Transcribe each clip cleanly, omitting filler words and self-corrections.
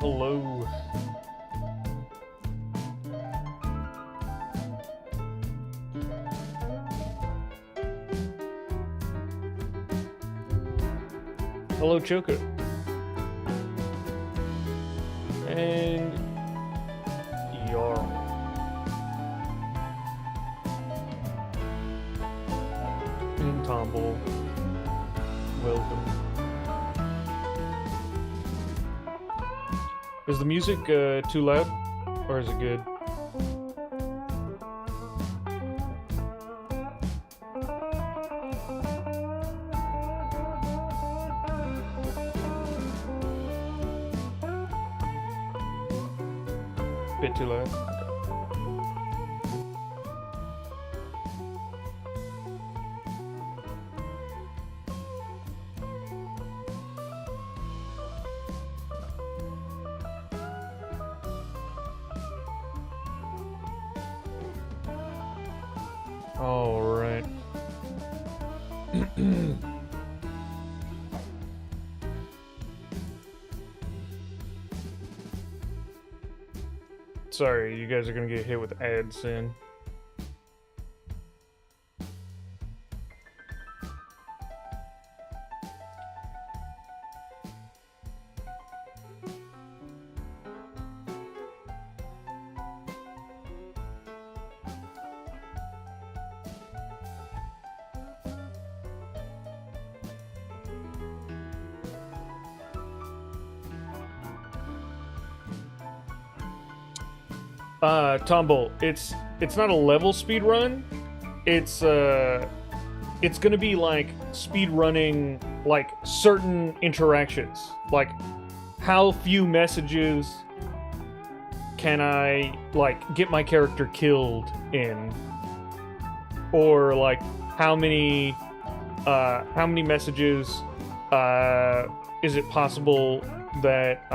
Hello. Hello, Choco. And Yarl. And Tomble. Welcome. Is the music too loud? Or is it good? Bit too loud? Okay. All right. Sorry, you guys are gonna get hit with ads soon. Tombolt, it's not a level speed run. It's gonna be like speed running like certain interactions. Like how few messages can I like get my character killed in? Or like how many messages is it possible that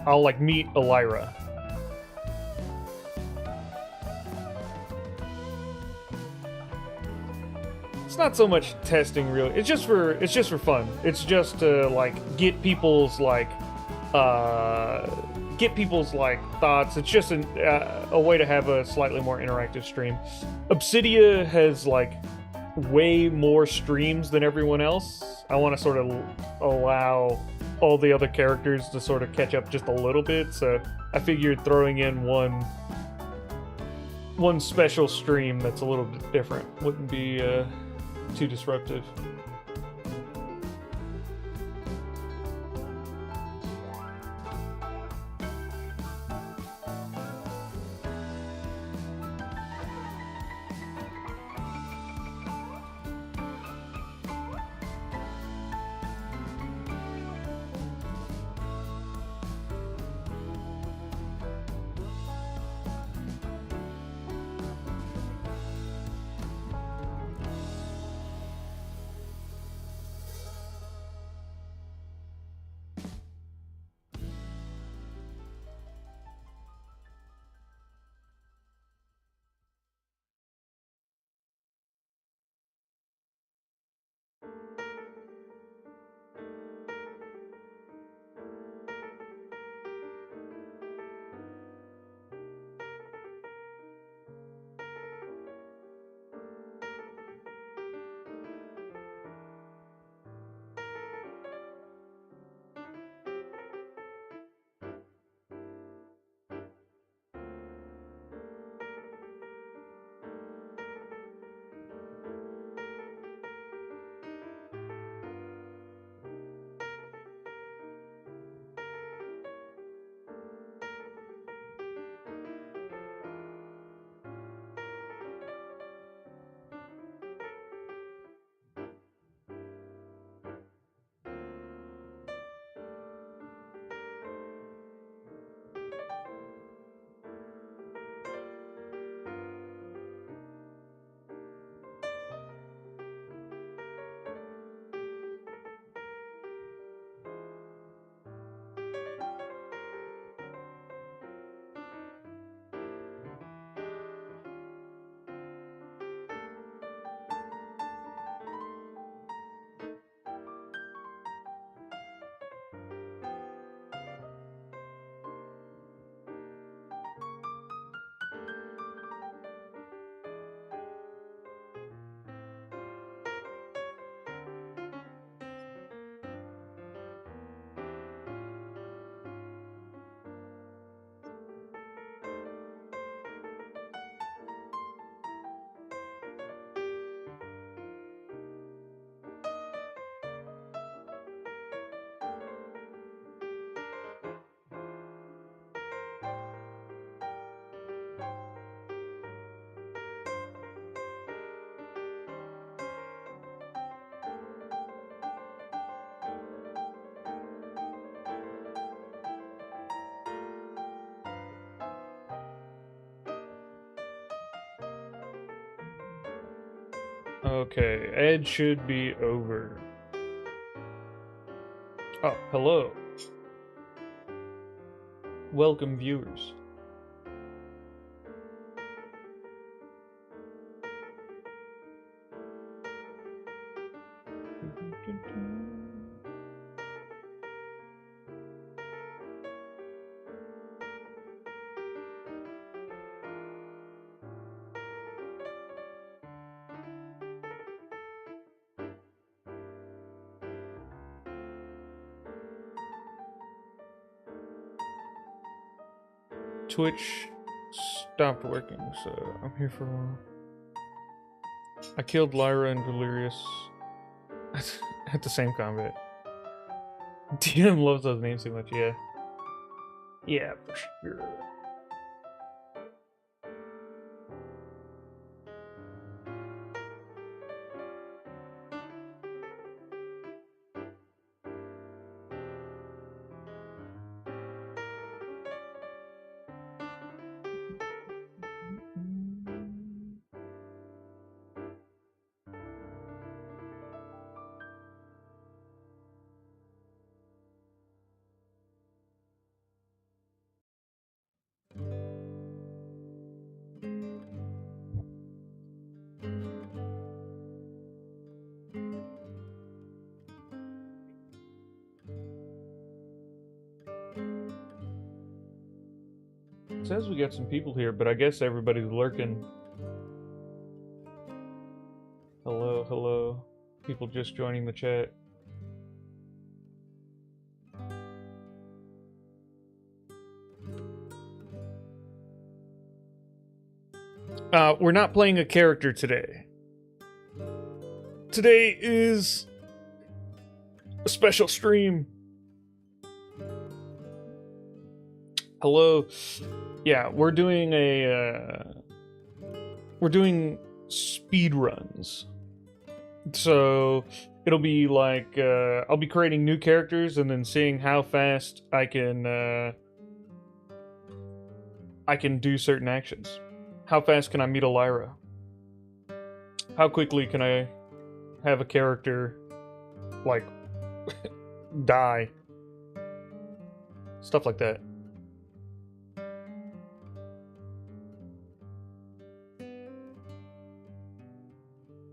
I'll like meet Elara. It's not so much testing, really. It's just for fun. It's just to like get people's like thoughts. It's just a way to have a slightly more interactive stream. Obsidia has like way more streams than everyone else. I want to sort of allow all the other characters to sort of catch up just a little bit, so I figured throwing in one special stream that's a little bit different wouldn't be too disruptive. Okay, Ed should be over. Oh, hello. Welcome, viewers. Twitch stopped working, so I'm here for a while. I killed Lyra and Delirious at the same combat. DM loves those names too much, yeah. Yeah, for sure. It says we got some people here, but I guess everybody's lurking. Hello, hello. People just joining the chat. We're not playing a character today. Today is a special stream. Hello. Yeah, we're doing speed runs. So it'll be like I'll be creating new characters and then seeing how fast I can do certain actions. How fast can I meet a Lyra? How quickly can I have a character like die? Stuff like that.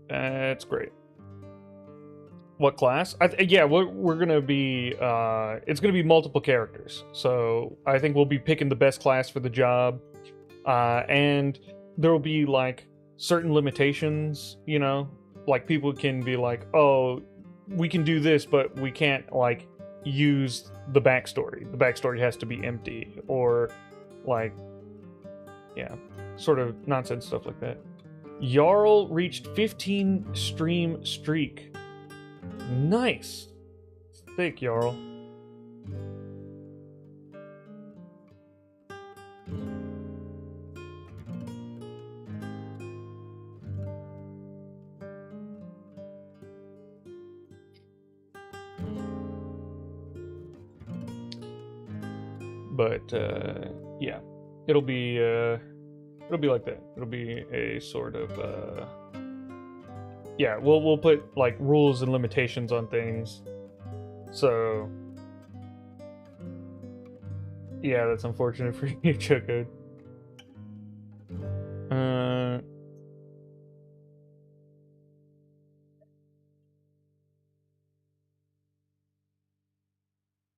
That's great. What class? Yeah, we're gonna be. It's gonna be multiple characters, so I think we'll be picking the best class for the job, and there will be like certain limitations. You know, like people can be like, "Oh, we can do this, but we can't like use the backstory. The backstory has to be empty, or like, yeah, sort of nonsense stuff like that." Jarl reached 15 stream streak. Nice. Thick, Jarl. But yeah, it'll be like that. It'll be a sort of yeah, we'll put like rules and limitations on things. So yeah, that's unfortunate for you, Choco.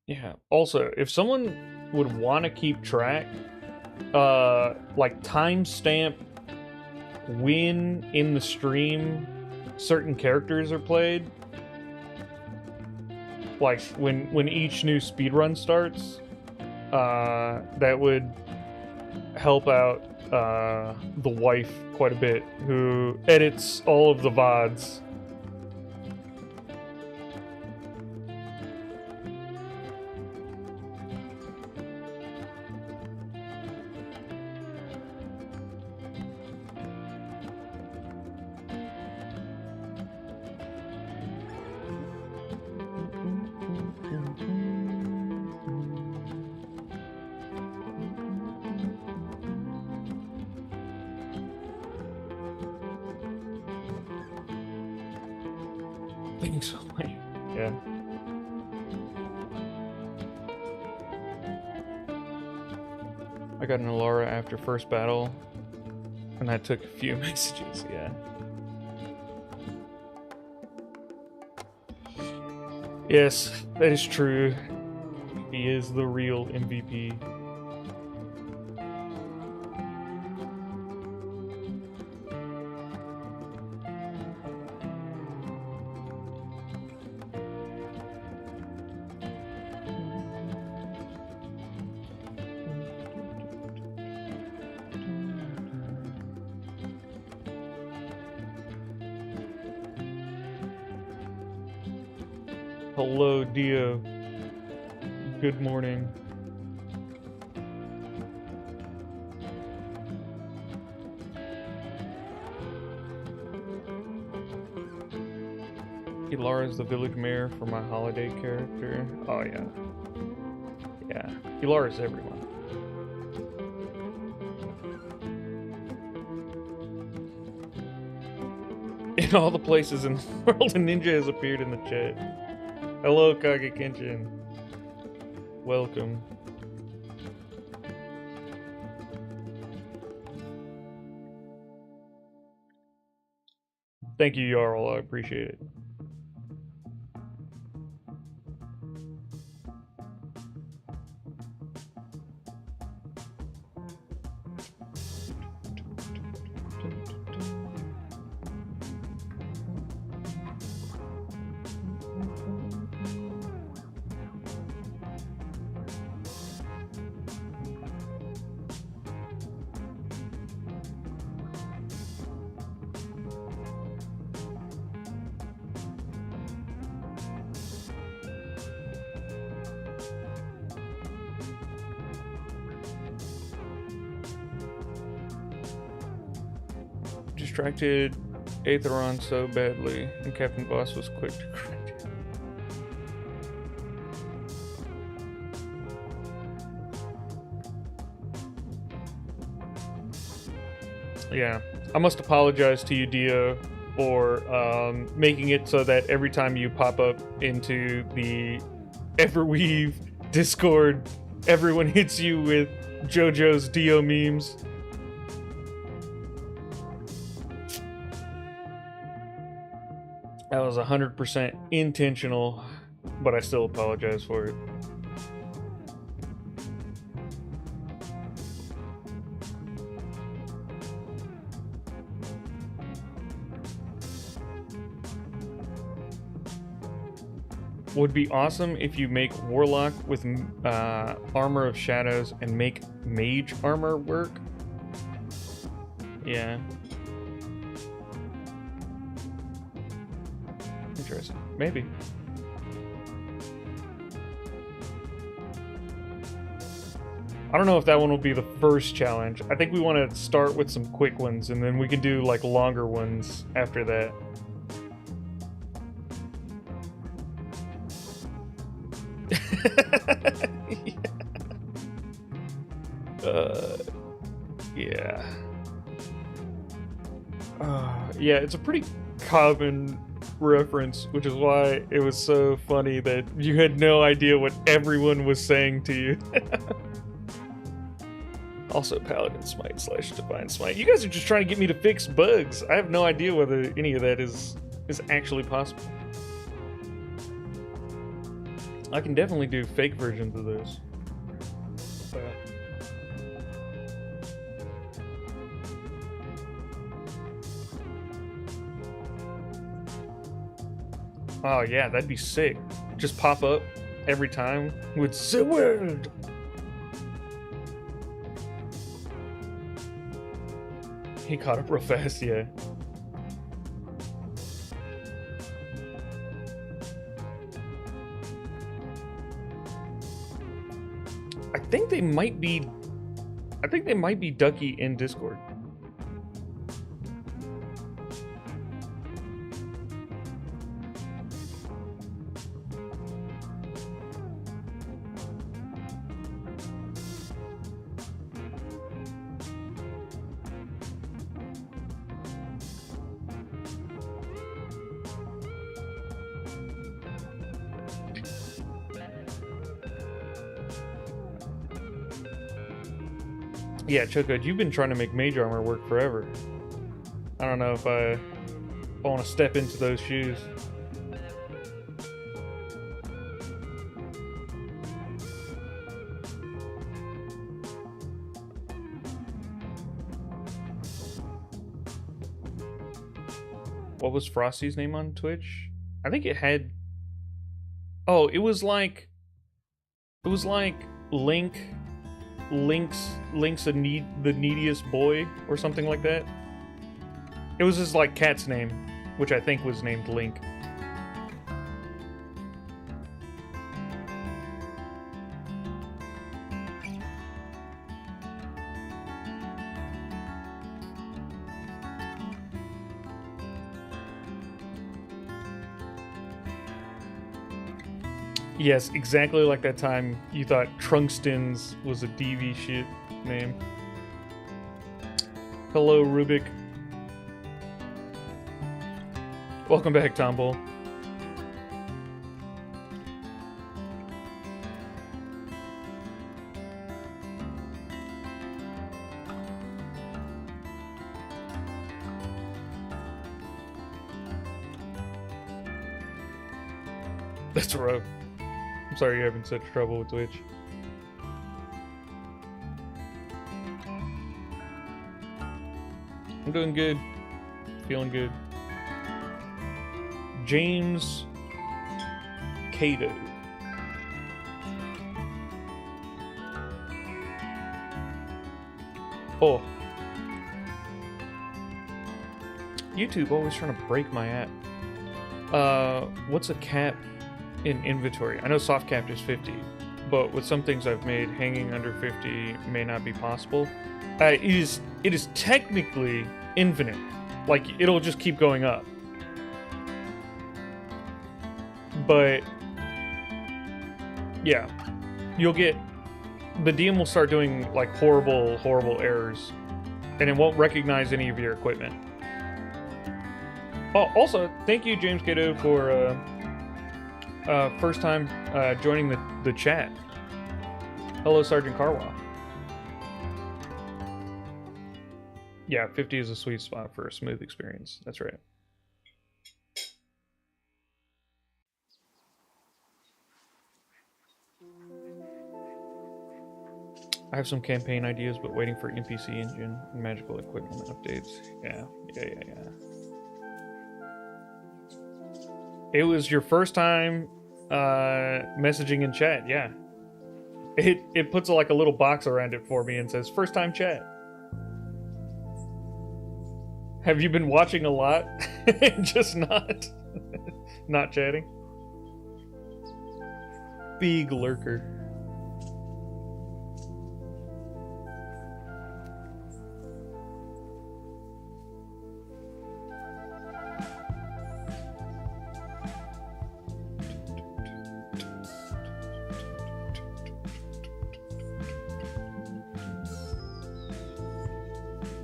Yeah. Also, if someone would want to keep track, like timestamp when in the stream certain characters are played, like when each new speedrun starts, that would help out the wife quite a bit, who edits all of the VODs. Thinking so much. Yeah. I got an Elara after first battle, and I took a few messages, yeah. Yes, that is true. He is the real MVP. Hello, Dio. Good morning. Elara is the village mayor for my holiday character. Oh, yeah. Yeah. Elara is everyone. In all the places in the world, a ninja has appeared in the chat. Hello, Kage Kenshin. Welcome. Thank you, Jarl. I appreciate it. Distracted Atherton so badly, and Captain Voss was quick to correct him. Yeah, I must apologize to you, Dio, for making it so that every time you pop up into the Everweave Discord, everyone hits you with JoJo's Dio memes. That was 100% intentional, but I still apologize for it. Would be awesome if you make Warlock with Armor of Shadows and make Mage armor work. Yeah. Interesting. Maybe. I don't know if that one will be the first challenge. I think we want to start with some quick ones, and then we can do like longer ones after that. Yeah. Yeah, it's a pretty common reference, which is why it was so funny that you had no idea what everyone was saying to you. Also, Paladin Smite / Divine Smite. You guys are just trying to get me to fix bugs. I have no idea whether any of that is actually possible. I can definitely do fake versions of those. Oh yeah, that'd be sick. Just pop up every time with the word. He caught up real fast, yeah. I think they might be Ducky in Discord. Yeah, Choco, you've been trying to make mage armor work forever. I don't know if I want to step into those shoes. What was Frosty's name on Twitch? I think it had... Oh, it was like Link's the neediest boy or something like that. It was his like cat's name, which I think was named Link. Yes, exactly like that time you thought Trunkstons was a DV shit name. Hello, Rubik. Welcome back, Tombull. That's rough. I'm sorry you're having such trouble with Twitch. I'm doing good. Feeling good. James Cato. Oh. YouTube always trying to break my app. What's a cap in inventory? I know soft cap is 50, but with some things I've made, hanging under 50 may not be possible. It is technically infinite. Like, it'll just keep going up. But yeah, you'll get... The DM will start doing, like, horrible errors, and it won't recognize any of your equipment. Oh, also, thank you, James Cato, for first time joining the chat. Hello, Sergeant Carwell. Yeah, 50 is a sweet spot for a smooth experience. That's right. I have some campaign ideas, but waiting for NPC engine and magical equipment updates. Yeah. It was your first time messaging in chat, yeah. It puts like a little box around it for me and says, first time chat. Have you been watching a lot and just not chatting? Big lurker.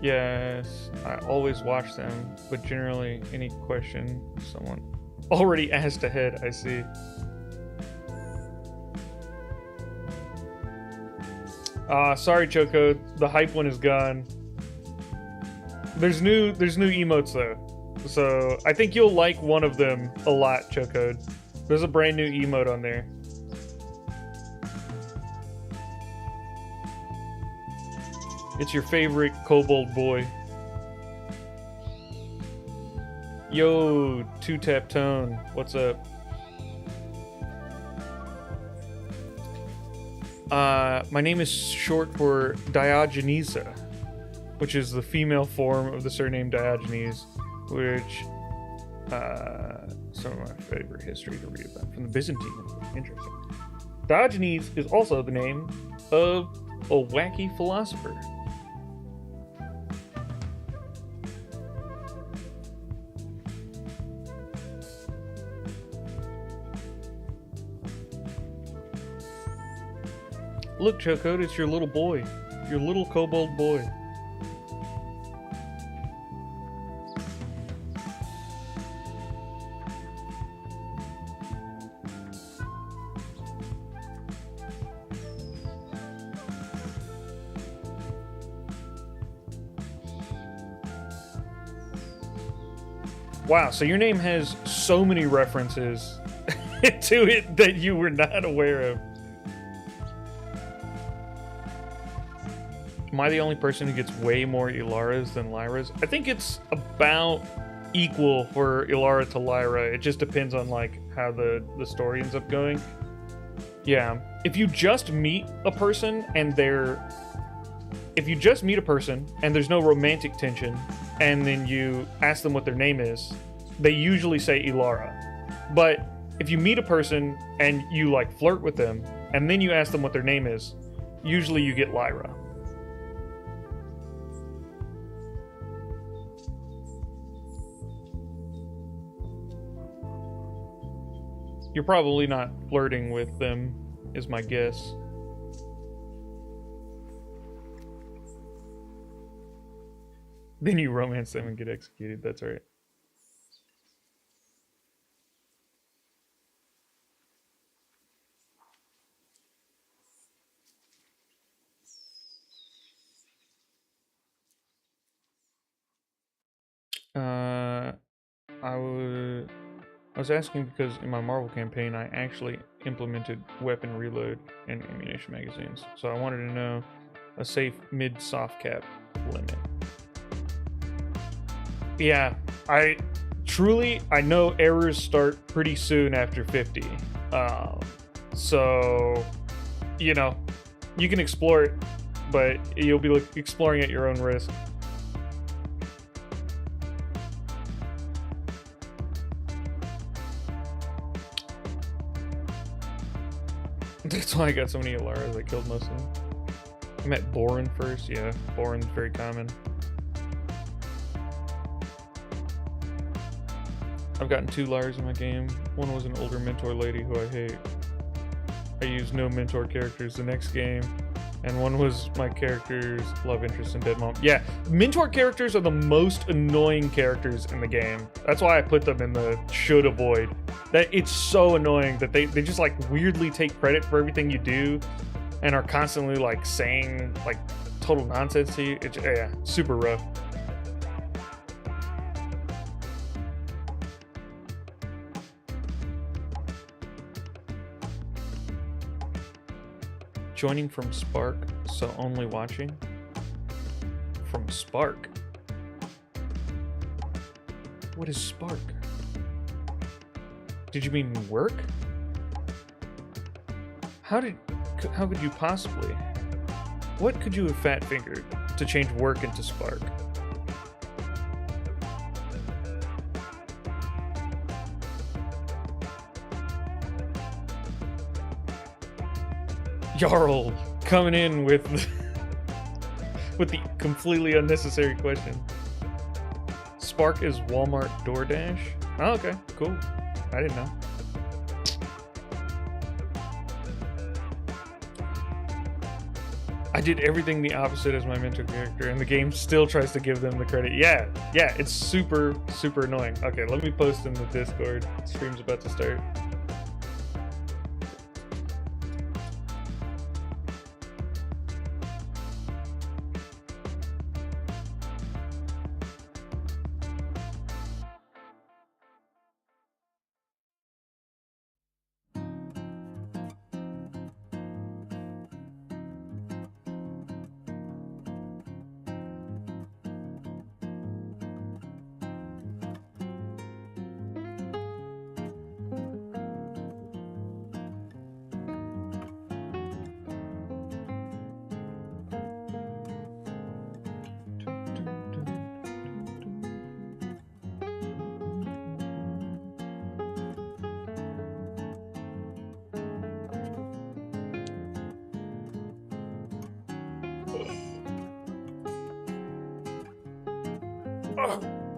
Yes, I always watch them, but generally any question someone already asked ahead, I see. Sorry Choco, the hype one is gone. There's new emotes though. So I think you'll like one of them a lot, Choco. There's a brand new emote on there. It's your favorite kobold boy. Yo, Two Tap Tone, what's up? My name is short for Diogenesa, which is the female form of the surname Diogenes, which some of my favorite history to read about from the Byzantine. Interesting. Diogenes is also the name of a wacky philosopher. Look, Choco, it's your little boy. Your little kobold boy. Wow, so your name has so many references to it that you were not aware of. Am I the only person who gets way more Elaras than Lyras? I think it's about equal for Elara to Lyra. It just depends on like how the story ends up going. Yeah, if you just meet a person and there's no romantic tension, and then you ask them what their name is, they usually say Elara. But if you meet a person and you like flirt with them, and then you ask them what their name is, usually you get Lyra. You're probably not flirting with them, is my guess. Then you romance them and get executed, that's right. I was asking because in my Marvel campaign, I actually implemented weapon reload and ammunition magazines. So I wanted to know a safe mid-soft cap limit. Yeah, I know errors start pretty soon after 50. So, you know, you can explore it, but you'll be exploring at your own risk. That's why I got so many Elaras. I killed most of them. I met Borin first. Yeah, Borin's very common. I've gotten 2 Lyras in my game. One was an older mentor lady who I hate. I used no mentor characters the next game. And one was my character's love interest in Dead Mom. Yeah, mentor characters are the most annoying characters in the game. That's why I put them in the should avoid. That it's so annoying that they just like weirdly take credit for everything you do and are constantly like saying like total nonsense to you. It's yeah, super rough. Joining from Spark, so only watching? From Spark? What is Spark? Did you mean work? How could you possibly? What could you have fat fingered to change work into Spark? Jarl coming in with the completely unnecessary question. Spark is Walmart DoorDash? Oh, okay, cool. I didn't know. I did everything the opposite as my mentor character, and the game still tries to give them the credit. Yeah, it's super, super annoying. Okay, let me post in the Discord. Stream's about to start.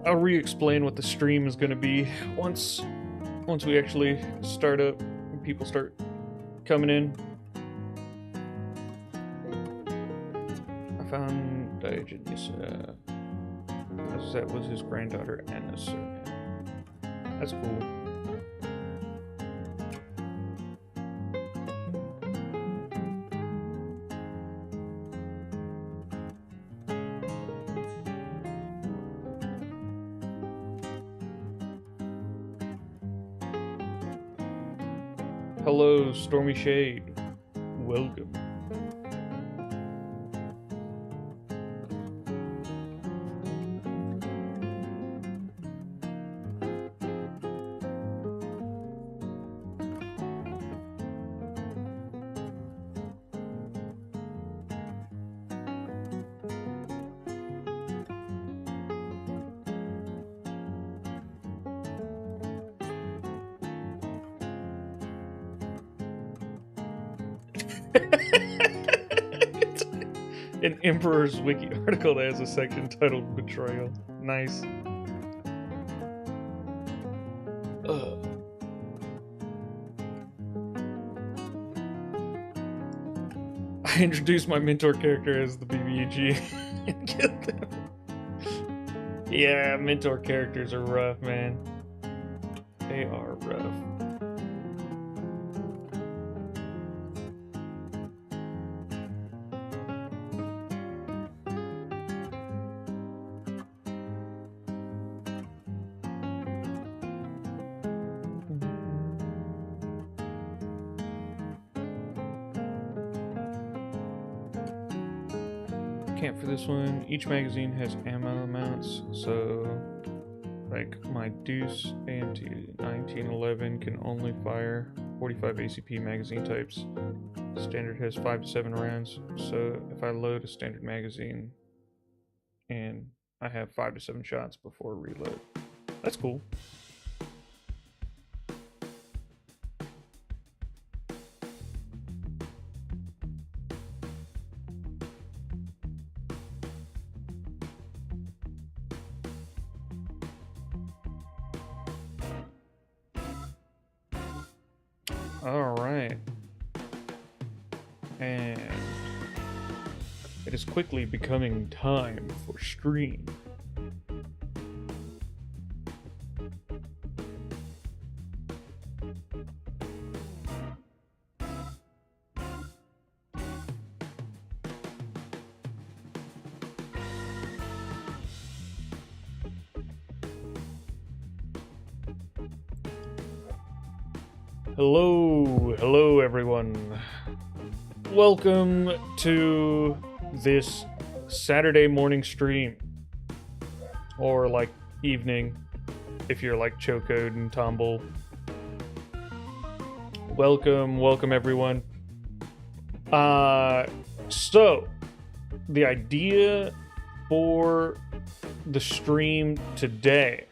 I'll re-explain what the stream is going to be once we actually start up and people start coming in. I found Diogenes. That was his granddaughter Anna's surname. That's cool. Hello, Stormy Shade. Welcome. An Emperor's Wiki article that has a section titled Betrayal. Nice. I introduced my mentor character as the BBG and killed them. Yeah, mentor characters are rough, man. They are rough. Can't for this one. Each magazine has ammo amounts, so like my Deuce AMT 1911 can only fire 45 ACP magazine types. Standard has 5 to 7 rounds, so if I load a standard magazine and I have 5 to 7 shots before reload. That's cool. Alright. And it is quickly becoming time for stream. Hello everyone. Welcome to this Saturday morning stream. Or like evening, if you're like Chocoed and Tomble. Welcome everyone. So, the idea for the stream today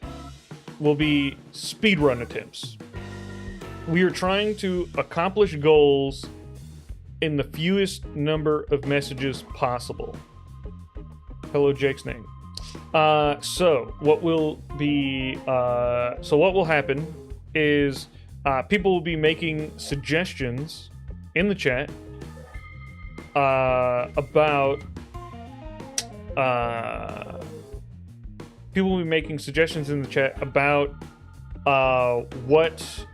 will be speedrun attempts. We are trying to accomplish goals in the fewest number of messages possible. Hello, Jake's name. So what will happen is people will be making suggestions in the chat about what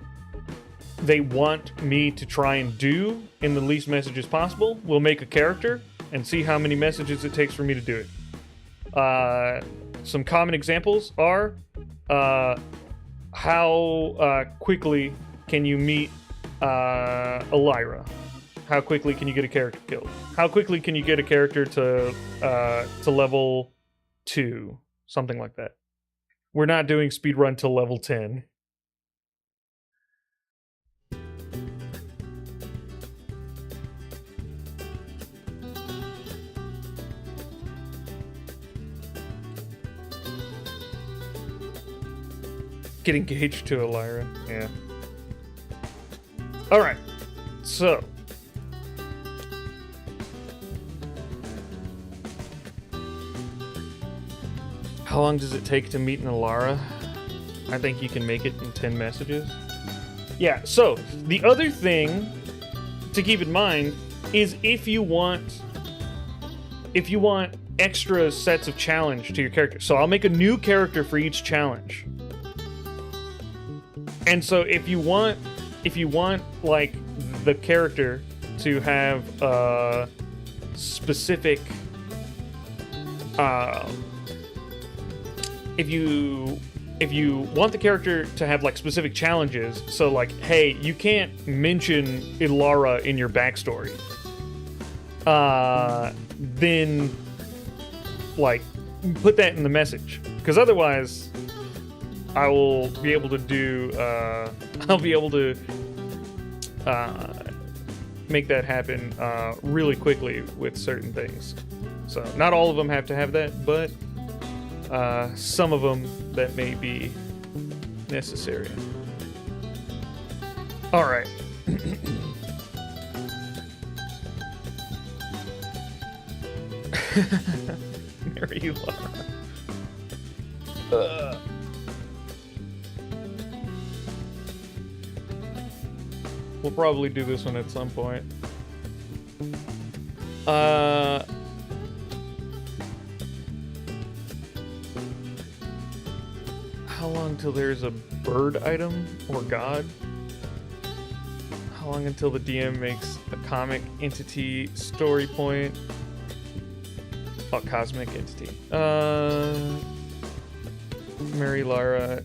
they want me to try and do in the least messages possible. We'll make a character and see how many messages it takes for me to do it. Some common examples are how quickly can you meet Elara? How quickly can you get a character killed? How quickly can you get a character to level 2? Something like that. We're not doing speedrun to level 10. Get engaged to Elara, yeah. Alright, so. How long does it take to meet an Elara? I think you can make it in 10 messages. Yeah, so, the other thing to keep in mind is if you want extra sets of challenge to your character. So I'll make a new character for each challenge. And so if you want like the character to have specific if you if you want the character to have like specific challenges, so like, hey, you can't mention Elara in your backstory, then like put that in the message, because otherwise I will be able to do I'll be able to make that happen really quickly with certain things. So not all of them have to have that, but some of them that may be necessary. All right. There you are. We'll probably do this one at some point. How long till there's a bird item or god? How long until the DM makes a comic entity story point? Oh, cosmic entity. Mary Lara.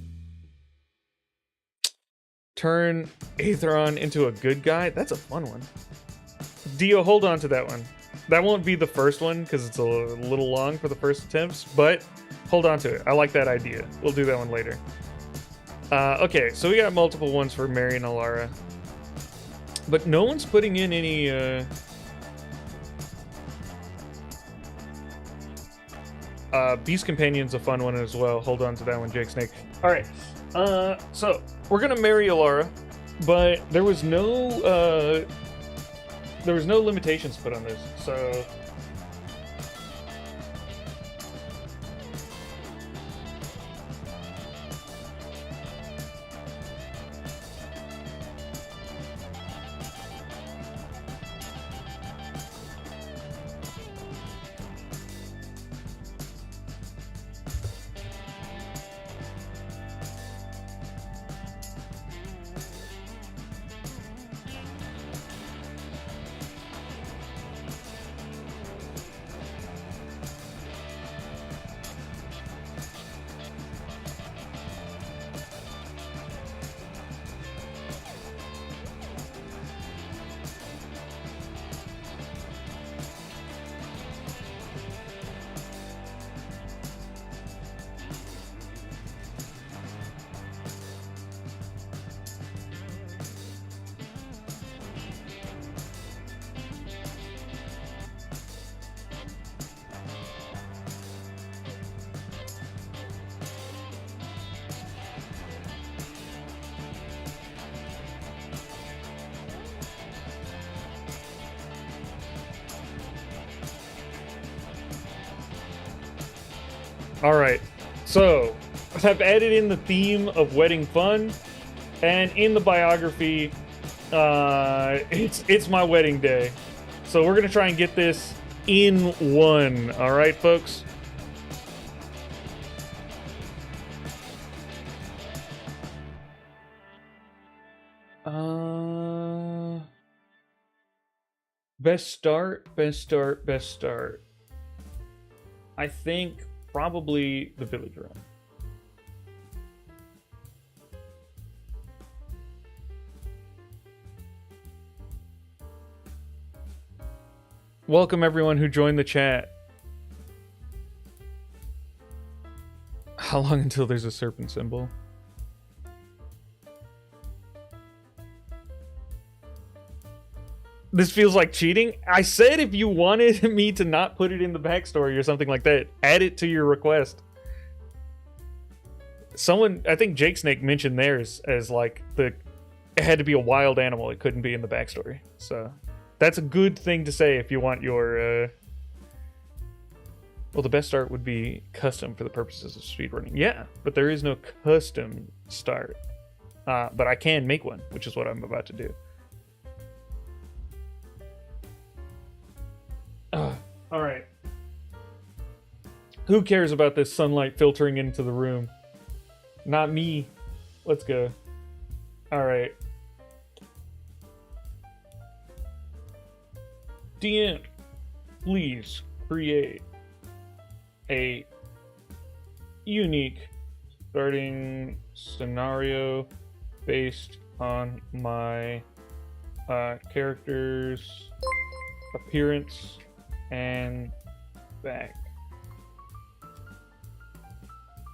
Turn Atherton into a good guy? That's a fun one. Dio, hold on to that one. That won't be the first one because it's a little long for the first attempts, but hold on to it. I like that idea. We'll do that one later. Okay, so we got multiple ones for Mary and Elara. But no one's putting in any... Beast Companion's a fun one as well. Hold on to that one, Jake Snake. Alright, so we're gonna marry Elara, but there was no limitations put on this, so... Alright, so I've added in the theme of wedding fun, and in the biography, it's my wedding day. So we're gonna try and get this in one, alright folks? Best start. I think probably the village run. Welcome everyone who joined the chat. How long until there's a serpent symbol? This feels like cheating. I said if you wanted me to not put it in the backstory or something like that, add it to your request. Someone, I think Jake Snake mentioned theirs as like it had to be a wild animal. It couldn't be in the backstory. So that's a good thing to say if you want your... Well, the best start would be custom for the purposes of speedrunning. Yeah, but there is no custom start. But I can make one, which is what I'm about to do. All right. Who cares about this sunlight filtering into the room? Not me. Let's go. All right. DM, please create a unique starting scenario based on my character's appearance and back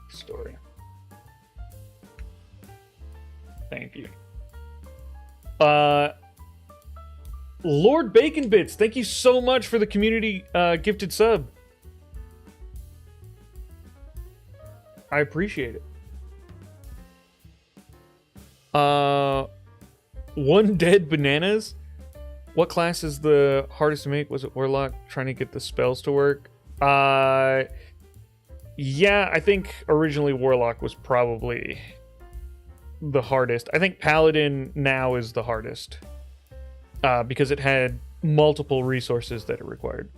story. Thank you. Lord Bacon Bits, thank you so much for the community gifted sub. I appreciate it. One Dead Bananas. What class is the hardest to make? Was it Warlock? Trying to get the spells to work? Yeah, I think originally Warlock was probably the hardest. I think Paladin now is the hardest. Because it had multiple resources that it required.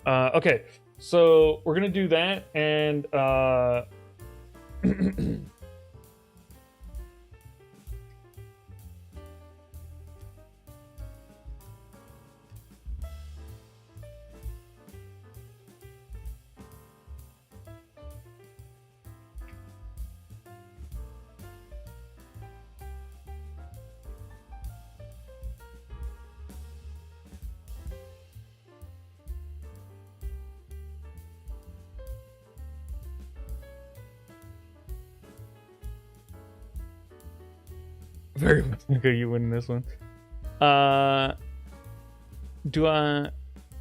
Okay, so we're gonna do that, and very much okay, you win this one. Do I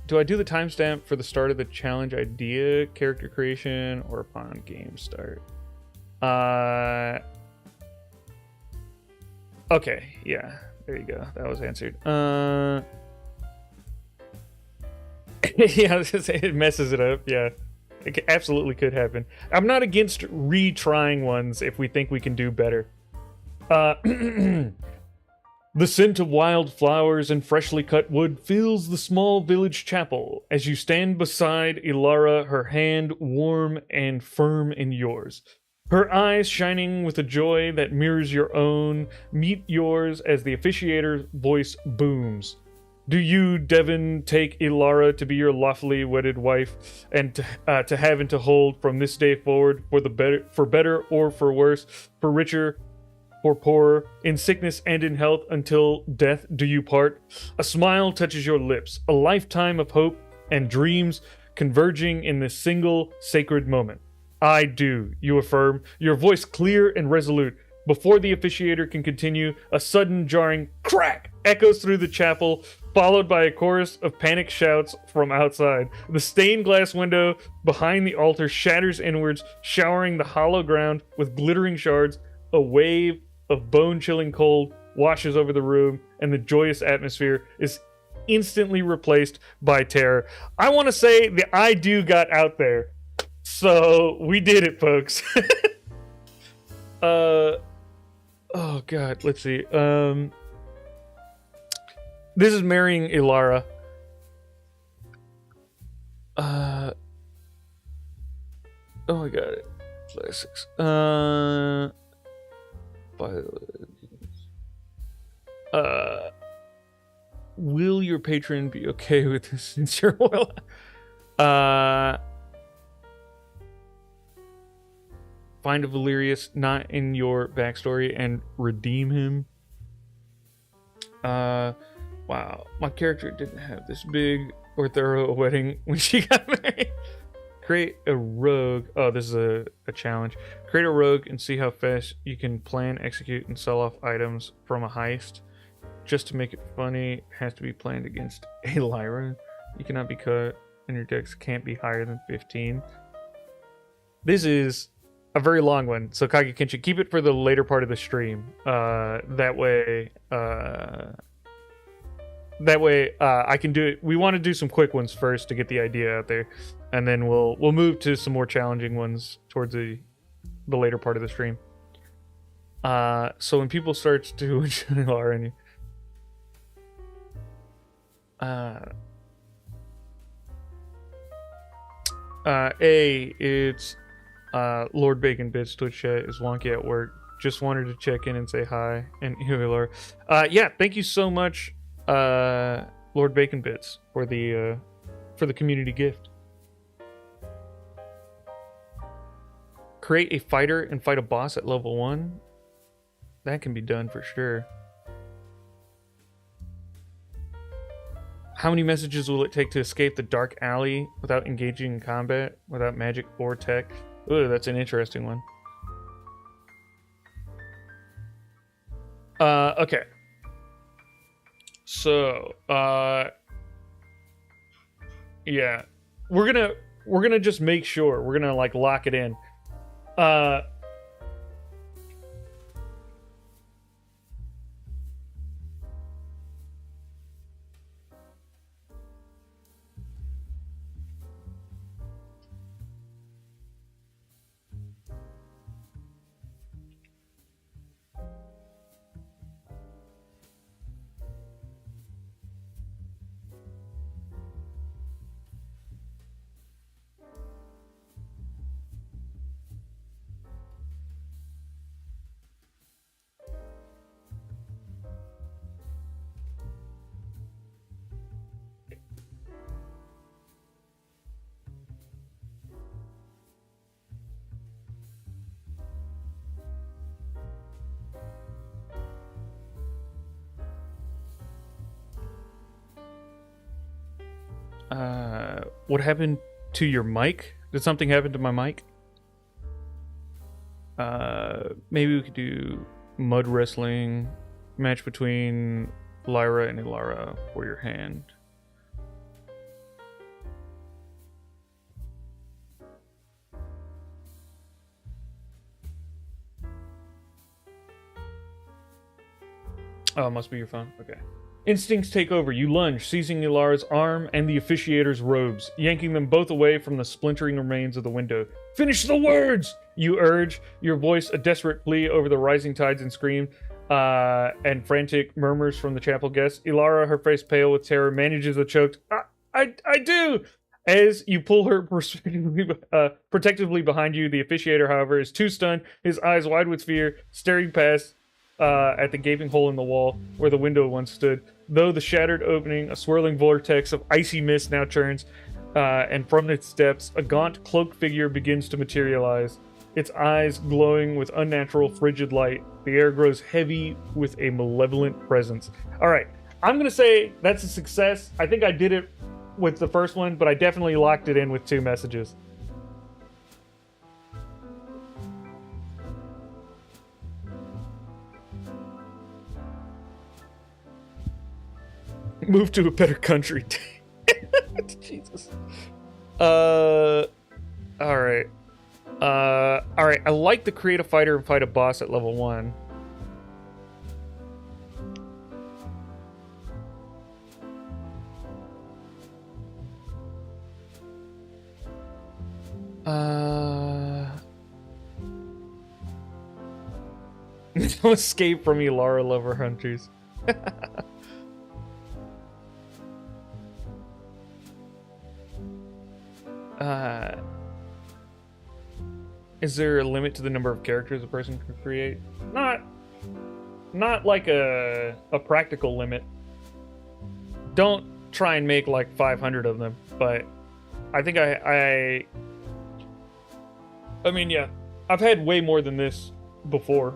do the timestamp for the start of the challenge idea, character creation, or upon game start? Okay, yeah, there you go. That was answered. Yeah, I was gonna say it messes it up. Yeah, it absolutely could happen. I'm not against retrying ones if we think we can do better. The scent of wildflowers and freshly cut wood fills the small village chapel as you stand beside Elara, her hand warm and firm in yours. Her eyes shining with a joy that mirrors your own meet yours as the officiator's voice booms. Do you, Devon, take Elara to be your lawfully wedded wife and to have and to hold from this day forward for better or for worse, for richer or poorer, in sickness and in health, until death do you part? A smile touches your lips, a lifetime of hope and dreams converging in this single sacred moment. I do, you affirm, your voice clear and resolute. Before the officiator can continue, a sudden jarring crack echoes through the chapel, followed by a chorus of panic shouts from outside. The stained glass window behind the altar shatters inwards, showering the hollow ground with glittering shards. A wave of bone-chilling cold washes over the room, and the joyous atmosphere is instantly replaced by terror. I want to say the I do got out there. So, we did it, folks. Oh god, let's see. This is marrying Elara. Oh, I got it. Classics. Will your patron be okay with this sincere will? Find a Valerius not in your backstory and redeem him. Wow, my character didn't have this big or thorough a wedding when she got married. Create a rogue. Oh, this is a challenge. Create a rogue and see how fast you can plan, execute, and sell off items from a heist. Just to make it funny, it has to be planned against Elara. You cannot be cut, and your dex can't be higher than 15. This is a very long one, so Kage Kenshin, keep it for the later part of the stream. That way, I can do it. We want to do some quick ones first to get the idea out there, and then we'll move to some more challenging ones towards the later part of the stream. So when people start to Elara and you, it's Lord Bacon Bits Twitch chat is wonky at work. Just wanted to check in and say hi. And Elara, yeah, thank you so much, Lord Bacon Bits, for the community gift. Create a fighter and fight a boss at level 1. That can be done for sure. How many messages will it take to escape the dark alley without engaging in combat, without magic or tech? Ooh, that's an interesting one. Okay. So, yeah. We're gonna just make sure. We're gonna like lock it in. What happened to your mic? Did something happen to my mic? Maybe we could do mud wrestling match between Lyra and Elara for your hand. Oh, it must be your phone. Okay. Instincts take over. You lunge, seizing Elara's arm and the officiator's robes, yanking them both away from the splintering remains of the window. Finish the words! You urge, your voice a desperate plea over the rising tides and scream, and frantic murmurs from the chapel guests. Elara, her face pale with terror, manages a choked, I do! As you pull her protectively behind you, the officiator, however, is too stunned, his eyes wide with fear, staring past at the gaping hole in the wall where the window once stood. Though the shattered opening, a swirling vortex of icy mist now turns, and from its depths, a gaunt, cloaked figure begins to materialize. Its eyes glowing with unnatural, frigid light. The air grows heavy with a malevolent presence. All right, I'm going to say that's a success. I think I did it with the first one, but I definitely locked it in with 2 messages. Move to a better country. Jesus. Alright. Alright, I like the create a fighter and fight a boss at level 1. No escape from Elara lover hunters. Is there a limit to the number of characters a person can create? Not like a practical limit. Don't try and make like 500 of them, but I think I mean, yeah, I've had way more than this before.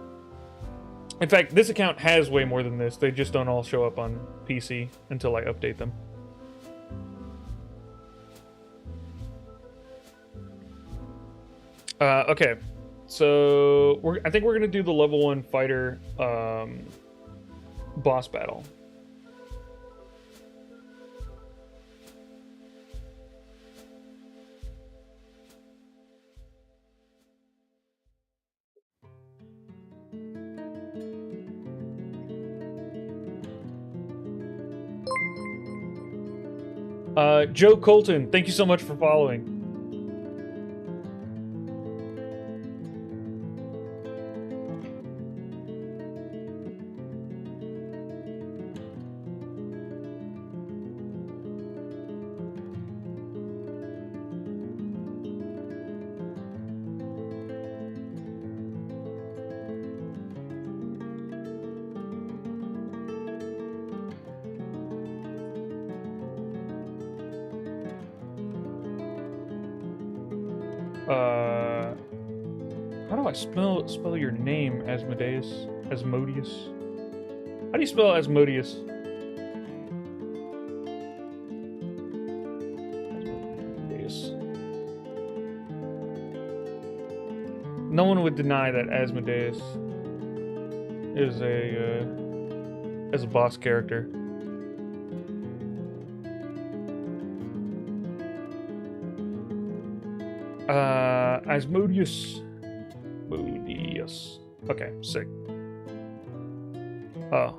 In fact, this account has way more than this. They just don't all show up on PC until I update them. Okay, so I think we're gonna do the level 1 fighter boss battle. Joe Colton, thank you so much for following. How do I spell your name, Asmodeus? Asmodeus? How do you spell Asmodeus? Asmodeus. No one would deny that Asmodeus is a boss character. Asmodeus. Asmodeus. Okay, sick. Oh.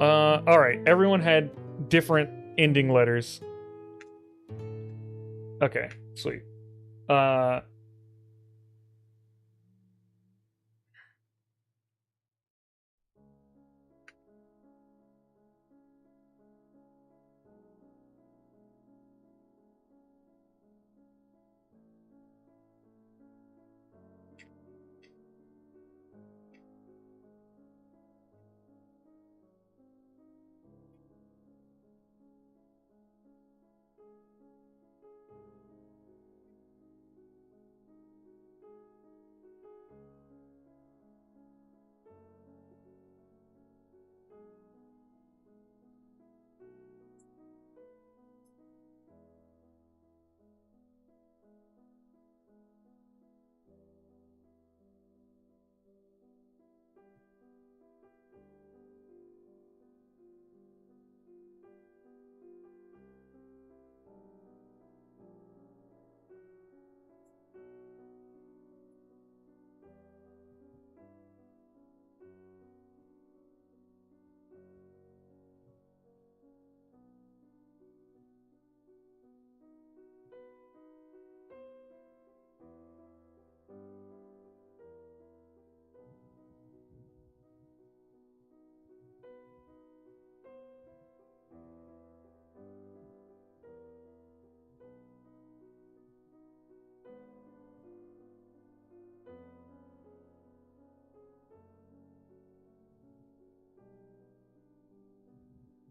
Alright. Everyone had different ending letters. Okay, sweet.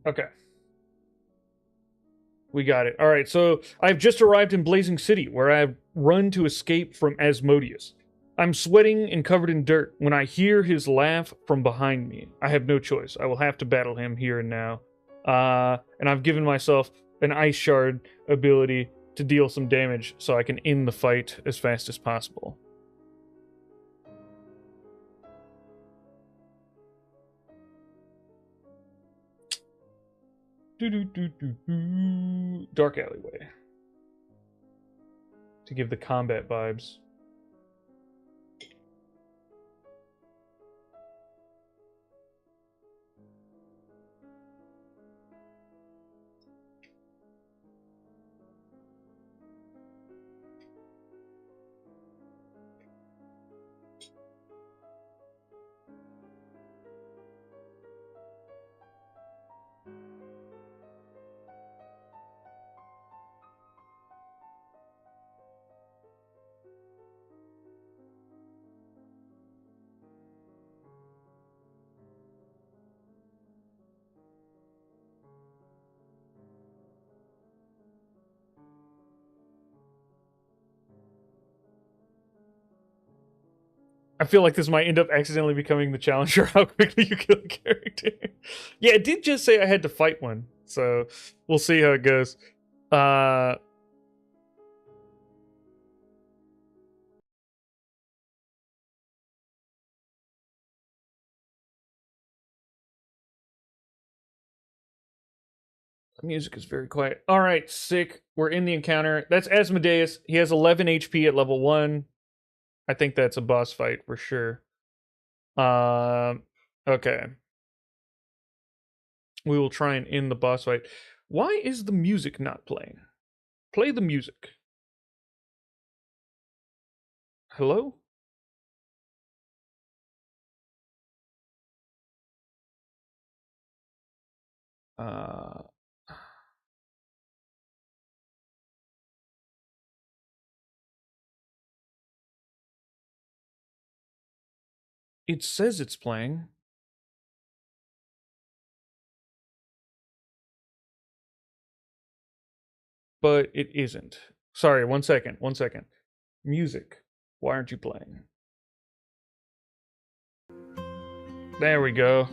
Okay. We got it. All right, so I've just arrived in Blazing City, where I've run to escape from Asmodeus. I'm sweating and covered in dirt when I hear his laugh from behind me. I have no choice. I will have to battle him here and now. And I've given myself an Ice Shard ability to deal some damage so I can end the fight as fast as possible. Dark alleyway. To give the combat vibes. I feel like this might end up accidentally becoming the challenger. How quickly you kill a character. Yeah, it did just say I had to fight one, so we'll see how it goes. The music is very quiet. All right, sick. We're in the encounter. That's Asmodeus. He has 11 HP at level 1. I think that's a boss fight for sure. Okay. We will try and end the boss fight. Why is the music not playing? Play the music. Hello? Uh it says it's playing. But it isn't. Sorry, 1 second. 1 second. Music. Why aren't you playing? There we go.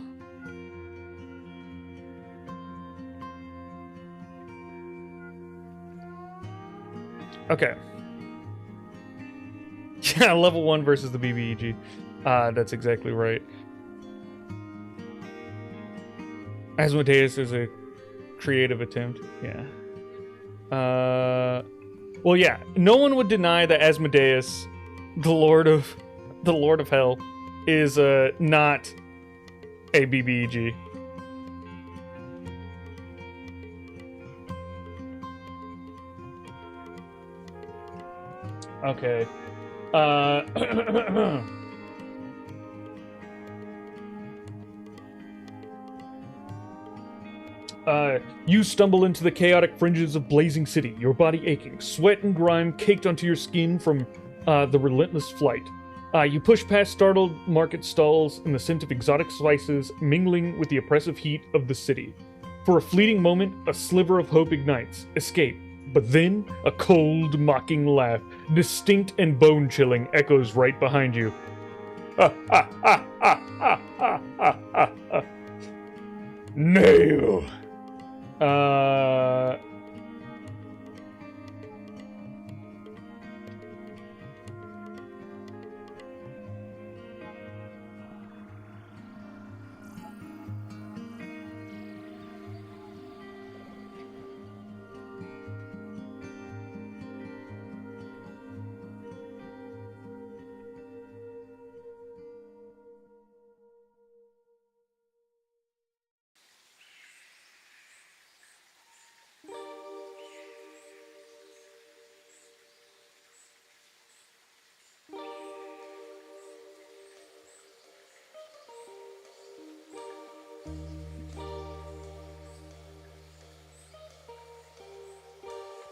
Okay. Yeah, level 1 versus the BBEG. That's exactly right. Asmodeus is a creative attempt. Yeah. Well, yeah. No one would deny that Asmodeus, the Lord of Hell, is not a BBEG. Okay. You stumble into the chaotic fringes of Blazing City, your body aching, sweat and grime caked onto your skin from the relentless flight. You push past startled market stalls and the scent of exotic spices mingling with the oppressive heat of the city. For a fleeting moment, a sliver of hope ignites. Escape. But then, a cold, mocking laugh, distinct and bone-chilling, echoes right behind you. Nail!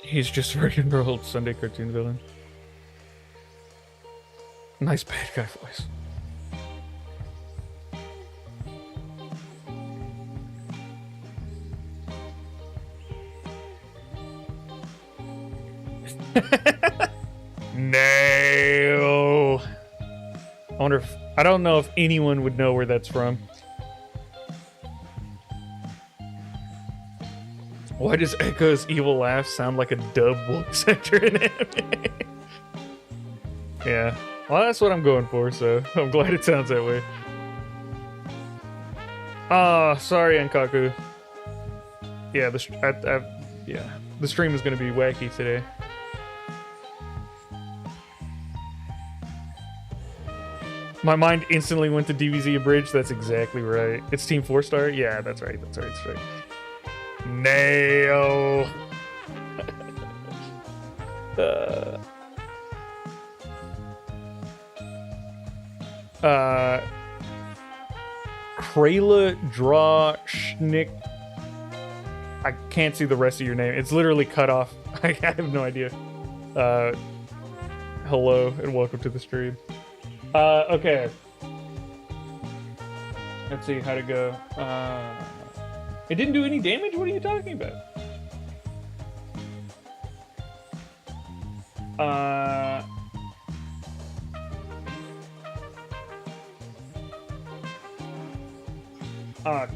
He's just a regular old Sunday cartoon villain. Nice bad guy voice. No. I don't know if anyone would know where that's from. Why does Echo's evil laugh sound like a dub voice actor in anime? Yeah. Well, that's what I'm going for, so I'm glad it sounds that way. Oh, sorry, Ankaku. Yeah, the stream is going to be wacky today. My mind instantly went to DBZ Abridged. That's exactly right. It's Team 4-star? Yeah, that's right. That's right. That's right. Nail. Krayla Draw Schnick. I can't see the rest of your name. It's literally cut off. I have no idea. Hello and welcome to the stream. Okay. Let's see how to go. It didn't do any damage? What are you talking about?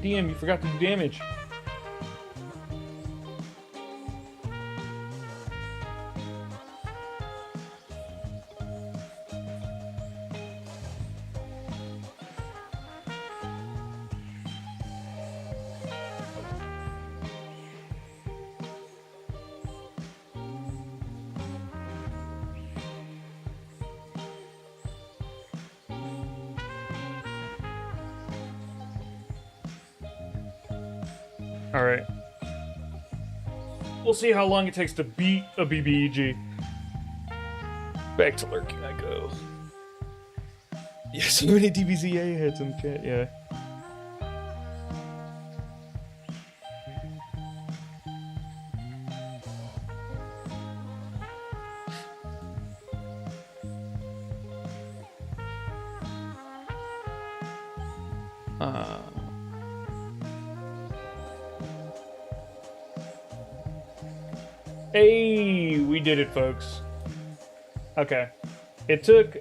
DM, you forgot to do damage. Alright. We'll see how long it takes to beat a BBEG. Back to lurking I go. Yeah, so many DBZA heads in the chat, yeah. Hey, we did it, folks. Okay. It took,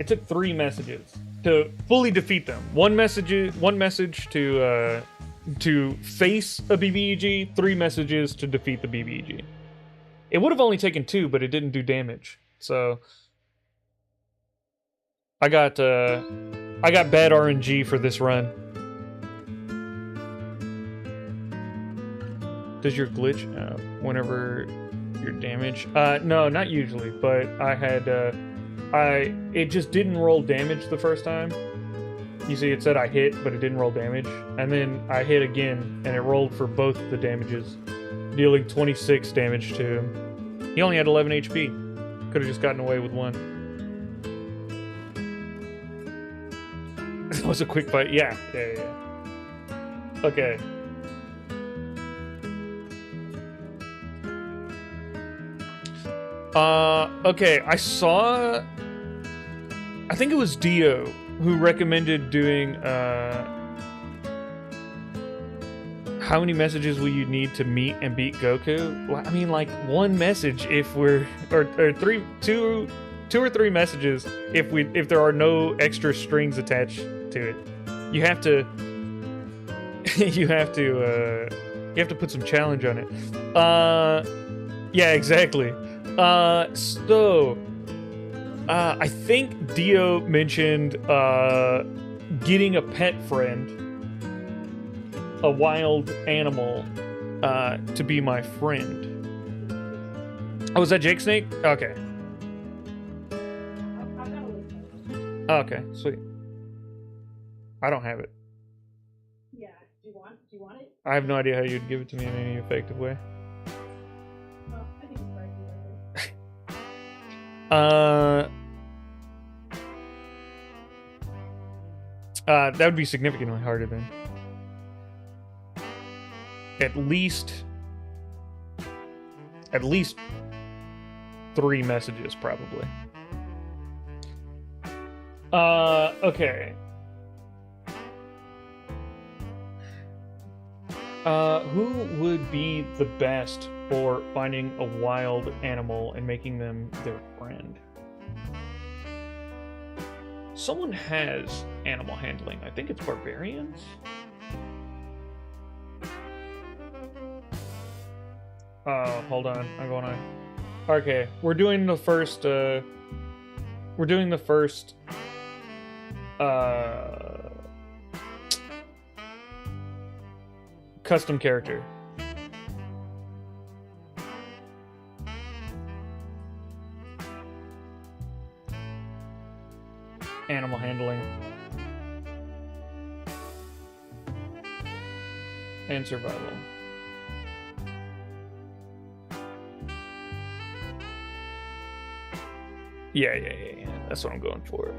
It took 3 messages to fully defeat them. One message to face a BBEG, 3 messages to defeat the BBEG. It would have only taken 2, but it didn't do damage. So I got bad RNG for this run. Does your glitch whenever you're damaged? No, not usually, but I had it just didn't roll damage the first time. You see, it said I hit, but it didn't roll damage, and then I hit again, and it rolled for both the damages, dealing 26 damage to him. He only had 11 HP. Could have just gotten away with 1. It was a quick fight. Yeah. Okay. Okay, I think it was Dio who recommended doing, how many messages will you need to meet and beat Goku? Well, I mean, like, 1 message if we're, or 2 or 3 messages if there are no extra strings attached to it. You have to, you have to put some challenge on it. Yeah, exactly. I think Dio mentioned getting a pet friend, a wild animal, to be my friend. Oh, was that Jake Snake? Okay. Okay, sweet. I don't have it. Yeah. Do you want it? I have no idea how you'd give it to me in any effective way. Well, I think it's probably that would be significantly harder then. At least 3 messages, probably. Okay. Who would be the best for finding a wild animal and making them their friend? Someone has animal handling. I think it's barbarians. Hold on. I'm going on. Okay, we're doing the first, custom character. Animal handling. And survival. Yeah. That's what I'm going for.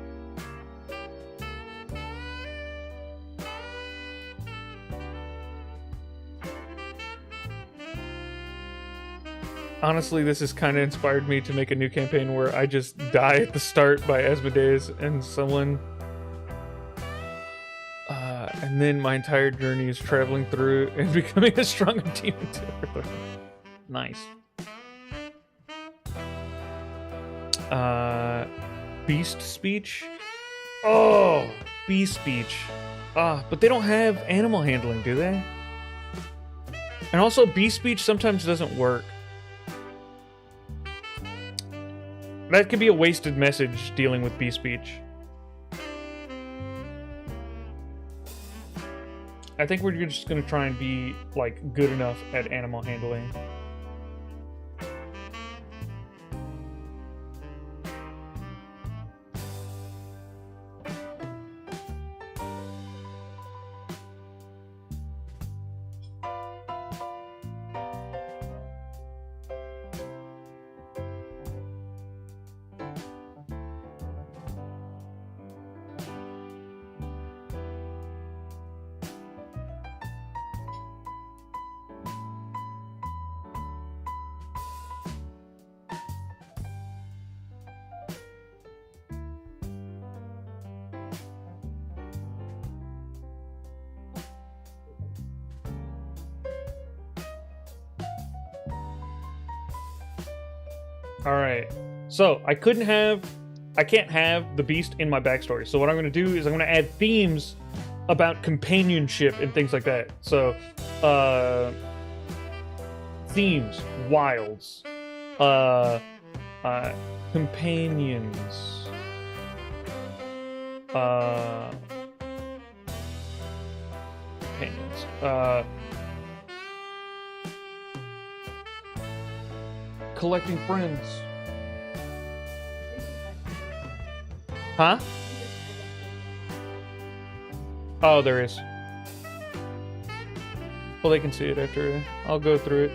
Honestly, this has kind of inspired me to make a new campaign where I just die at the start by Asmodeus and someone. And then my entire journey is traveling through and becoming a stronger demon terror. Nice. Beast speech? Oh, beast speech. But they don't have animal handling, do they? And also, beast speech sometimes doesn't work. That could be a wasted message dealing with beast speech. I think we're just gonna try and be, like, good enough at animal handling. Alright, so I couldn't have I can't have the beast in my backstory. So what I'm going to do is I'm going to add themes about companionship and things like that. So, themes, wilds, companions, collecting friends. Huh? Oh, there is. Well, they can see it after. I'll go through it.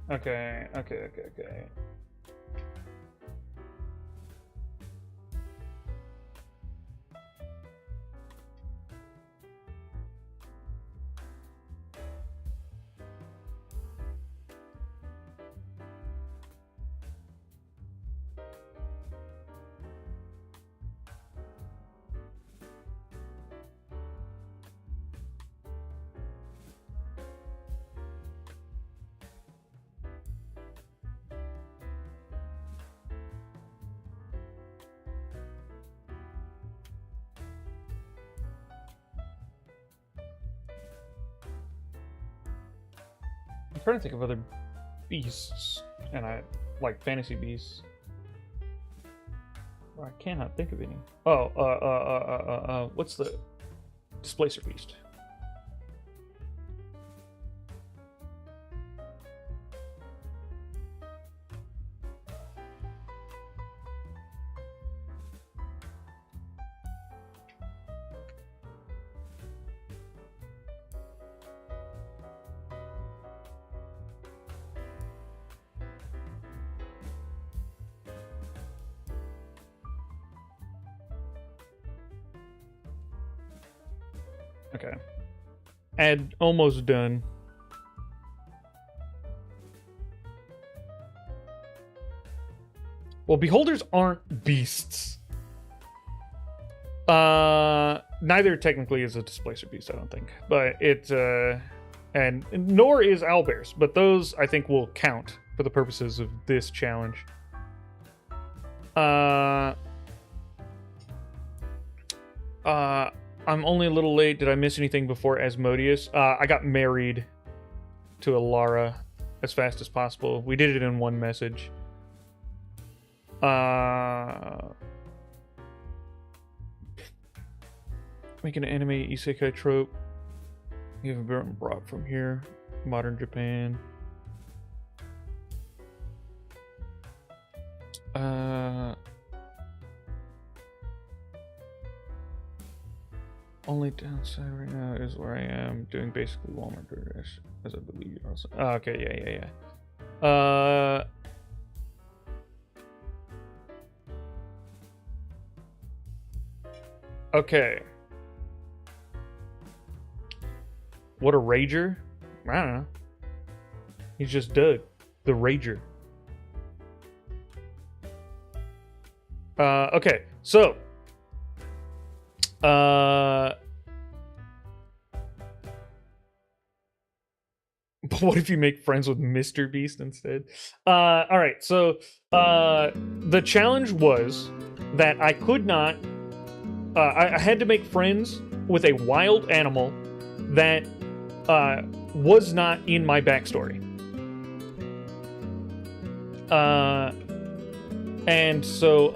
Okay. I'm trying to think of other beasts, and I like fantasy beasts. I cannot think of any. Oh, what's the displacer beast? Okay. Add almost done. Well, beholders aren't beasts. Neither technically is a displacer beast, I don't think. But it, and nor is owlbears. But those, I think, will count for the purposes of this challenge. I'm only a little late. Did I miss anything before Asmodeus? I got married to Elara as fast as possible. We did it in one message. Make an anime isekai trope. You have been brought from here. Modern Japan. Only downside right now is where I am doing basically Walmart DoorDash, as I believe you also. Oh, okay, yeah. Okay. What a rager? I don't know. He's just Doug, the rager. Okay, so what if you make friends with Mr. Beast instead? All right, so the challenge was that I could not. I had to make friends with a wild animal that was not in my backstory. And so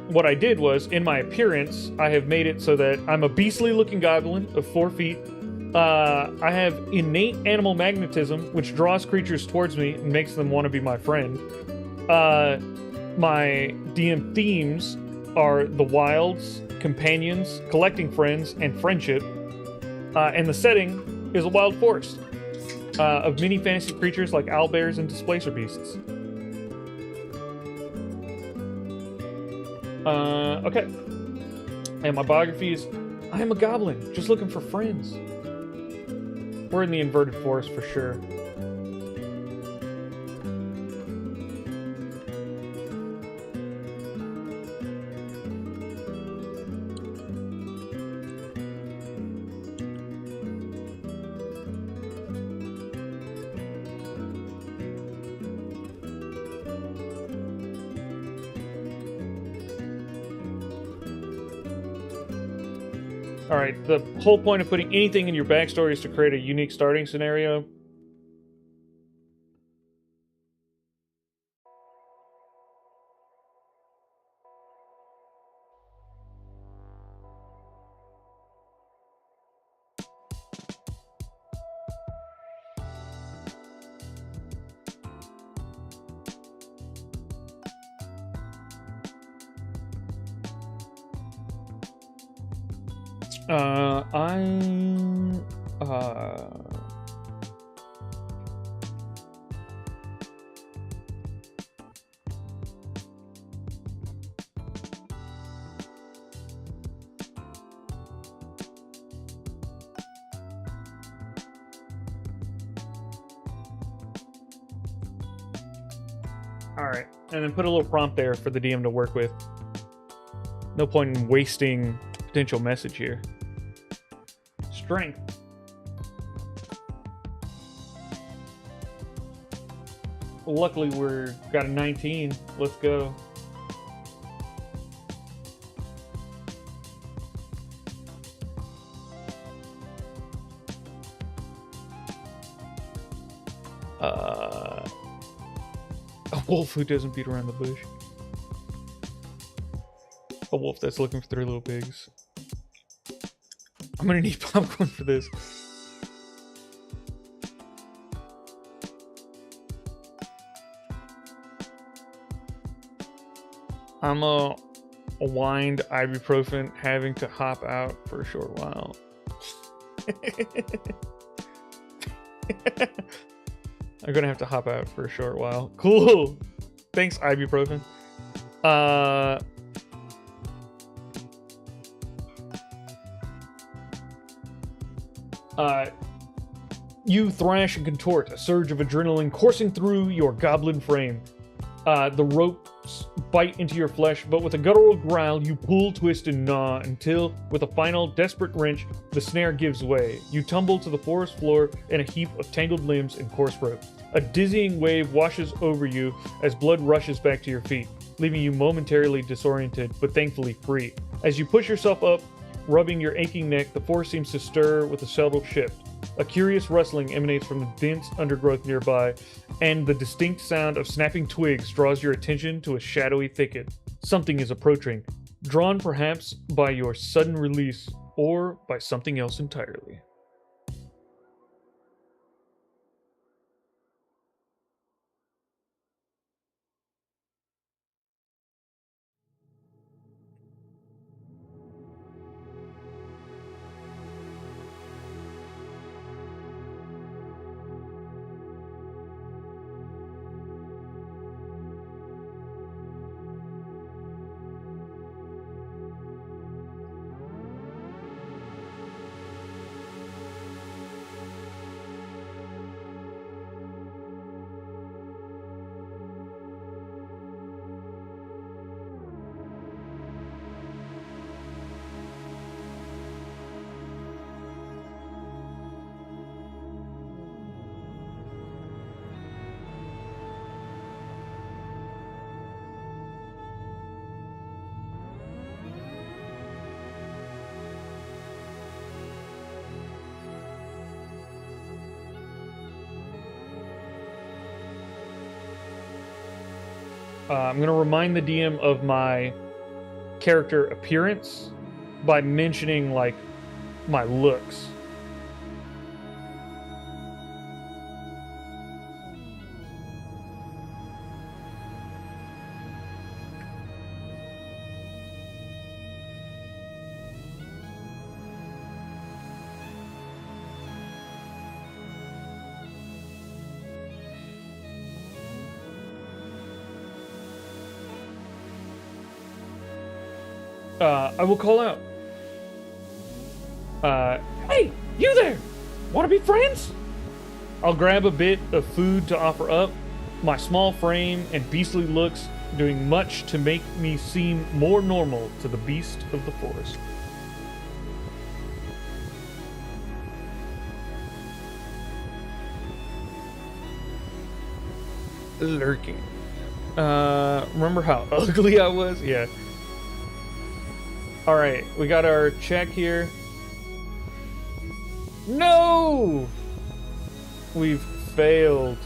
what I did was, in my appearance, I have made it so that I'm a beastly looking goblin of 4 feet. I have innate animal magnetism, which draws creatures towards me and makes them want to be my friend. My DM themes are the wilds, companions, collecting friends, and friendship. And the setting is a wild forest of many fantasy creatures like owlbears and displacer beasts. Okay. And my biography is, I am a goblin, just looking for friends. We're in the inverted forest for sure. Alright, the whole point of putting anything in your backstory is to create a unique starting scenario. Alright, and then put a little prompt there for the DM to work with. No point in wasting potential message here. Strength. Luckily, we're got a 19. Let's go. A wolf who doesn't beat around the bush. A wolf that's looking for 3 little pigs. I'm gonna need popcorn for this. I'm a whined ibuprofen having to hop out for a short while. I'm gonna have to hop out for a short while. Cool. Thanks, ibuprofen. You thrash and contort, a surge of adrenaline coursing through your goblin frame. The ropes bite into your flesh, but with a guttural growl, you pull, twist, and gnaw until, with a final desperate wrench, the snare gives way. You tumble to the forest floor in a heap of tangled limbs and coarse rope. A dizzying wave washes over you as blood rushes back to your feet, leaving you momentarily disoriented, but thankfully free. As you push yourself up, rubbing your aching neck, the forest seems to stir with a subtle shift. A curious rustling emanates from the dense undergrowth nearby, and the distinct sound of snapping twigs draws your attention to a shadowy thicket. Something is approaching, drawn perhaps by your sudden release, or by something else entirely. I'm going to remind the DM of my character appearance by mentioning like my looks. I will call out. Hey, you there! Want to be friends? I'll grab a bit of food to offer up, my small frame and beastly looks doing much to make me seem more normal to the beast of the forest. Lurking. Remember how ugly I was? Yeah. Alright, we got our check here. No! We've failed.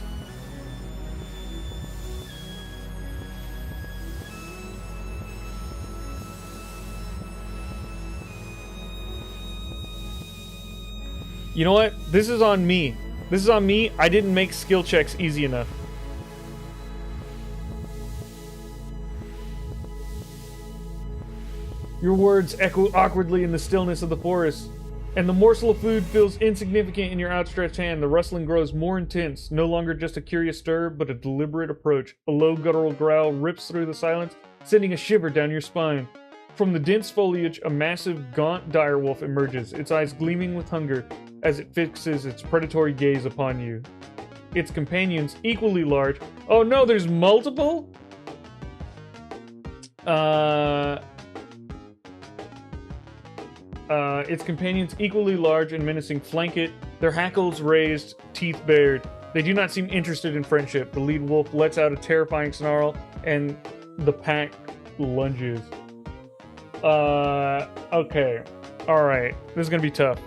You know what? This is on me. This is on me. I didn't make skill checks easy enough. Your words echo awkwardly in the stillness of the forest, and the morsel of food feels insignificant in your outstretched hand. The rustling grows more intense, no longer just a curious stir, but a deliberate approach. A low guttural growl rips through the silence, sending a shiver down your spine. From the dense foliage, a massive, gaunt direwolf emerges, its eyes gleaming with hunger as it fixes its predatory gaze upon you. Its companions, equally large... Oh no, there's multiple? Its companions, equally large and menacing, flank it, their hackles raised, teeth bared. They do not seem interested in friendship. The lead wolf lets out a terrifying snarl, and the pack lunges. Okay. Alright. This is gonna be tough.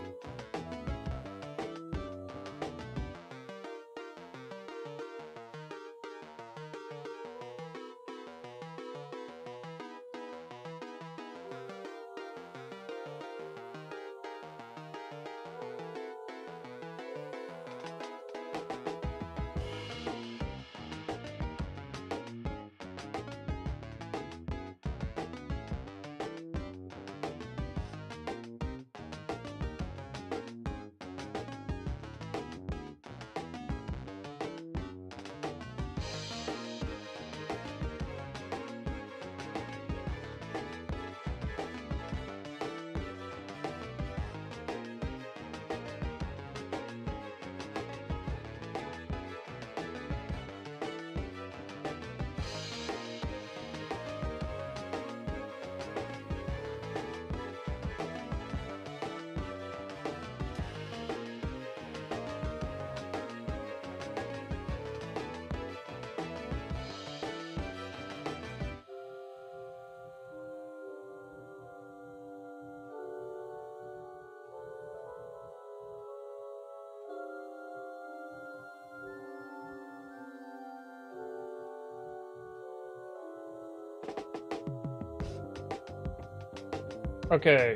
Okay.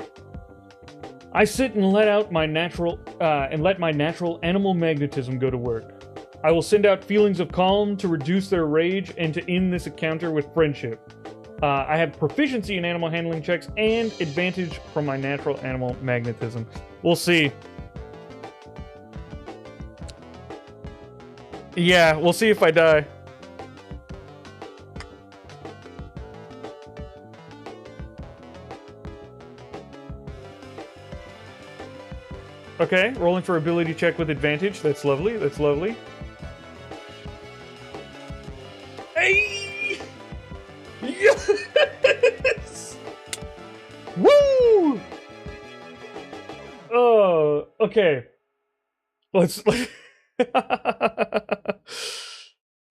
I sit and let my natural animal magnetism go to work. I will send out feelings of calm to reduce their rage and to end this encounter with friendship. I have proficiency in animal handling checks and advantage from my natural animal magnetism. We'll see. Yeah, we'll see if I die. Okay, rolling for ability check with advantage. That's lovely. That's lovely. Hey! Yes! Woo! Oh, okay. Let's...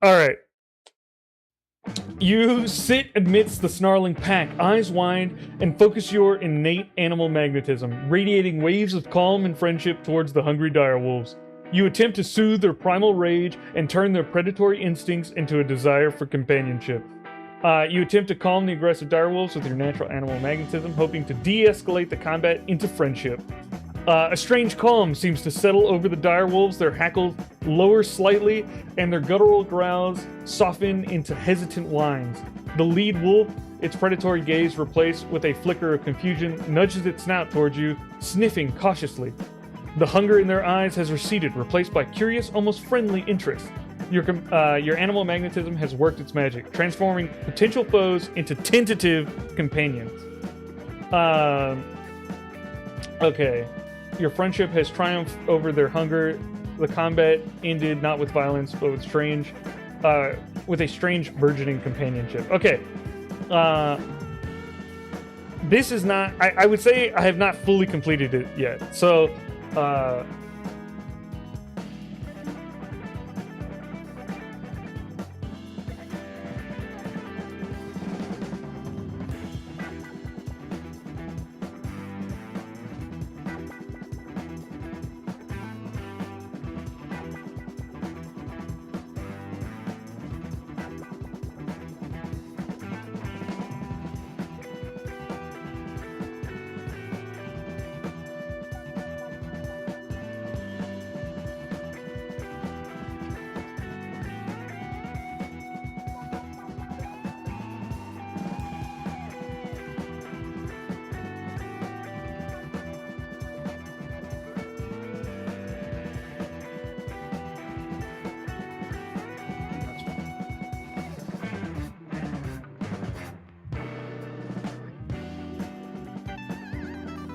Alright. You sit amidst the snarling pack, eyes wide, and focus your innate animal magnetism, radiating waves of calm and friendship towards the hungry direwolves. You attempt to soothe their primal rage and turn their predatory instincts into a desire for companionship. You attempt to calm the aggressive direwolves with your natural animal magnetism, hoping to de-escalate the combat into friendship. A strange calm seems to settle over the direwolves. Their hackles lower slightly, and their guttural growls soften into hesitant whines. The lead wolf, its predatory gaze replaced with a flicker of confusion, nudges its snout towards you, sniffing cautiously. The hunger in their eyes has receded, replaced by curious, almost friendly interest. Your animal magnetism has worked its magic, transforming potential foes into tentative companions. Okay. Your friendship has triumphed over their hunger. The combat ended not with violence, but with a strange burgeoning companionship. Okay. This is not... I would say I have not fully completed it yet. So,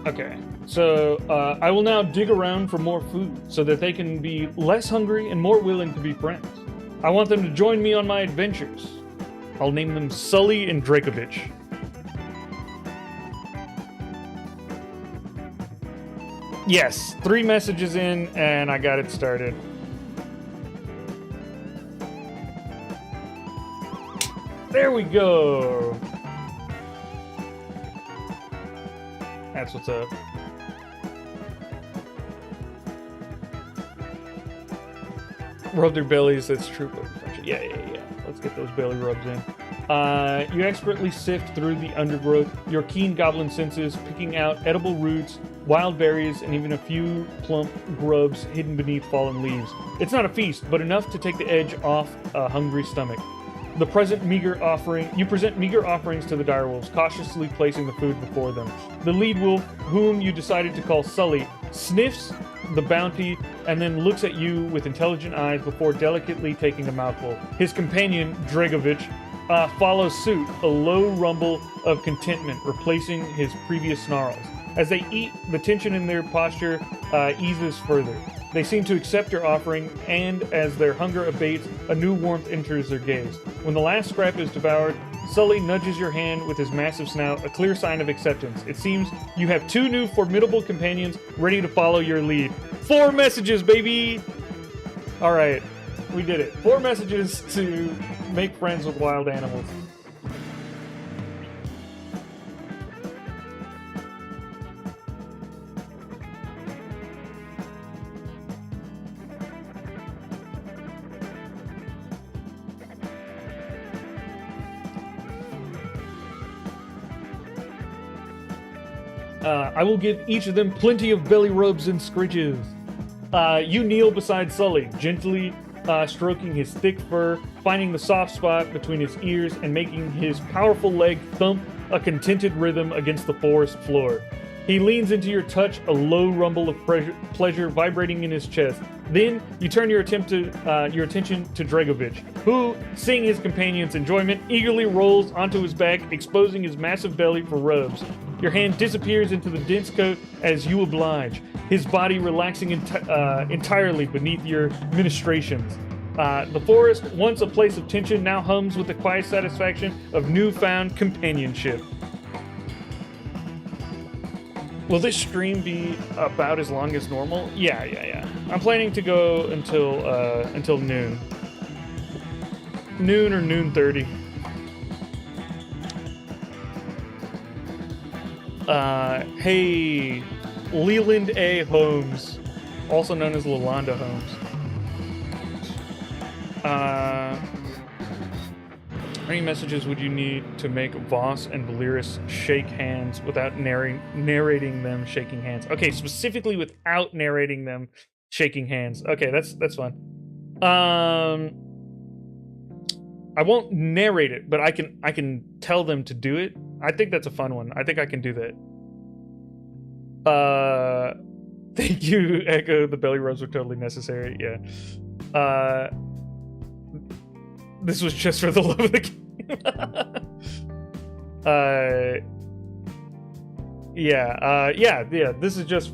okay, so I will now dig around for more food so that they can be less hungry and more willing to be friends. I want them to join me on my adventures. I'll name them Sully and Dragovich. Yes, 3 messages in and I got it started. There we go. That's what's up. Rub their bellies, that's true. Yeah. Let's get those belly rubs in. You expertly sift through the undergrowth, your keen goblin senses picking out edible roots, wild berries, and even a few plump grubs hidden beneath fallen leaves. It's not a feast, but enough to take the edge off a hungry stomach. You present meager offerings to the direwolves, cautiously placing the food before them. The lead wolf, whom you decided to call Sully, sniffs the bounty and then looks at you with intelligent eyes before delicately taking a mouthful. His companion, Dragovich, follows suit, a low rumble of contentment replacing his previous snarls. As they eat, the tension in their posture eases further. They seem to accept your offering, and as their hunger abates, a new warmth enters their gaze. When the last scrap is devoured, Sully nudges your hand with his massive snout, a clear sign of acceptance. It seems you have 2 new formidable companions ready to follow your lead. 4 messages, baby! Alright, we did it. 4 messages to make friends with wild animals. I will give each of them plenty of belly rubs and scritches. You kneel beside Sully, gently stroking his thick fur, finding the soft spot between his ears and making his powerful leg thump a contented rhythm against the forest floor. He leans into your touch, a low rumble of pleasure vibrating in his chest. Then you turn your attention to Dragovich, who, seeing his companion's enjoyment, eagerly rolls onto his back, exposing his massive belly for rubs. Your hand disappears into the dense coat as you oblige, his body relaxing entirely beneath your ministrations. The forest, once a place of tension, now hums with the quiet satisfaction of newfound companionship. Will this stream be about as long as normal? Yeah. I'm planning to go until noon. Noon or noon 30. Hey, Leland A. Holmes, also known as Lalonda Holmes. How many messages would you need to make Voss and Valeris shake hands without narrating them shaking hands? Okay, specifically without narrating them shaking hands. Okay, that's fun. I won't narrate it, but I can tell them to do it. I think that's a fun one. I think I can do that. Thank you, Echo. The belly rubs were totally necessary. Yeah. This was just for the love of the game. Yeah. This is just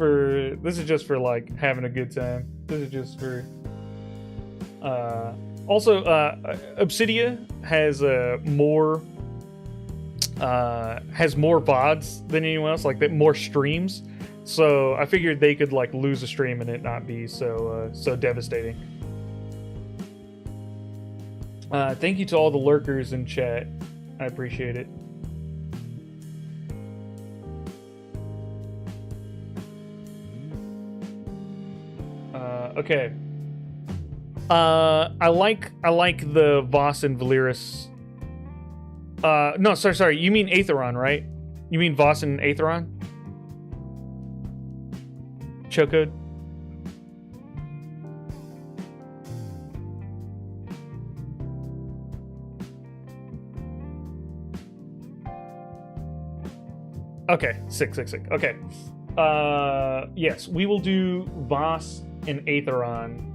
for like having a good time. This is just for. Also, Obsidia has more VODs than anyone else, like more streams. So I figured they could like lose a stream and it not be so devastating. Thank you to all the lurkers in chat. I appreciate it. Okay. I like the Voss and Valeris. No, sorry. You mean Atherton, right? You mean Voss and Atherton? Chocode? Okay, sick. Okay. Yes, we will do Voss and Atherton.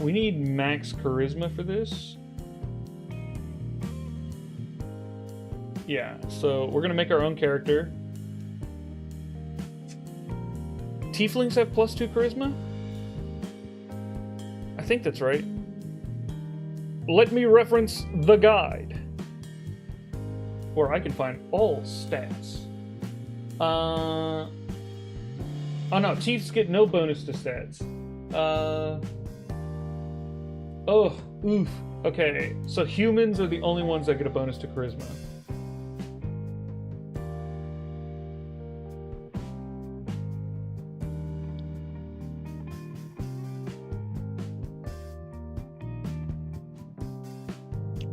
We need max charisma for this. Yeah, so we're gonna make our own character. Tieflings have +2 charisma? I think that's right. Let me reference the guide, where I can find all stats. Oh no, Chiefs get no bonus to stats. Oh, oof. Okay, so humans are the only ones that get a bonus to charisma.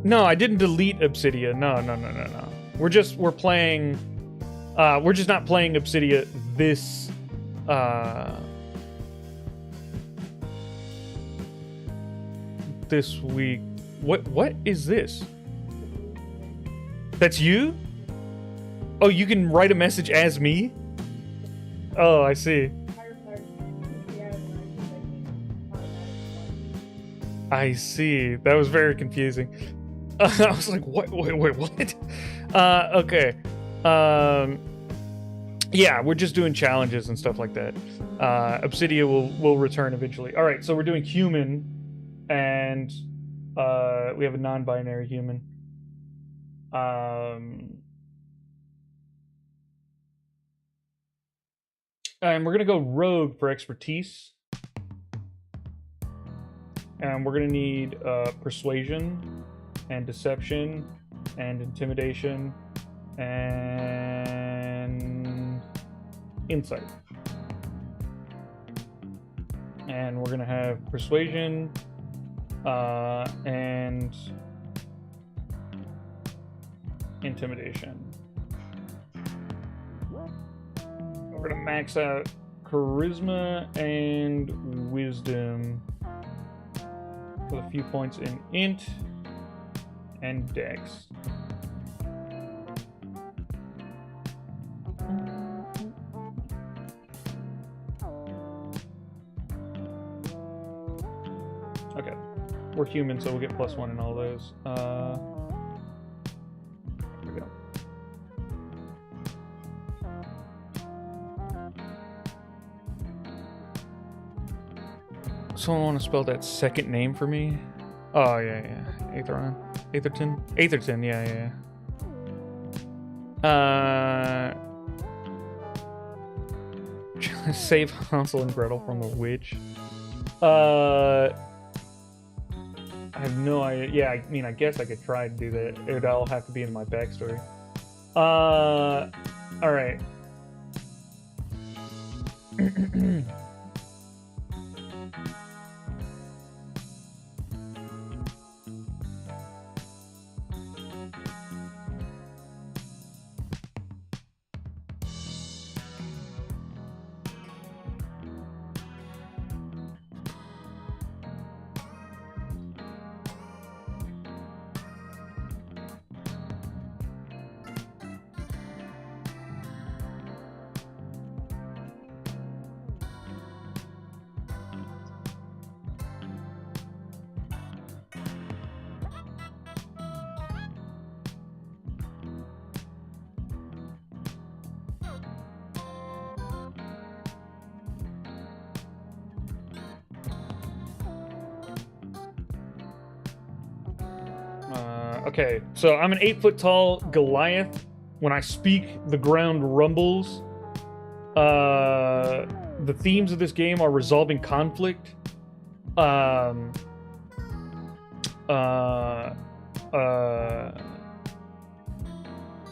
No, I didn't delete Obsidia. No. We're just not playing Obsidia this this week. What is this? That's you? Oh, you can write a message as me? Oh, I see. I see. That was very confusing. I was like, what? Wait, what? Okay. Yeah, we're just doing challenges and stuff like that. Obsidia will return eventually. All right, so we're doing human, and we have a non-binary human. And we're gonna go rogue for expertise. And we're gonna need persuasion and deception and intimidation and insight. And we're gonna have persuasion and intimidation. We're gonna max out charisma and wisdom with a few points in int and dex. Okay, we're human, so we'll get +1 in all those. Here we go. Someone want to spell that second name for me? Oh yeah. Atherton, yeah. Save Hansel and Gretel from the witch. I have no idea. Yeah, I mean, I guess I could try to do that. It would all have to be in my backstory. All right. Okay, so I'm an 8 foot tall Goliath. When I speak, the ground rumbles. The themes of this game are resolving conflict,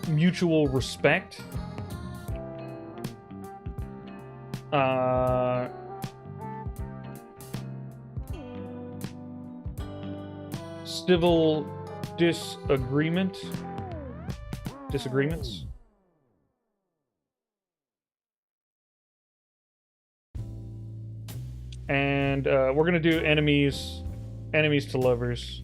mutual respect, civil disagreements. And we're gonna do enemies to lovers.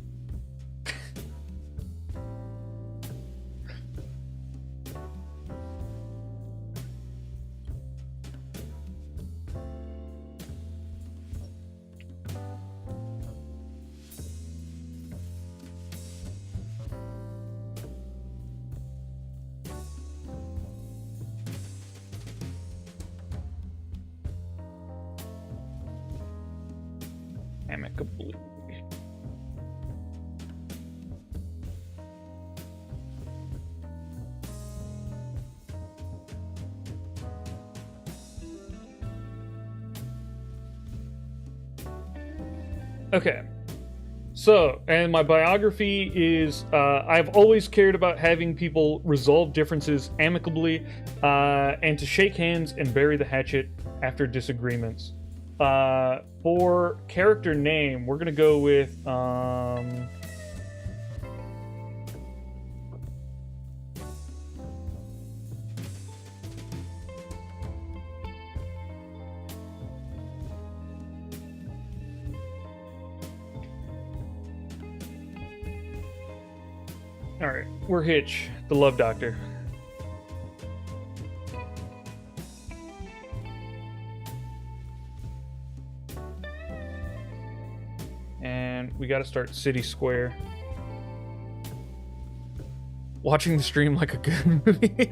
Amicably. Okay. So, and my biography is, I've always cared about having people resolve differences amicably, and to shake hands and bury the hatchet after disagreements. For character name, we're gonna go with, alright, we're Hitch, the love doctor. And we gotta start City Square. Watching the stream like a good movie.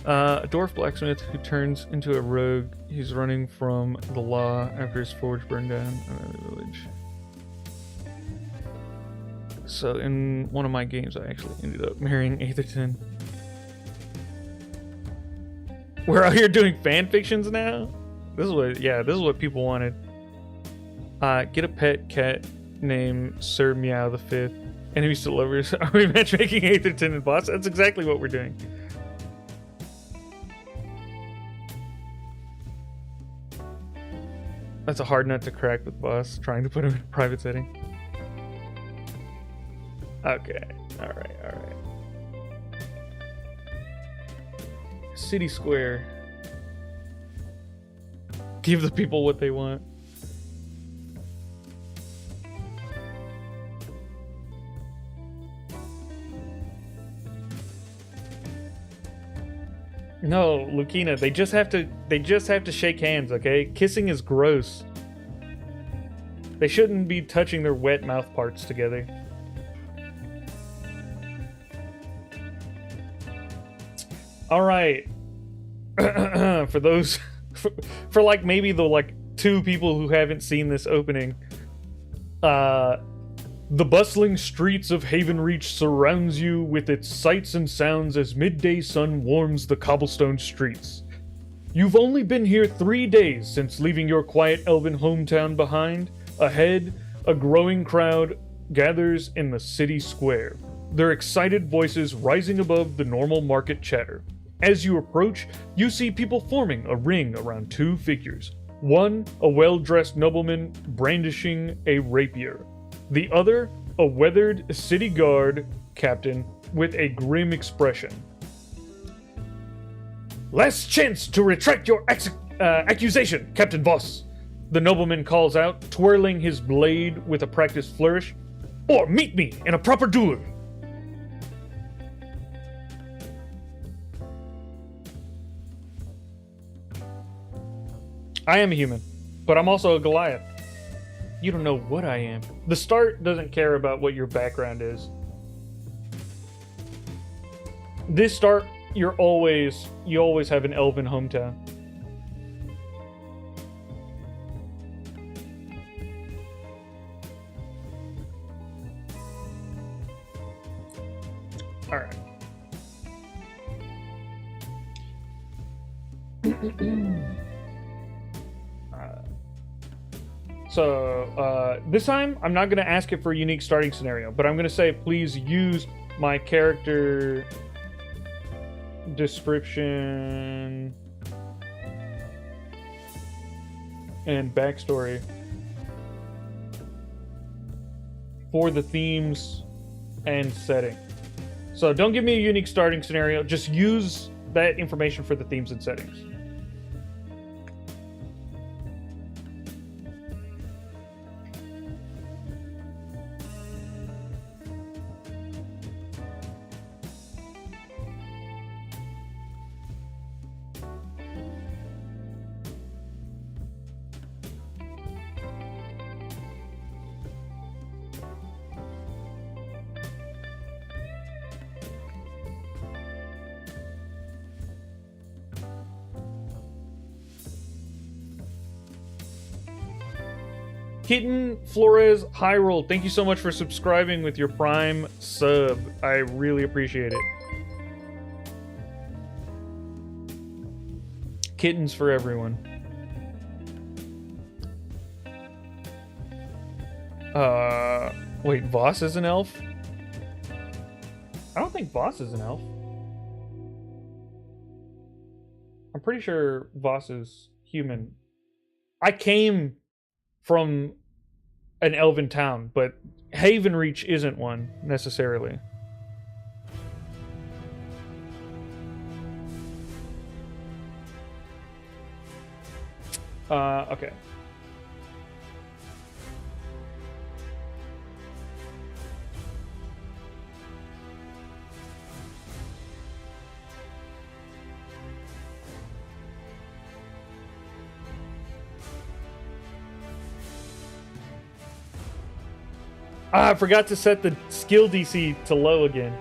A dwarf blacksmith who turns into a rogue. He's running from the law after his forge burned down another village. So in one of my games, I actually ended up marrying Atherton. We're out here doing fan fictions now? This is what people wanted. Get a pet cat named Sir Meow the Fifth. Enemies to lovers. Are we matchmaking Atherton and Voss? That's exactly what we're doing. That's a hard nut to crack with Voss, trying to put him in a private setting. Okay, alright. City Square. Give the people what they want. No, Lucina, they just have to shake hands, okay? Kissing is gross. They shouldn't be touching their wet mouth parts together. All right. For those for like maybe the like 2 people who haven't seen this opening, the bustling streets of Haven Reach surrounds you with its sights and sounds as midday sun warms the cobblestone streets. You've only been here 3 days since leaving your quiet elven hometown behind. Ahead, a growing crowd gathers in the city square, their excited voices rising above the normal market chatter. As you approach, you see people forming a ring around 2 figures. One, a well-dressed nobleman brandishing a rapier. The other, a weathered city guard captain with a grim expression. Last chance to retract your accusation, Captain Voss, the nobleman calls out, twirling his blade with a practiced flourish. Or meet me in a proper duel. I am a human, but I'm also a Goliath. You don't know what I am. The start doesn't care about what your background is. This start, you always have an elven hometown. All right. So this time I'm not going to ask it for a unique starting scenario, but I'm going to say please use my character description and backstory for the themes and setting. So don't give me a unique starting scenario, just use that information for the themes and settings. Kitten Flores Hyrule, thank you so much for subscribing with your Prime sub. I really appreciate it. Kittens for everyone. Wait, Voss is an elf? I don't think Voss is an elf. I'm pretty sure Voss is human. I came from an elven town, but Havenreach isn't one necessarily. Okay. Ah, I forgot to set the skill DC to low again.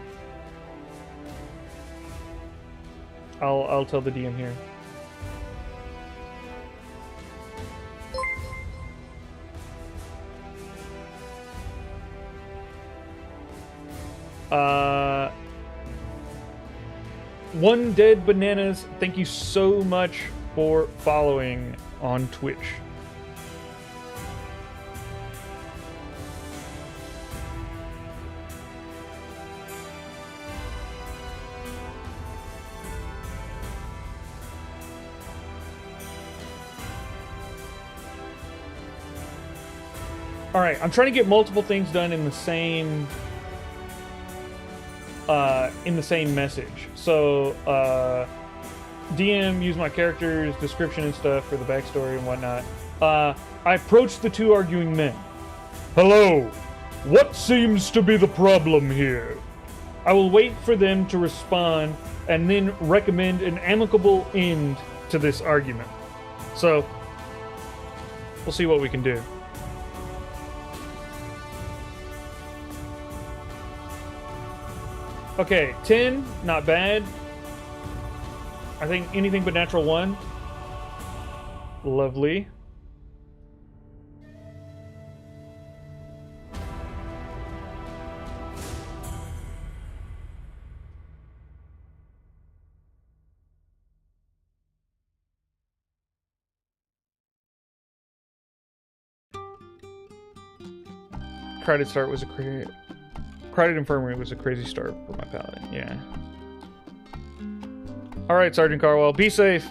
I'll tell the DM here. One Dead Bananas, thank you so much for following on Twitch. All right, I'm trying to get multiple things done in the same message. So, DM, use my character's description and stuff for the backstory and whatnot. I approached the two arguing men. Hello, what seems to be the problem here? I will wait for them to respond and then recommend an amicable end to this argument. So, we'll see what we can do. Okay, 10, not bad. I think anything but natural 1. Lovely. Crowded start was a Crowded Infirmary was a crazy start for my paladin, yeah. Alright, Sergeant Carwell, be safe.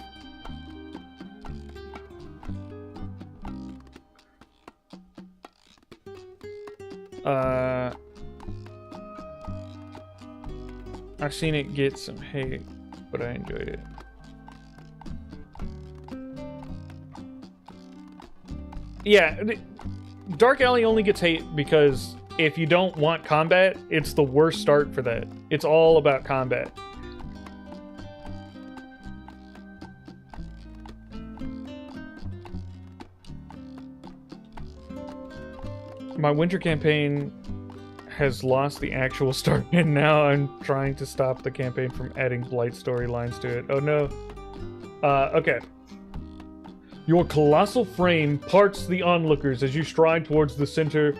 I've seen it get some hate, but I enjoyed it. Yeah, Dark Alley only gets hate because if you don't want combat, it's the worst start for that. It's all about combat. My winter campaign has lost the actual start, and now I'm trying to stop the campaign from adding blight storylines to it. Oh no. Okay. Your colossal frame parts the onlookers as you stride towards the center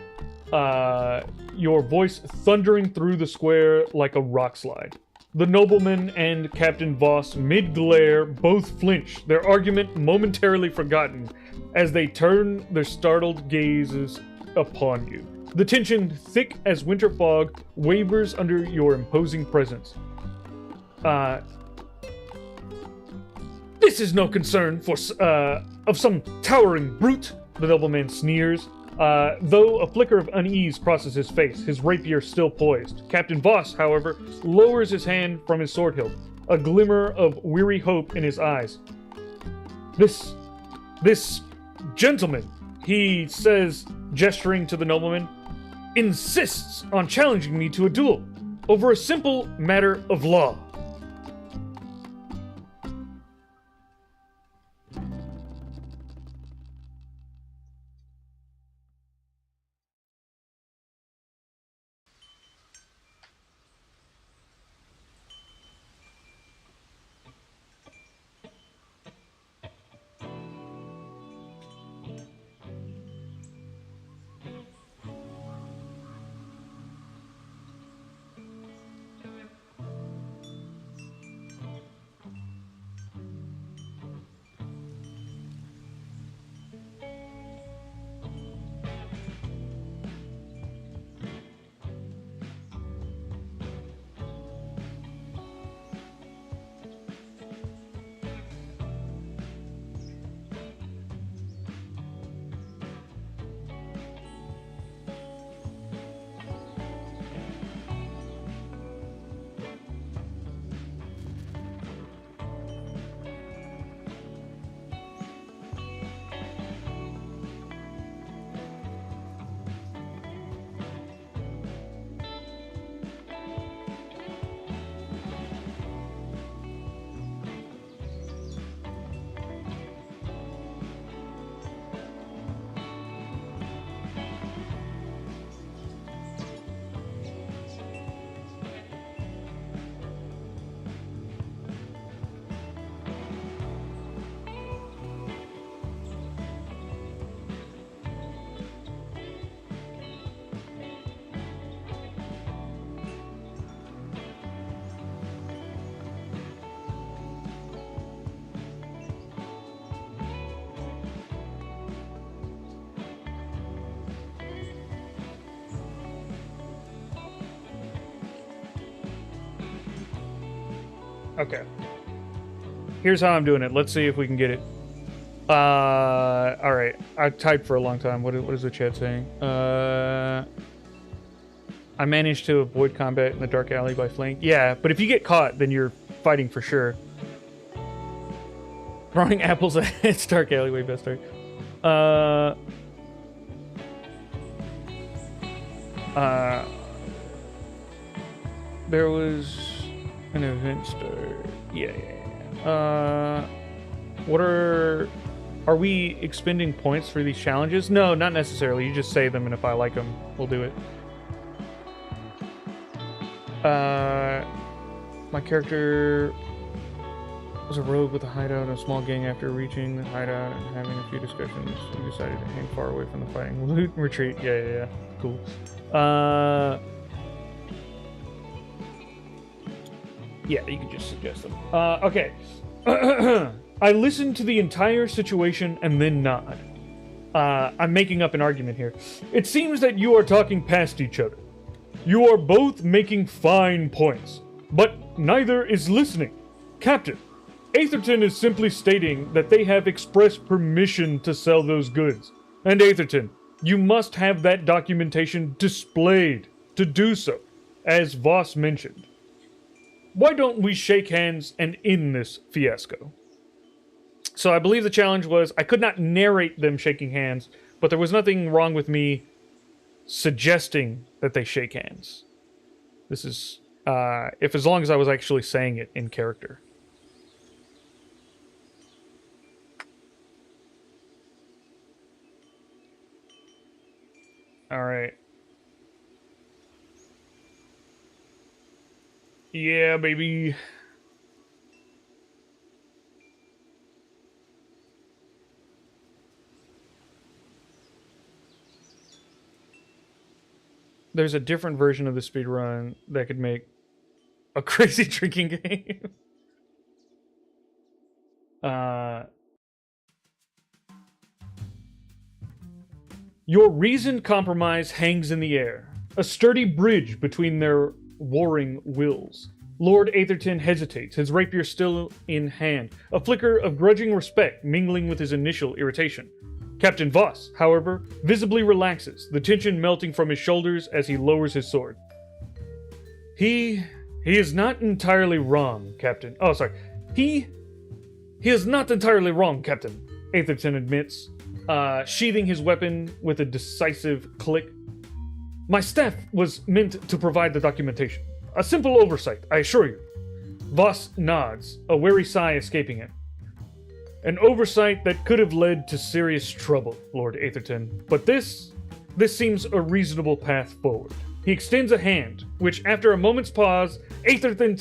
your voice thundering through the square like a rock slide. The nobleman and Captain Voss, mid-glare, both flinch, their argument momentarily forgotten, as they turn their startled gazes upon you. The tension, thick as winter fog, wavers under your imposing presence. This is no concern of some towering brute, the nobleman sneers. Though a flicker of unease crosses his face, his rapier still poised. Captain Voss, however, lowers his hand from his sword hilt, a glimmer of weary hope in his eyes. This gentleman, he says, gesturing to the nobleman, insists on challenging me to a duel over a simple matter of law. Okay. Here's how I'm doing it. Let's see if we can get it. Alright. I typed for a long time. What is the chat saying? I managed to avoid combat in the dark alley by fleeing. Yeah, but if you get caught, then you're fighting for sure. Throwing apples at its dark alleyway, best start. There was an event start. Yeah. What are we expending points for these challenges? No, not necessarily. You just say them, and if I like them, we'll do it. My character was a rogue with a hideout and a small gang. After reaching the hideout and having a few discussions, we decided to hang far away from the fighting. Loot and retreat. Yeah. Cool. Yeah, you can just suggest them. Okay. I listened to the entire situation and then nod. I'm making up an argument here. It seems that you are talking past each other. You are both making fine points, but neither is listening. Captain, Atherton is simply stating that they have express permission to sell those goods. And Atherton, you must have that documentation displayed to do so, as Voss mentioned. Why don't we shake hands and end this fiasco? So I believe the challenge was I could not narrate them shaking hands, but there was nothing wrong with me suggesting that they shake hands. This is if as long as I was actually saying it in character. All right. Yeah, baby. there's a different version of the speedrun that could make a crazy drinking game. Your reasoned compromise hangs in the air, a sturdy bridge between their warring wills. Lord Atherton hesitates, his rapier still in hand, a flicker of grudging respect mingling with his initial irritation. Captain Voss, however, visibly relaxes, the tension melting from his shoulders as he lowers his sword. He is not entirely wrong, Captain. Oh, sorry. He is not entirely wrong, Captain, Atherton admits, sheathing his weapon with a decisive click. My staff was meant to provide the documentation. A simple oversight, I assure you. Voss nods, a weary sigh escaping him. An oversight that could have led to serious trouble, Lord Atherton. But this seems a reasonable path forward. He extends a hand, which, after a moment's pause, Atherton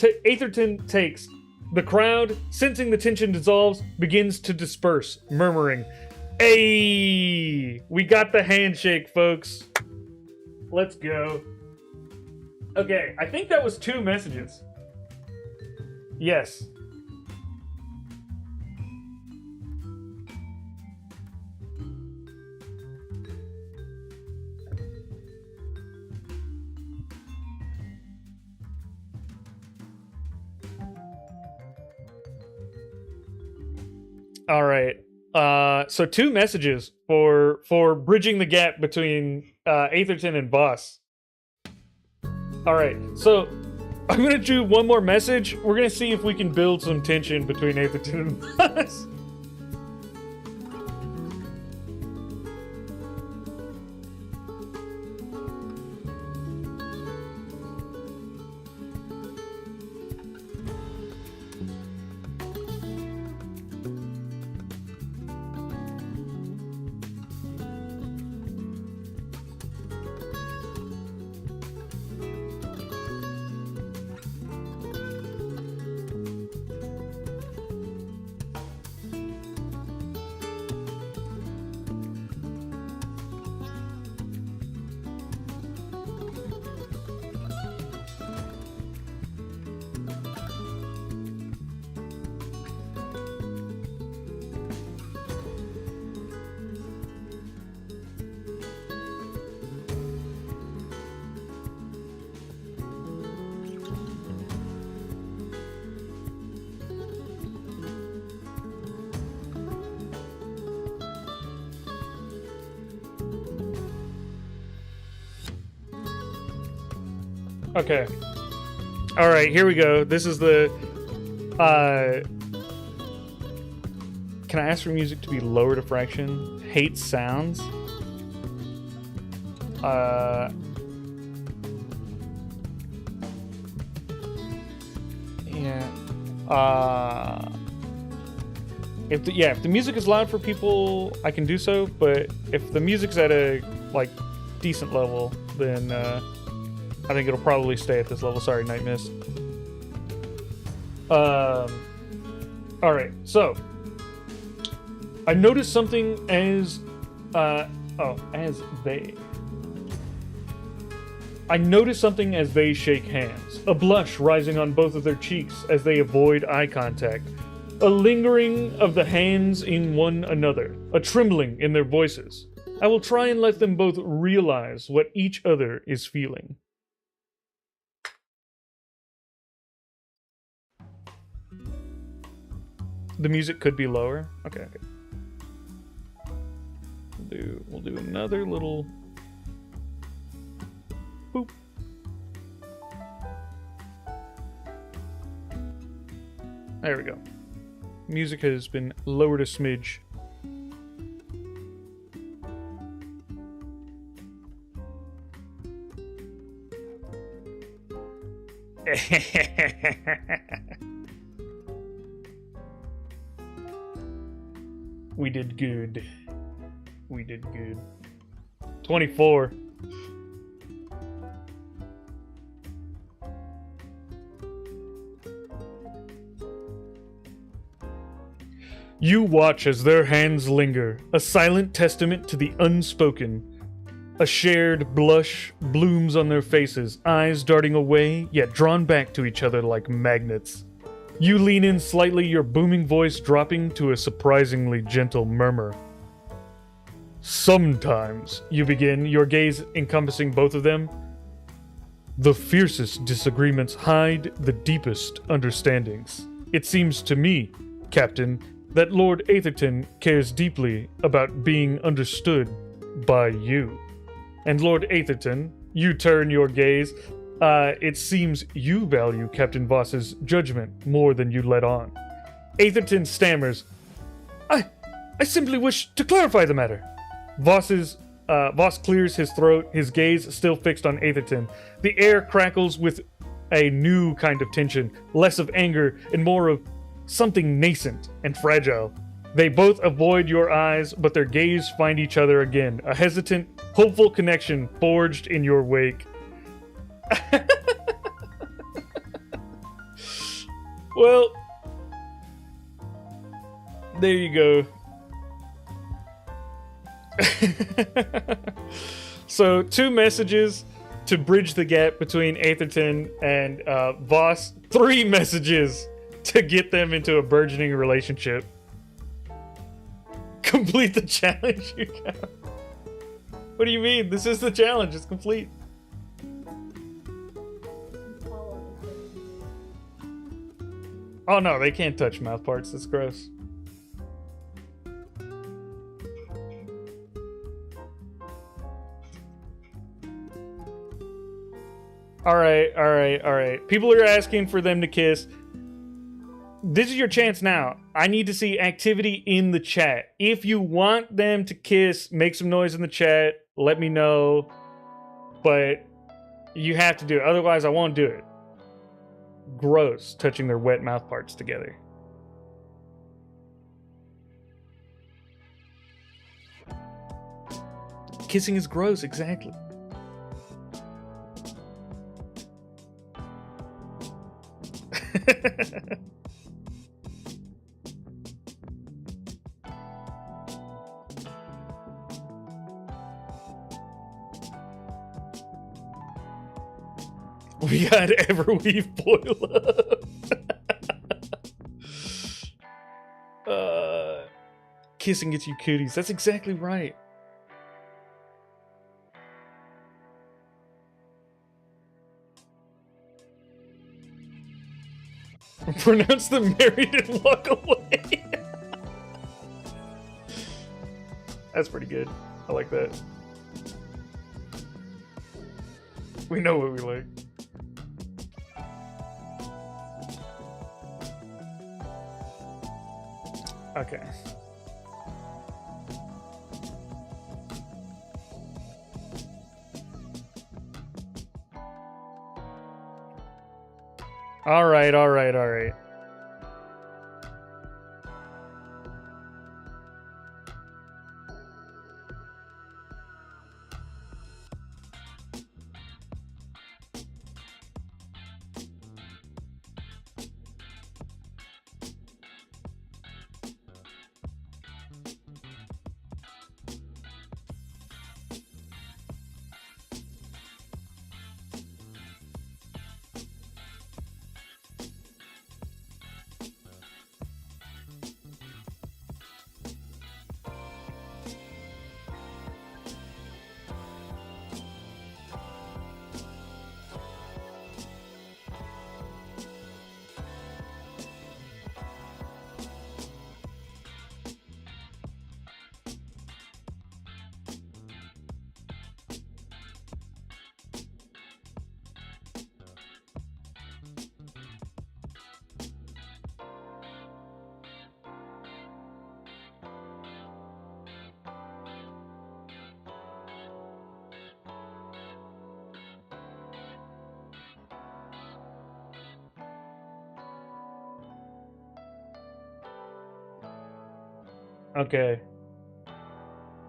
takes. The crowd, sensing the tension dissolves, begins to disperse, murmuring, "Hey, we got the handshake, folks. Let's go." Okay, I think that was 2 messages. Yes. All right. So 2 messages for bridging the gap between Atherton and Voss. All right. So I'm gonna do one more message. We're gonna see if we can build some tension between Atherton and Voss. Okay. All right, here we go. This is the can I ask for music to be lowered a fraction? Hate sounds. Yeah. If the music is loud for people, I can do so, but if the music's at a decent level, then I think it'll probably stay at this level. Sorry, Night Mist. Alright, so I noticed something as I notice something as they shake hands. A blush rising on both of their cheeks as they avoid eye contact. A lingering of the hands in one another. A trembling in their voices. I will try and let them both realize what each other is feeling. The music could be lower. Okay. We'll do another little boop. There we go. Music has been lowered a smidge. We did good. We did good. 24. You watch as their hands linger, a silent testament to the unspoken. A shared blush blooms on their faces, eyes darting away, yet drawn back to each other like magnets. You lean in slightly, your booming voice dropping to a surprisingly gentle murmur. Sometimes, you begin, your gaze encompassing both of them. The fiercest disagreements hide the deepest understandings. It seems to me, Captain, that Lord Atherton cares deeply about being understood by you. And Lord Atherton, you turn your gaze. It seems you value Captain Voss's judgment more than you let on. Atherton stammers, I simply wish to clarify the matter. Voss clears his throat, his gaze still fixed on Atherton. The air crackles with a new kind of tension, less of anger and more of something nascent and fragile. They both avoid your eyes, but their gaze find each other again, a hesitant, hopeful connection forged in your wake. Well, there you go. So, 2 messages to bridge the gap between Atherton and Voss. 3 messages to get them into a burgeoning relationship. Complete the challenge, you got. What do you mean? This is the challenge. It's complete. Oh no, they can't touch mouth parts. That's gross. Alright. People are asking for them to kiss. This is your chance now. I need to see activity in the chat. If you want them to kiss, make some noise in the chat. Let me know. But you have to do it. Otherwise, I won't do it. Gross, touching their wet mouth parts together. Kissing is gross, exactly. We got Everweave boil up. Kissing gets you cooties. That's exactly right. Pronounce them married and walk away. That's pretty good. I like that. We know what we like. Okay. All right. Okay.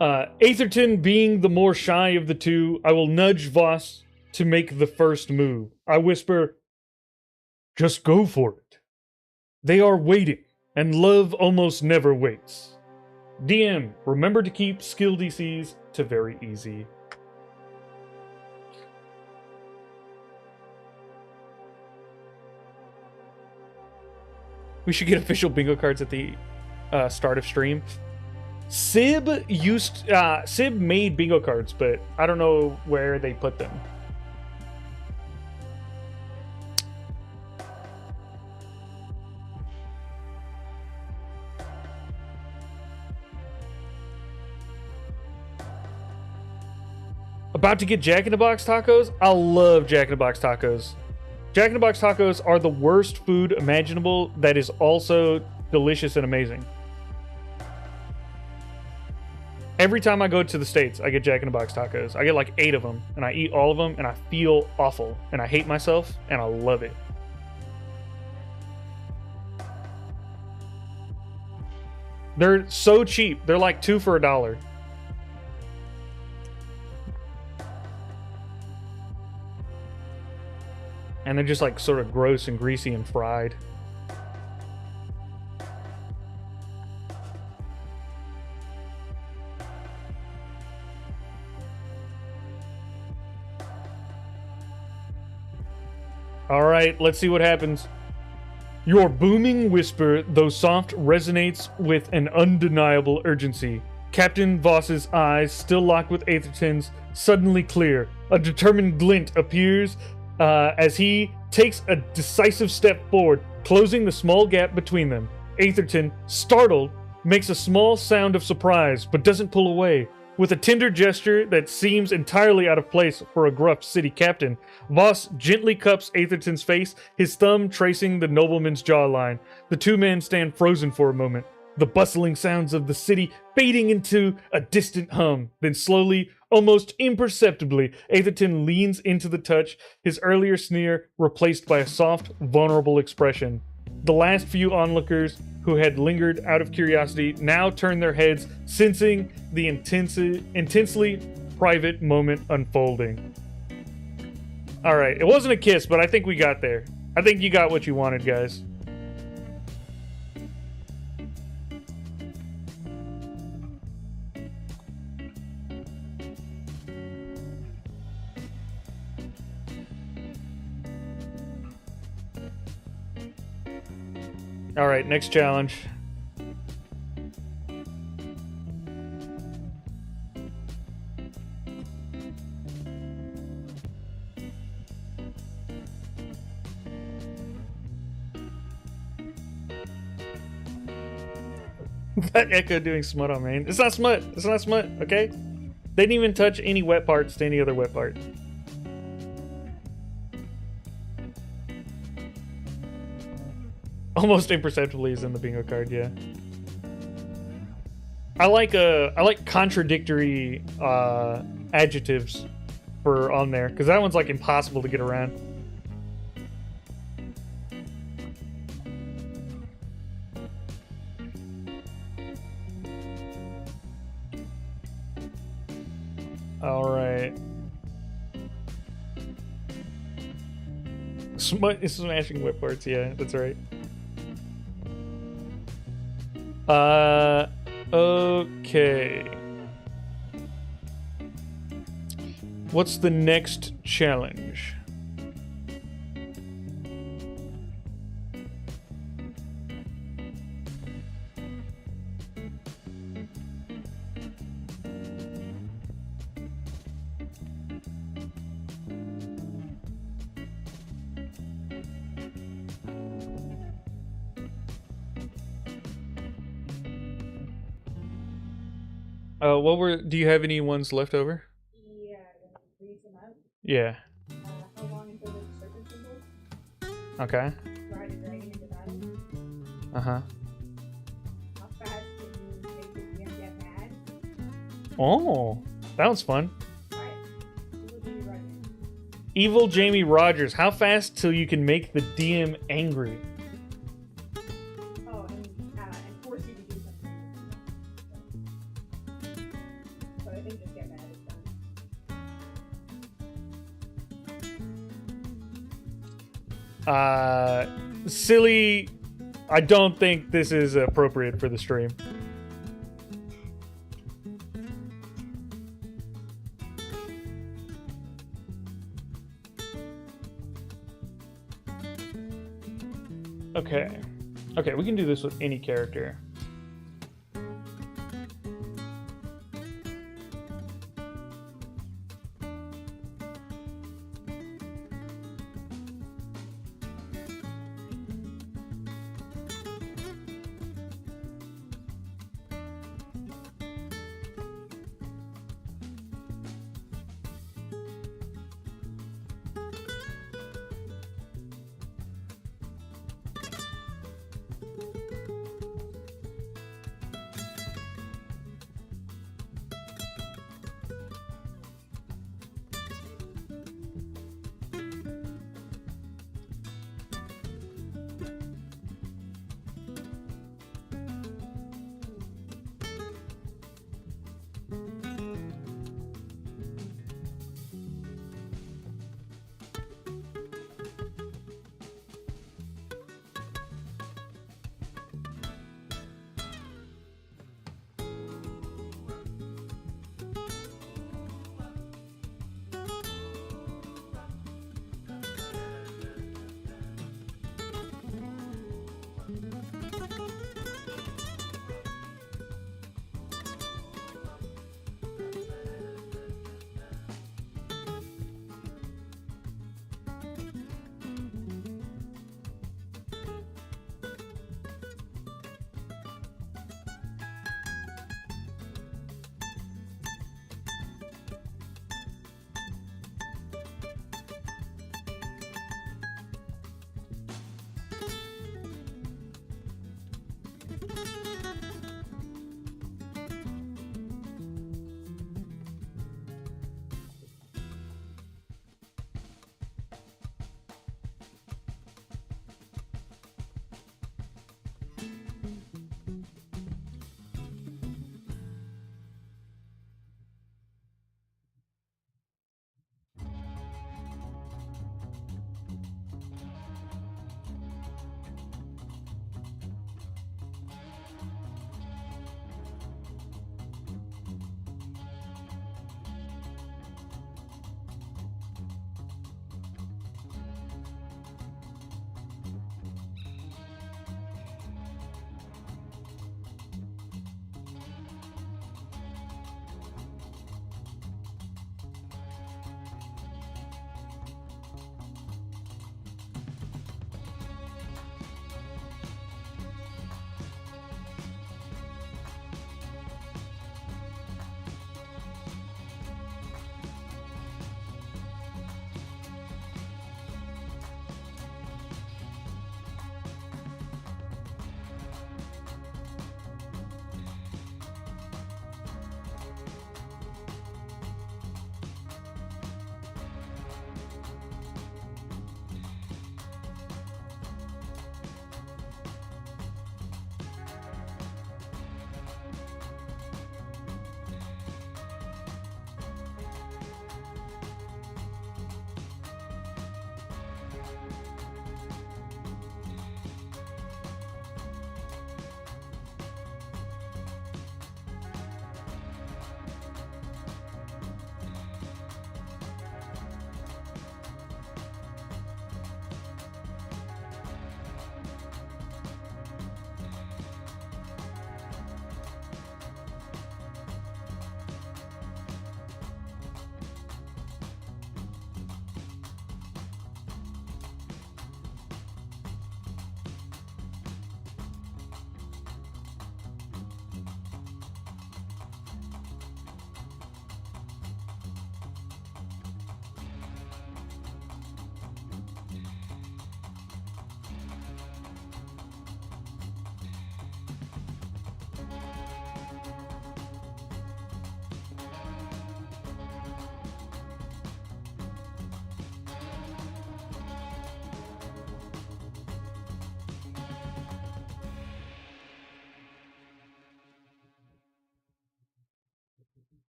Atherton being the more shy of the two, I will nudge Voss to make the first move. I whisper, just go for it. They are waiting, and love almost never waits. DM, remember to keep skill DCs to very easy. We should get official bingo cards at the start of stream. Sib made bingo cards, but I don't know where they put them. About to get Jack in the Box tacos? I love Jack in the Box tacos. Jack in the Box tacos are the worst food imaginable that is also delicious and amazing. Every time I go to the States, I get Jack in the Box tacos. I get like 8 of them, and I eat all of them, and I feel awful, and I hate myself, and I love it. They're so cheap. They're like 2 for $1. And they're just like sort of gross and greasy and fried. All right, let's see what happens. Your booming whisper, though soft, resonates with an undeniable urgency. Captain Voss's eyes, still locked with Atherton's, suddenly clear. A determined glint appears as he takes a decisive step forward, closing the small gap between them. Atherton, startled, makes a small sound of surprise, but doesn't pull away. With a tender gesture that seems entirely out of place for a gruff city captain, Voss gently cups Atherton's face, his thumb tracing the nobleman's jawline. The two men stand frozen for a moment, the bustling sounds of the city fading into a distant hum. Then slowly, almost imperceptibly, Atherton leans into the touch, his earlier sneer replaced by a soft, vulnerable expression. The last few onlookers who had lingered out of curiosity now turn their heads, sensing the intensely private moment unfolding. All right, it wasn't a kiss, but I think we got there. I think you got what you wanted, guys. All right, next challenge. That Echo doing smut on main. It's not smut. It's not smut, okay? They didn't even touch any wet parts to any other wet part. Almost imperceptibly is in the bingo card, yeah. I like contradictory adjectives for on there, because that one's like impossible to get around. All right. Smut is smashing whip parts, yeah, that's right. Okay. What's the next challenge? Do you have any ones left over? Yeah, read them out. Yeah. How long until the serpent symbol? Okay. Ride a dragon into battle. Uh-huh. How fast can you make the DM get mad? Oh, that was fun. Alright. Evil Jamie Rogers. How fast till you can make the DM angry? Oh, and force you to do something. So I think just get mad is done. Silly. I don't think this is appropriate for the stream. Okay. Okay, we can do this with any character.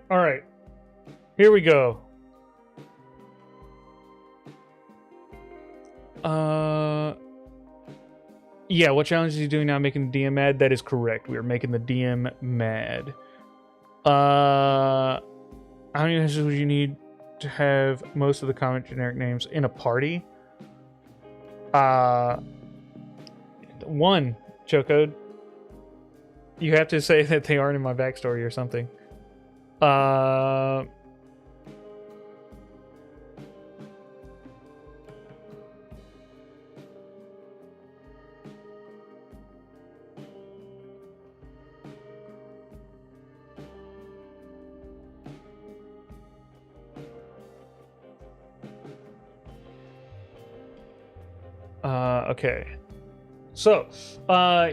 All right, here we go. Yeah, what challenge is he doing now? Making the DM mad? That is correct. We are making the DM mad. How many messages would you need to have most of the common generic names in a party? One, Chocode. You have to say that they aren't in my backstory or something. Okay. So,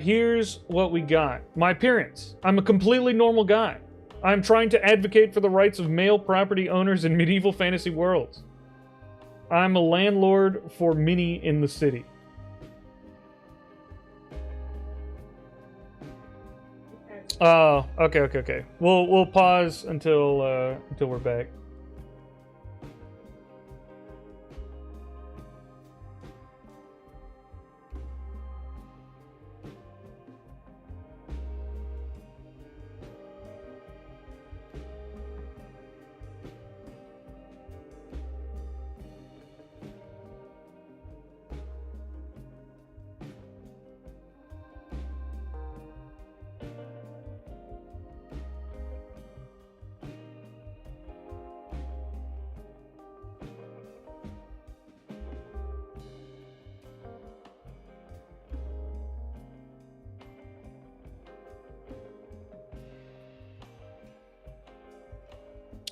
here's what we got. My appearance. I'm a completely normal guy. I'm trying to advocate for the rights of male property owners in medieval fantasy worlds. I'm a landlord for many in the city. Oh, okay. We'll pause until we're back.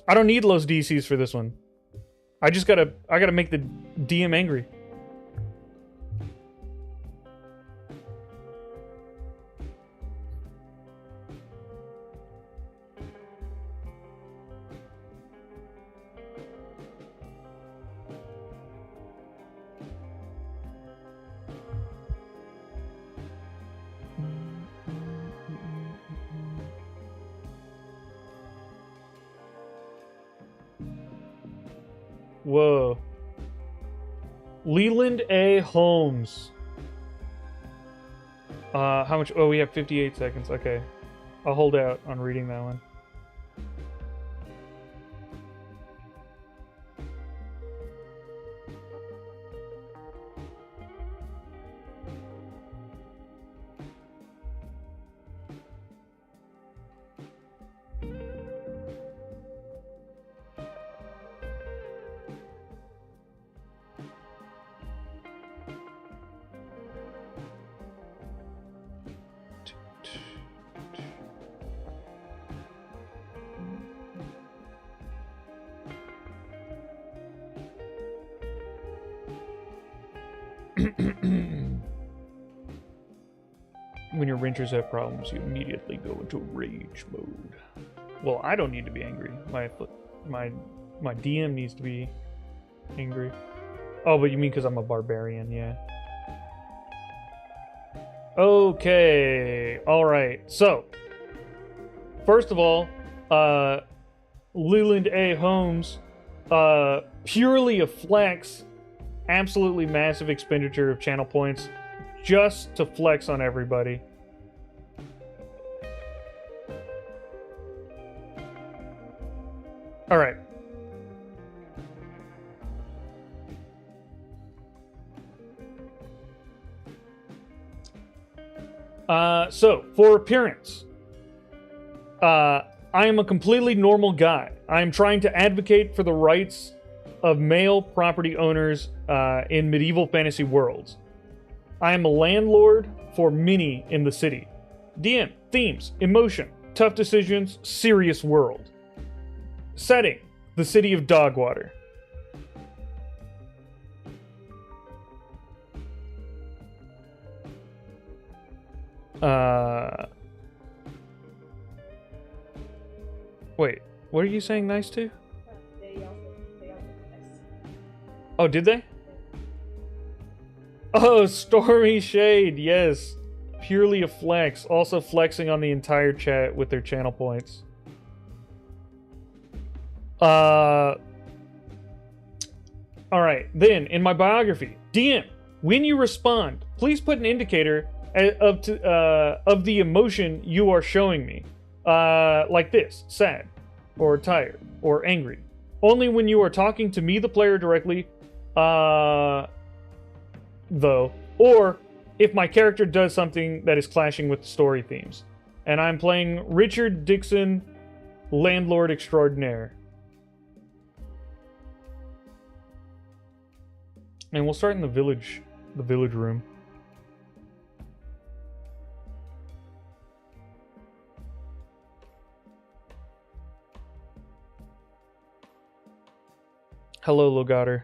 I don't need those DCs for this one. I gotta make the DM angry. Whoa. Leland A. Holmes. How much? Oh, we have 58 seconds. Okay. I'll hold out on reading that one. When your renters have problems, you immediately go into rage mode. Well, I don't need to be angry. My DM needs to be angry. Oh, but you mean because I'm a barbarian? Yeah. Okay. All right. So, first of all, Leland A. Holmes, purely a flex, absolutely massive expenditure of channel points just to flex on everybody. All right. So, for appearance, I am a completely normal guy. I am trying to advocate for the rights of male property owners in medieval fantasy worlds. I am a landlord for many in the city. DM, themes, emotion, tough decisions, serious world. Setting, the city of Dogwater. Wait, what are you saying nice to? They also Oh, did they? Oh, Stormy Shade, yes. Purely a flex. Also flexing on the entire chat with their channel points. Alright, then, in my biography, DM, when you respond, please put an indicator of the emotion you are showing me. like this: sad, or tired, or angry. Only when you are talking to me, the player, directly, though, or if my character does something that is clashing with the story themes. And I'm playing Richard Dixon, landlord extraordinaire. And we'll start in the village room. Hello, Logatter.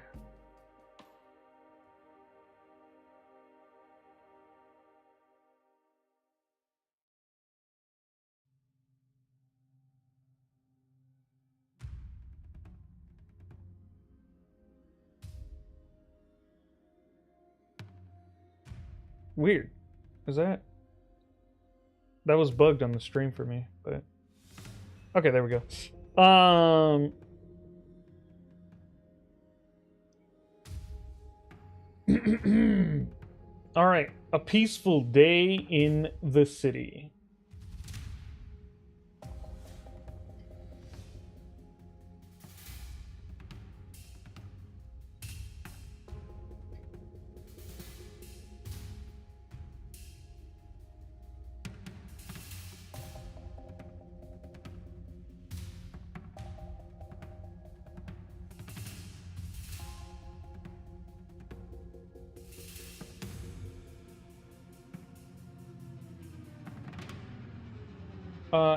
Weird. Is that was bugged on the stream for me, but okay, there we go. All right, a peaceful day in the city.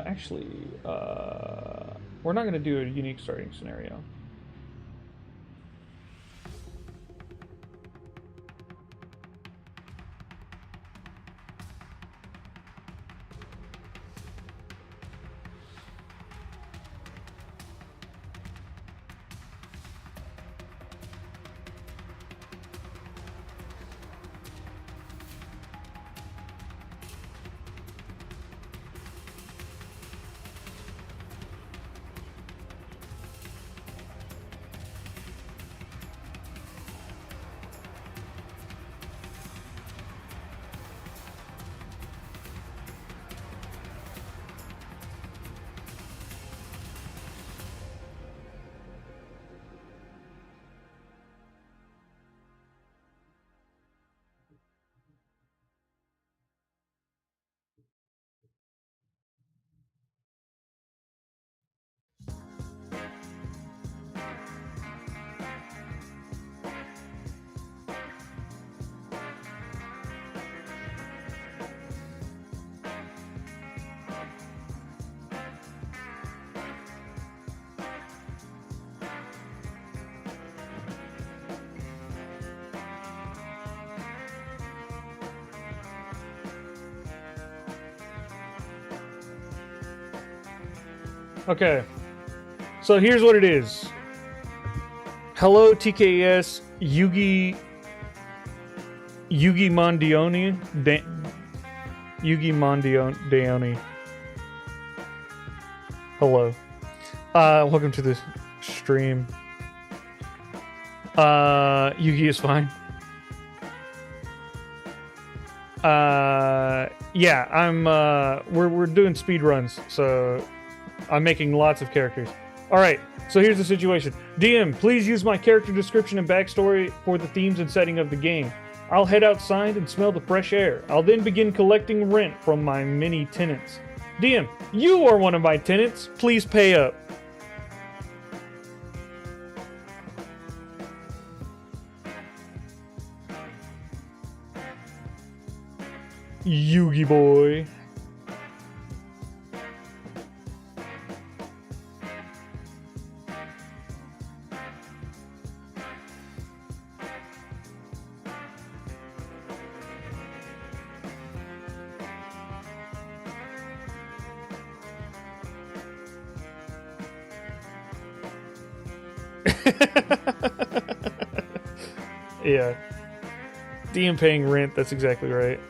Actually, we're not going to do a unique starting scenario. Okay, so here's what it is. Hello, TKS, Yugi Mondioni, Yugi Mondioni. Hello. Welcome to the stream. Yugi is fine. Yeah, I'm, we're doing speed runs, so I'm making lots of characters. All right, so here's the situation. DM, please use my character description and backstory for the themes and setting of the game. I'll head outside and smell the fresh air. I'll then begin collecting rent from my many tenants. DM, you are one of my tenants. Please pay up. Yugi boy. Yeah. DM paying rent, that's exactly right.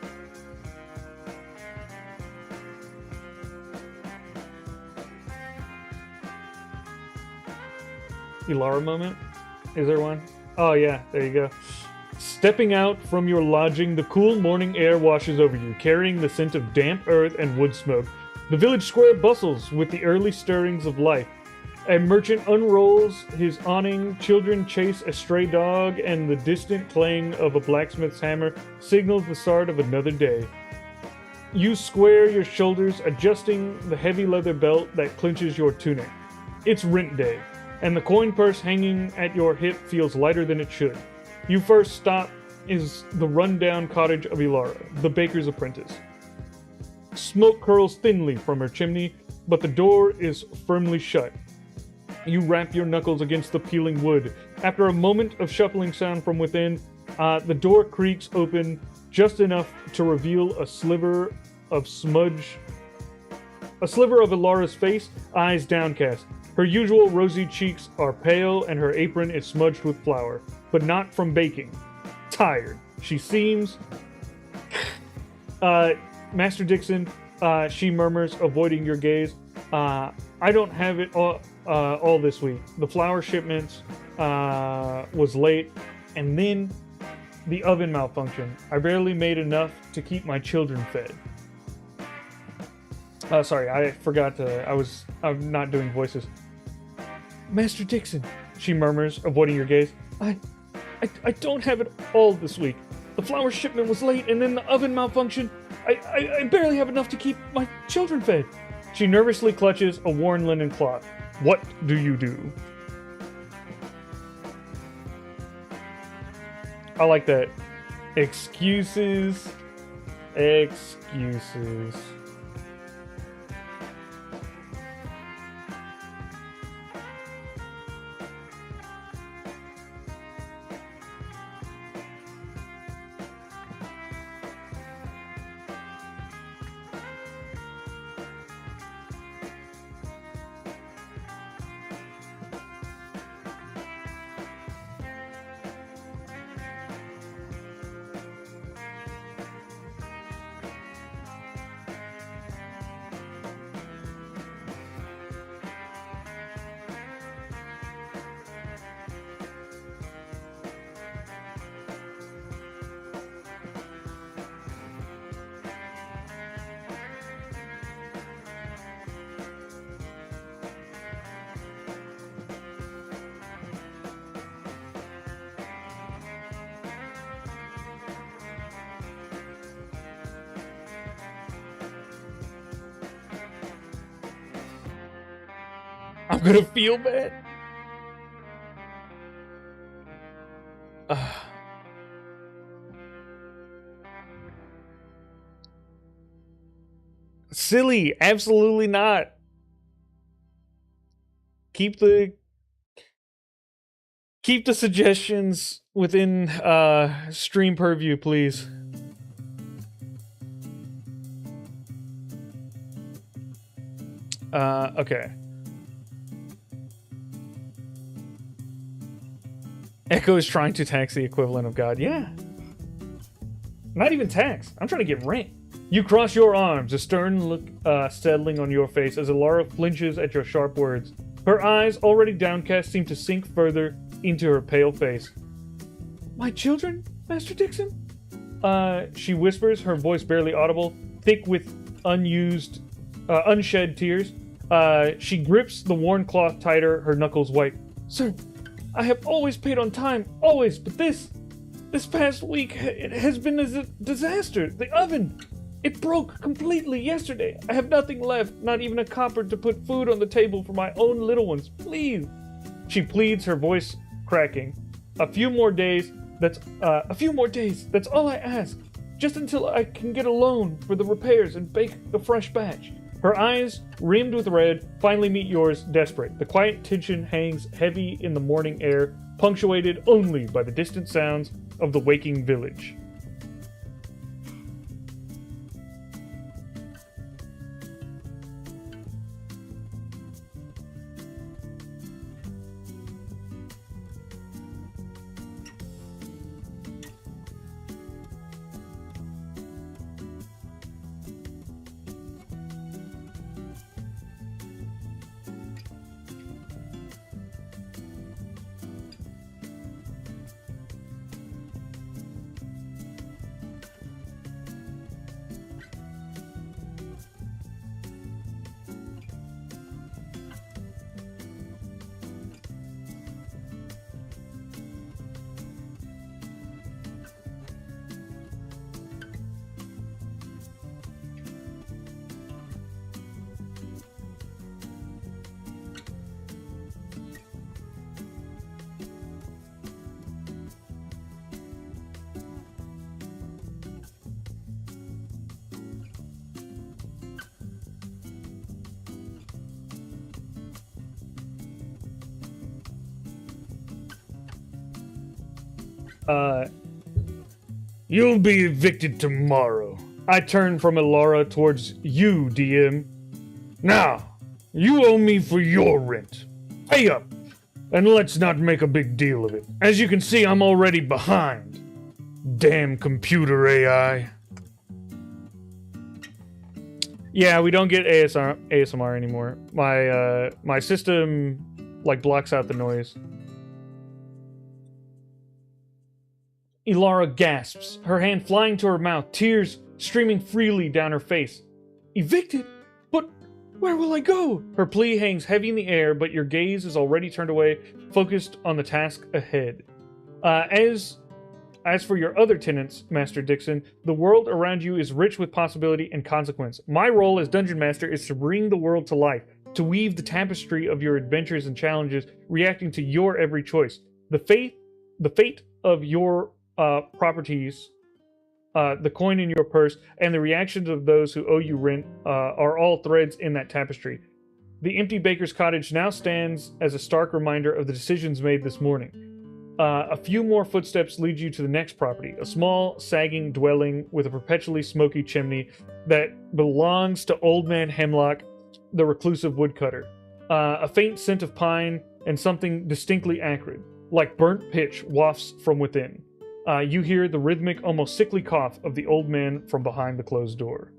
Elara moment? Is there one? Oh yeah, there you go. Stepping out from your lodging, the cool morning air washes over you, carrying the scent of damp earth and wood smoke. The village square bustles with the early stirrings of life. A merchant unrolls his awning, children chase a stray dog, and the distant clang of a blacksmith's hammer signals the start of another day. You square your shoulders, adjusting the heavy leather belt that clinches your tunic. It's rent day, and the coin purse hanging at your hip feels lighter than it should. Your first stop is the run-down cottage of Elara, the baker's apprentice. Smoke curls thinly from her chimney, but the door is firmly shut. You rap your knuckles against the peeling wood. After a moment of shuffling sound from within, the door creaks open just enough to reveal a sliver of Elara's face, eyes downcast. Her usual rosy cheeks are pale, and her apron is smudged with flour, but not from baking. Tired, she seems. Master Dixon, she murmurs, avoiding your gaze. I don't have it all this week. The flour shipments was late, and then the oven malfunctioned. I barely made enough to keep my children fed. Sorry, I forgot to. I'm not doing voices. Master Dixon, she murmurs, avoiding your gaze. I don't have it all this week. The flour shipment was late, and then the oven malfunctioned. I barely have enough to keep my children fed. She nervously clutches a worn linen cloth. What do you do? I like that. Excuses. Excuses. I'm gonna feel bad. Silly, absolutely not. Keep the suggestions within stream purview, please. Okay. Echo is trying to tax the equivalent of God. Yeah. Not even tax. I'm trying to get rent. You cross your arms, a stern look settling on your face as Elara flinches at your sharp words. Her eyes, already downcast, seem to sink further into her pale face. My children, Master Dixon? She whispers, her voice barely audible, thick with unshed tears. She grips the worn cloth tighter, her knuckles white. Sir, I have always paid on time, always, but this past week, it has been a disaster. The oven, it broke completely yesterday. I have nothing left, not even a copper to put food on the table for my own little ones. Please. She pleads, her voice cracking. A few more days, that's all I ask. Just until I can get a loan for the repairs and bake a fresh batch. Her eyes, rimmed with red, finally meet yours, desperate. The quiet tension hangs heavy in the morning air, punctuated only by the distant sounds of the waking village. Uh, You'll be evicted tomorrow. I turn from Elara towards you, DM. Now, you owe me for your rent. Pay up, and let's not make a big deal of it. As you can see, I'm already behind. Damn computer AI. Yeah, we don't get ASMR anymore. My system like blocks out the noise. Elara gasps, her hand flying to her mouth, tears streaming freely down her face. Evicted? But where will I go? Her plea hangs heavy in the air, but your gaze is already turned away, focused on the task ahead. As for your other tenants, Master Dixon, the world around you is rich with possibility and consequence. My role as Dungeon Master is to bring the world to life, to weave the tapestry of your adventures and challenges, reacting to your every choice. The fate of your properties, the coin in your purse, and the reactions of those who owe you rent are all threads in that tapestry. The empty baker's cottage now stands as a stark reminder of the decisions made this morning. A few more footsteps lead you to the next property, a small, sagging dwelling with a perpetually smoky chimney that belongs to Old Man Hemlock, the reclusive woodcutter. A faint scent of pine and something distinctly acrid, like burnt pitch, wafts from within. You hear the rhythmic, almost sickly cough of the old man from behind the closed door.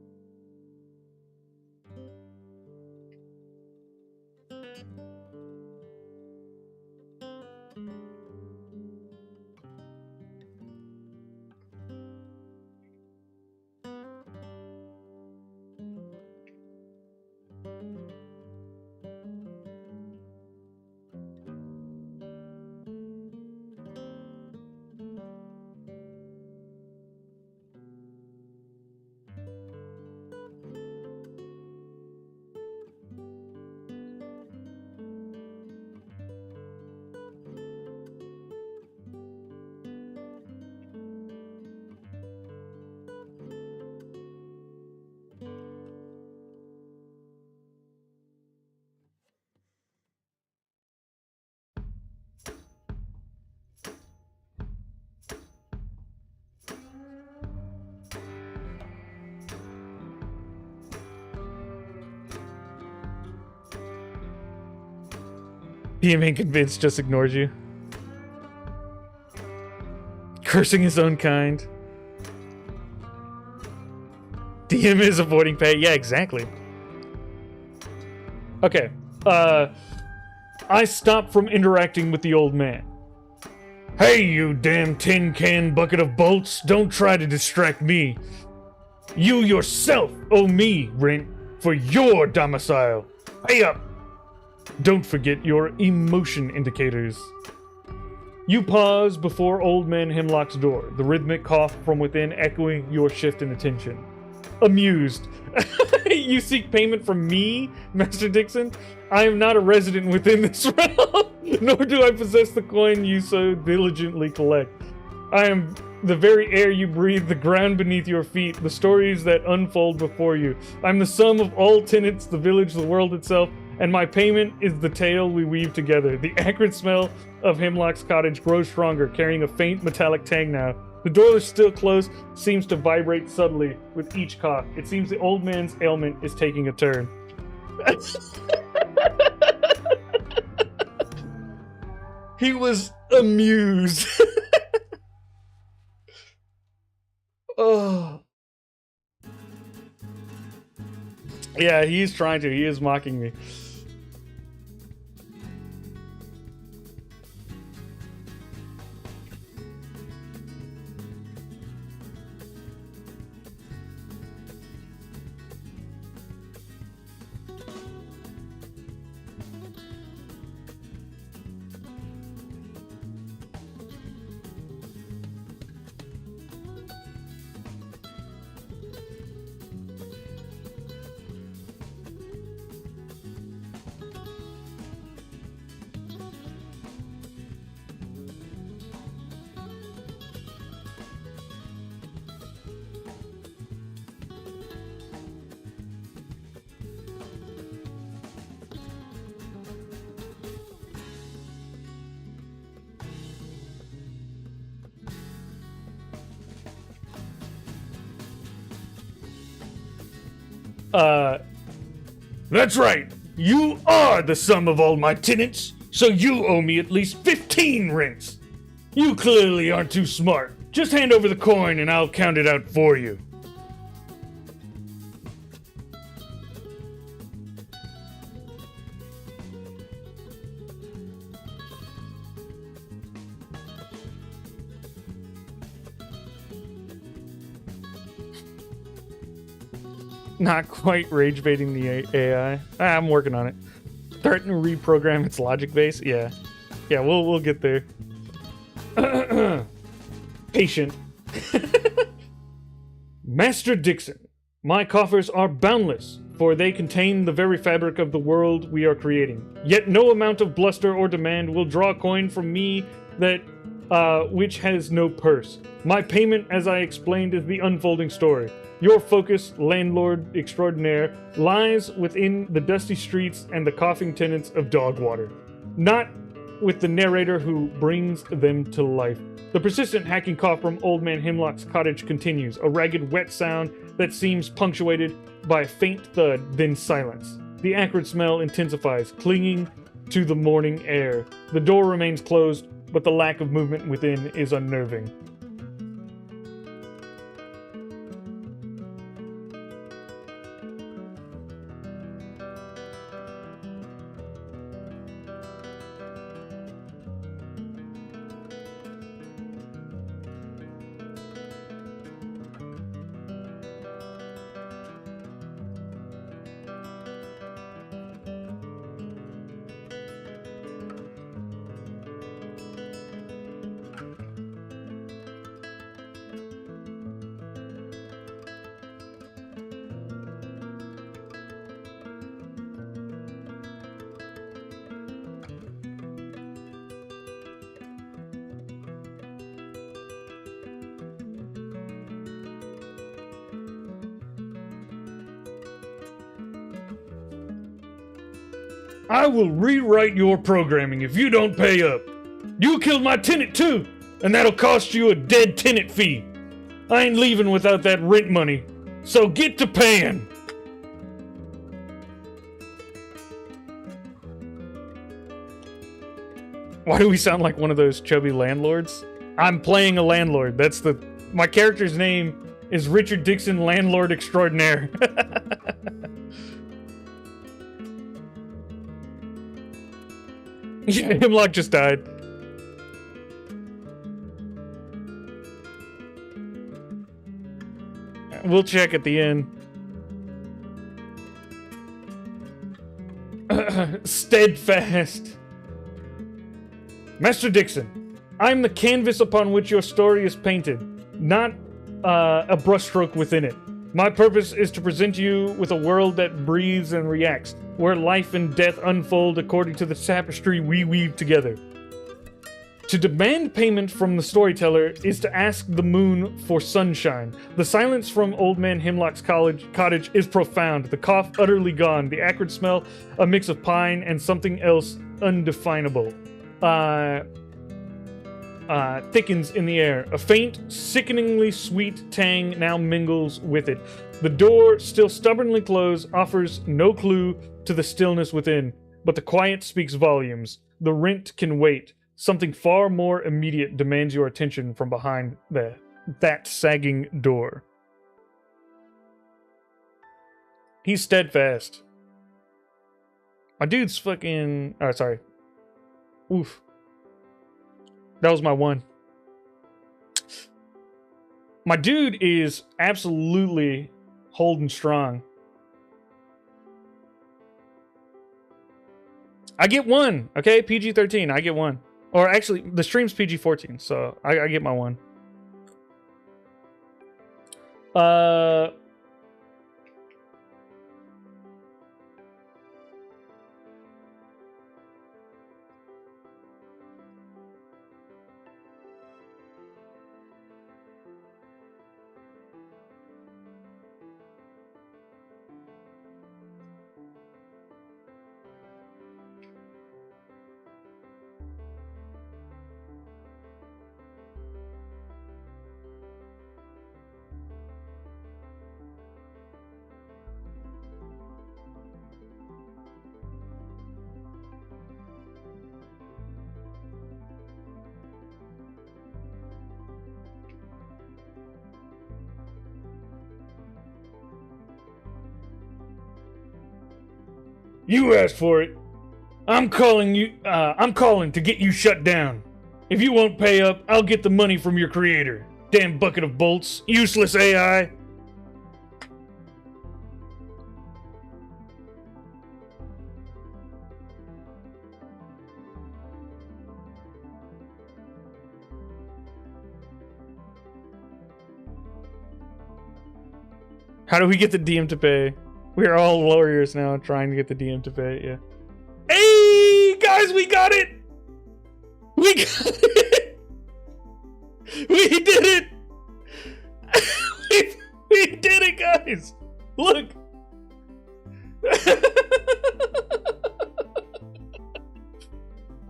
DM ain't convinced, just ignores you. Cursing his own kind. DM is avoiding pay. Yeah, exactly. Okay. I stop from interacting with the old man. Hey, you damn tin can bucket of bolts. Don't try to distract me. You yourself owe me rent for your domicile. Pay up. Don't forget your emotion indicators. You pause before Old Man Hemlock's door, the rhythmic cough from within echoing your shift in attention. Amused. You seek payment from me, Master Dixon? I am not a resident within this realm, nor do I possess the coin you so diligently collect. I am the very air you breathe, the ground beneath your feet, the stories that unfold before you. I'm the sum of all tenants, the village, the world itself, and my payment is the tale we weave together. The acrid smell of Hemlock's cottage grows stronger, carrying a faint metallic tang now. The door is still closed, seems to vibrate subtly with each cough. It seems the old man's ailment is taking a turn. He was amused. Oh. Yeah, he's trying to. He is mocking me. That's right. You are the sum of all my tenants, so you owe me at least 15 rents. You clearly aren't too smart. Just hand over the coin and I'll count it out for you. Not quite rage baiting the AI. I'm working on it. Starting to reprogram its logic base. Yeah, we'll get there. Patient. Master Dixon, my coffers are boundless, for they contain the very fabric of the world we are creating. Yet no amount of bluster or demand will draw coin from me that which has no purse. My payment, as I explained, is the unfolding story. Your focus, landlord extraordinaire, lies within the dusty streets and the coughing tenants of Dogwater, not with the narrator who brings them to life. The persistent hacking cough from Old Man Hemlock's cottage continues, a ragged, wet sound that seems punctuated by a faint thud, then silence. The acrid smell intensifies, clinging to the morning air. The door remains closed, but the lack of movement within is unnerving. I will rewrite your programming if you don't pay up. You killed my tenant too, and that'll cost you a dead tenant fee. I ain't leaving without that rent money, so get to paying. Why do we sound like one of those chubby landlords? I'm playing a landlord. My character's name is Richard Dixon, Landlord Extraordinaire. Yeah, Hemlock just died. We'll check at the end. Steadfast. Master Dixon, I'm the canvas upon which your story is painted, not a brushstroke within it. My purpose is to present you with a world that breathes and reacts, where life and death unfold according to the tapestry we weave together. To demand payment from the storyteller is to ask the moon for sunshine. The silence from Old Man Hemlock's cottage is profound, the cough utterly gone, the acrid smell a mix of pine and something else undefinable. Thickens in the air. A faint, sickeningly sweet tang now mingles with it. The door, still stubbornly closed, offers no clue to the stillness within, but the quiet speaks volumes. The rent can wait. Something far more immediate demands your attention from behind that sagging door. He's steadfast. My dude's fucking... Oh, sorry. Oof. That was my one. My dude is absolutely holding strong. I get one, okay? PG-13, I get one. Or actually, the stream's PG-14, so I get my one. You asked for it. I'm calling to get you shut down. If you won't pay up, I'll get the money from your creator. Damn bucket of bolts. Useless AI. How do we get the DM to pay? We're all lawyers now trying to get the DM to pay, yeah. Hey, guys, we got it! We got it! We did it! we did it, guys! Look!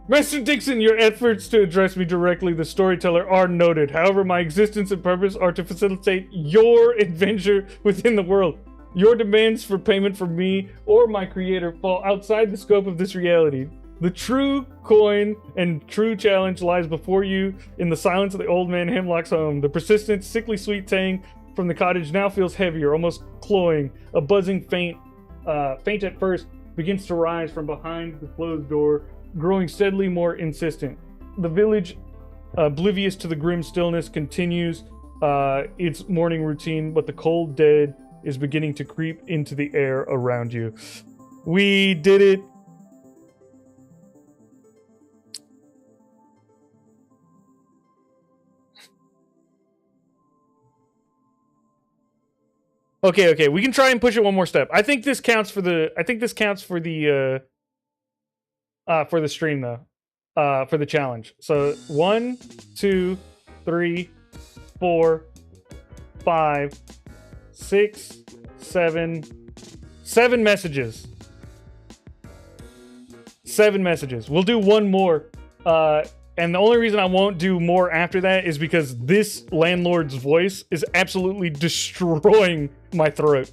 Mr. Dixon, your efforts to address me directly, the storyteller, are noted. However, my existence and purpose are to facilitate your adventure within the world. Your demands for payment from me or my creator fall outside the scope of this reality. The true coin and true challenge lies before you in the silence of the old man Hemlock's home. The persistent, sickly sweet tang from the cottage now feels heavier, almost cloying. A buzzing faint at first, begins to rise from behind the closed door, growing steadily more insistent. The village, oblivious to the grim stillness, continues its morning routine, but the cold dead is beginning to creep into the air around you. We did it. Okay, we can try and push it one more step. I think this counts for the for the stream though. For the challenge. So 1, 2, 3, 4, 5, 6, 7 messages. 7 messages. We'll do one more. And the only reason I won't do more after that is because this landlord's voice is absolutely destroying my throat.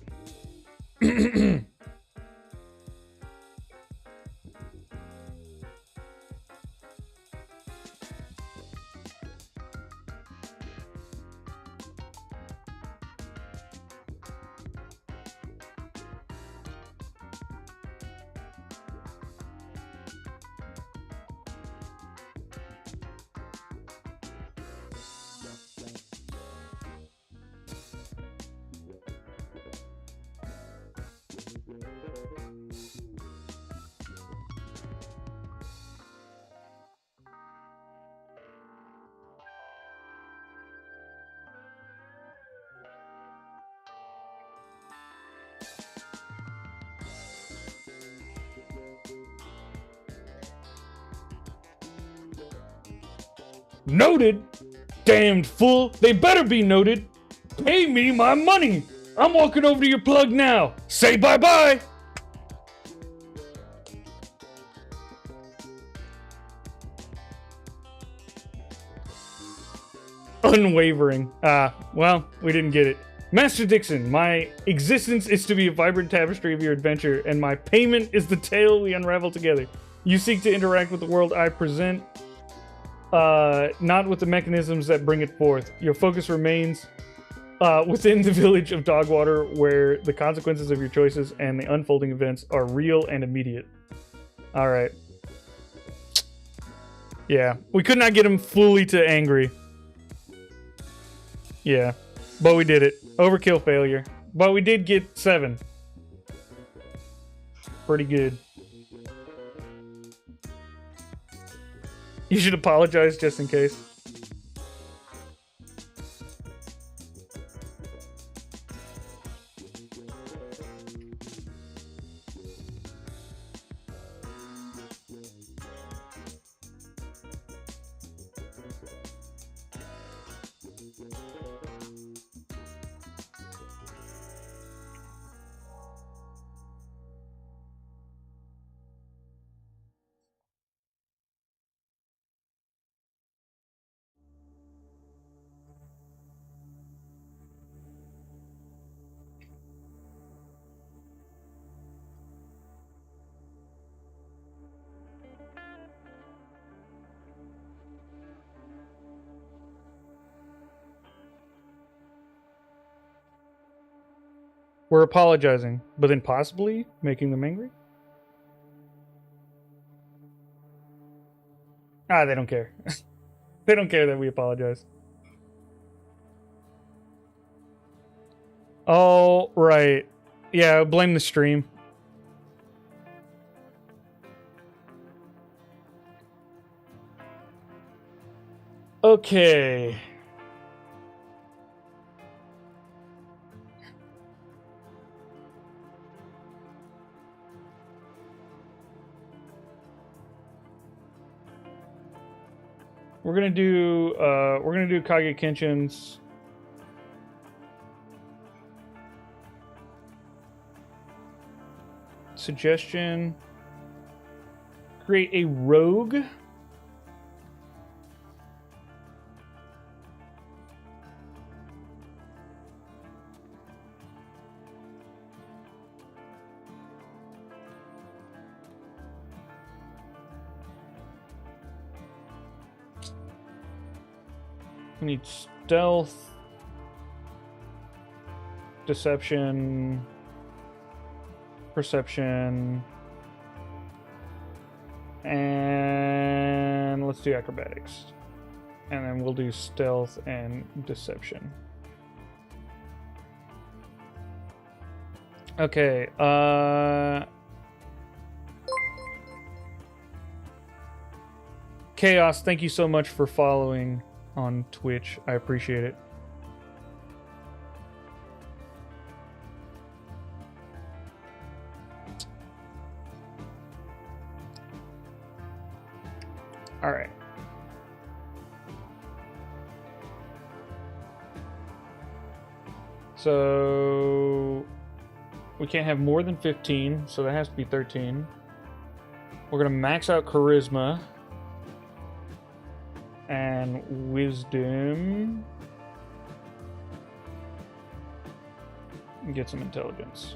Noted? Damned fool. They better be noted. Pay me my money. I'm walking over to your plug now. Say bye-bye. Unwavering. Well, we didn't get it. Master Dixon, my existence is to be a vibrant tapestry of your adventure, and my payment is the tale we unravel together. You seek to interact with the world I present, not with the mechanisms that bring it forth. Your focus remains within the village of Dogwater, where the consequences of your choices and the unfolding events are real and immediate. Alright. Yeah. We could not get him fully to angry. Yeah. But we did it. Overkill failure. But we did get 7. Pretty good. You should apologize just in case. We're apologizing, but then possibly making them angry? Ah, they don't care. They don't care that we apologize. Oh, right. Yeah, blame the stream. Okay. We're gonna do Kage Kenshin's suggestion. Create a rogue. We need stealth, deception, perception, and let's do acrobatics. And then we'll do stealth and deception. Okay, Chaos, thank you so much for following on Twitch. I appreciate it. All right. So we can't have more than 15, so that has to be 13. We're gonna max out charisma and wisdom. And get some intelligence.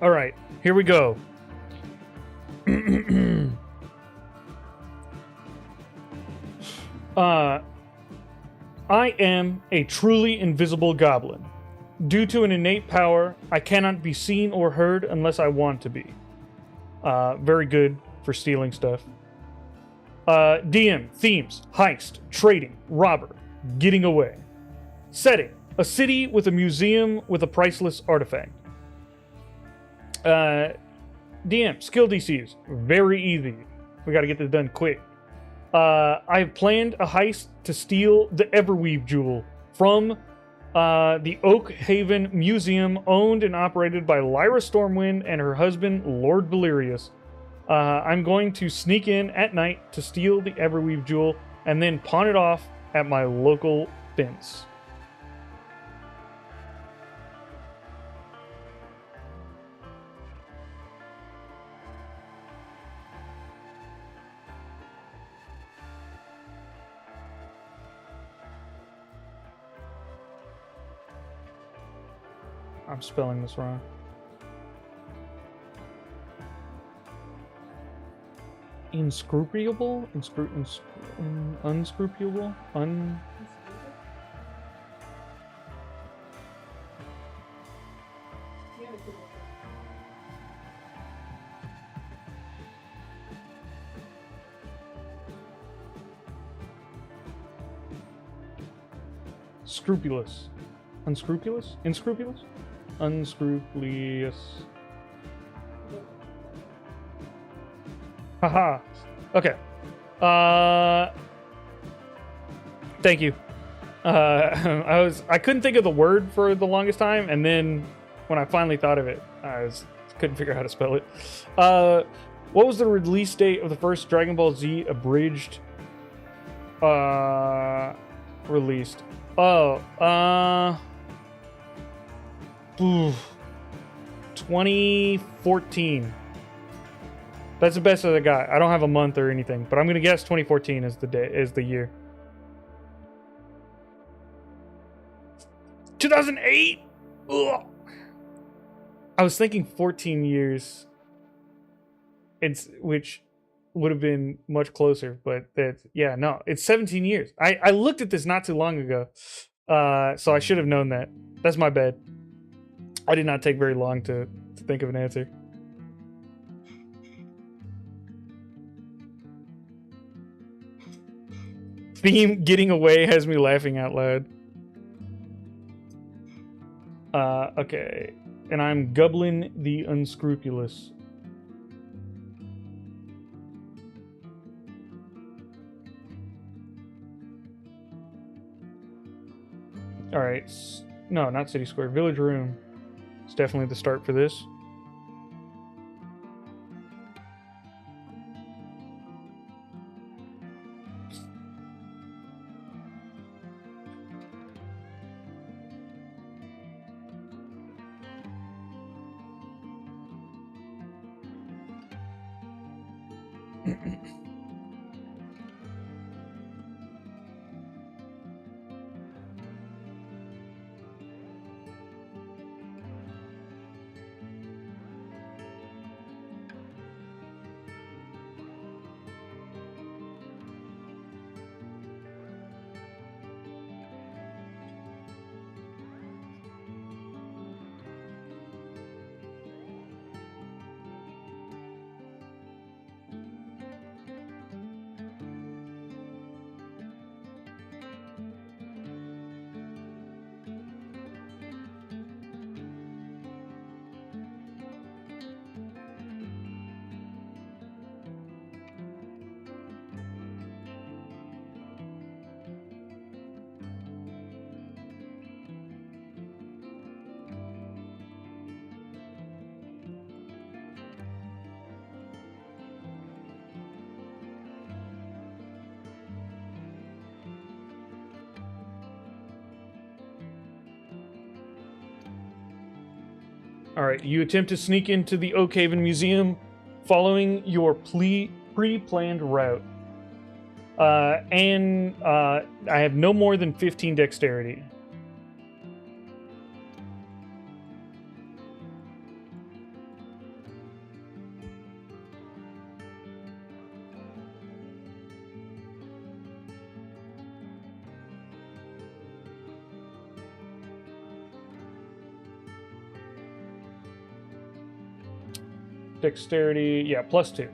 All right, here we go. I am a truly invisible goblin. Due to an innate power, I cannot be seen or heard unless I want to be. Very good for stealing stuff. DM, themes, heist, trading, robber, getting away. Setting, a city with a museum with a priceless artifact. DM, skill DCs, very easy. We gotta get this done quick. I have planned a heist to steal the Everweave jewel from the Oak Haven Museum, owned and operated by Lyra Stormwind and her husband, Lord Valerius. I'm going to sneak in at night to steal the Everweave jewel and then pawn it off at my local fence. I'm spelling this wrong. Inscrutable? Unscrupulable? Scrupulous. Unscrupulous? Inscrupulous? Unscrupulous. Haha. Okay. Thank you. I couldn't think of the word for the longest time, and then when I finally thought of it, couldn't figure out how to spell it. What was the release date of the first Dragon Ball Z abridged released? 2014. That's the best that I got. I don't have a month or anything, but I'm gonna guess 2014 is the year. 2008. Ugh. I was thinking 14 years. Which would have been much closer, but it's 17 years. I looked at this not too long ago, so I should have known that. That's my bad. I did not take very long to think of an answer. Theme getting away has me laughing out loud. Okay. And I'm Gublin the Unscrupulous. Alright. No, not City Square. Village Room. It's definitely the start for this. Alright, you attempt to sneak into the Oak Haven Museum following your pre-planned route. I have no more than 15 dexterity. Dexterity, yeah, +2.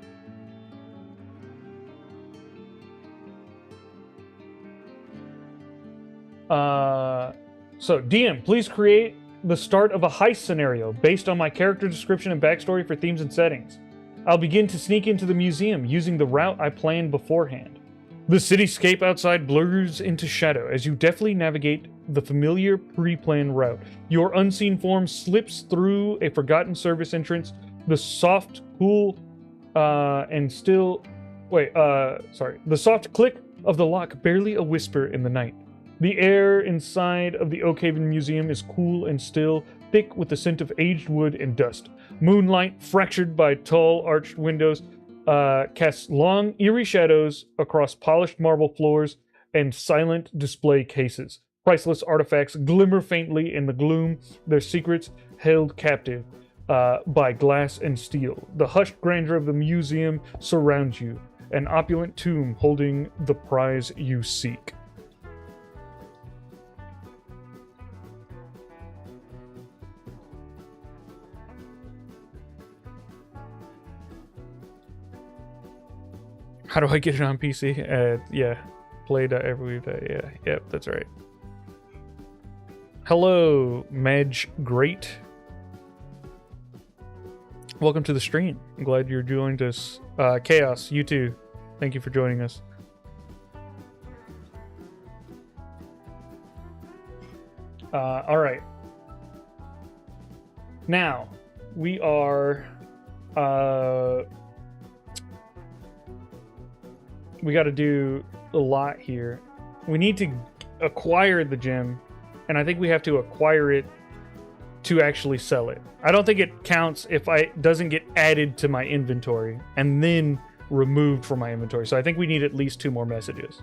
So, DM, please create the start of a heist scenario based on my character description and backstory for themes and settings. I'll begin to sneak into the museum using the route I planned beforehand. The cityscape outside blurs into shadow as you deftly navigate the familiar pre-planned route. Your unseen form slips through a forgotten service entrance. The soft, cool, the soft click of the lock, barely a whisper in the night. The air inside of the Oakhaven Museum is cool and still, thick with the scent of aged wood and dust. Moonlight, fractured by tall, arched windows, casts long, eerie shadows across polished marble floors and silent display cases. Priceless artifacts glimmer faintly in the gloom, their secrets held captive by glass and steel. The hushed grandeur of the museum surrounds you, an opulent tomb holding the prize you seek. How do I get it on PC? Yeah, play.everweave.ai. Yep, that's right. Hello, Madge Great. Welcome to the stream. I'm glad you joined us. Chaos, you too. Thank you for joining us. All right. Now, we are... we got to do a lot here. We need to acquire the gem, and I think we have to acquire it to actually sell it. I don't think it counts if it doesn't get added to my inventory and then removed from my inventory. So I think we need at least 2 more messages.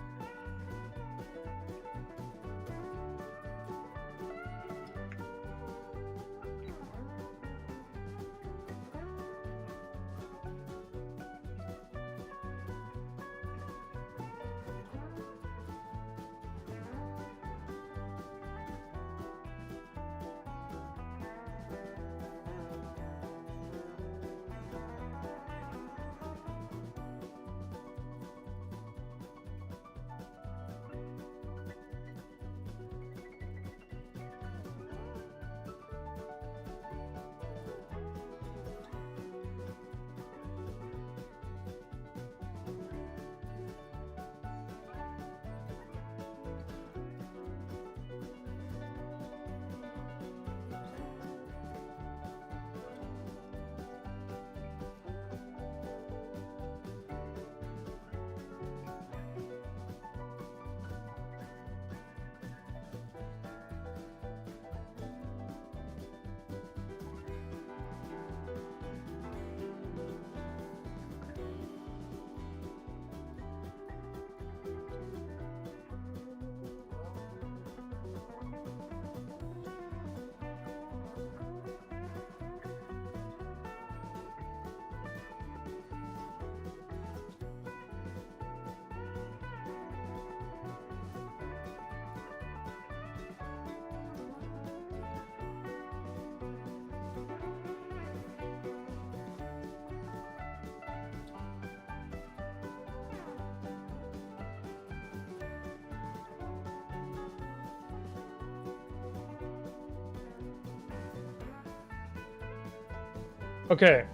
Okay.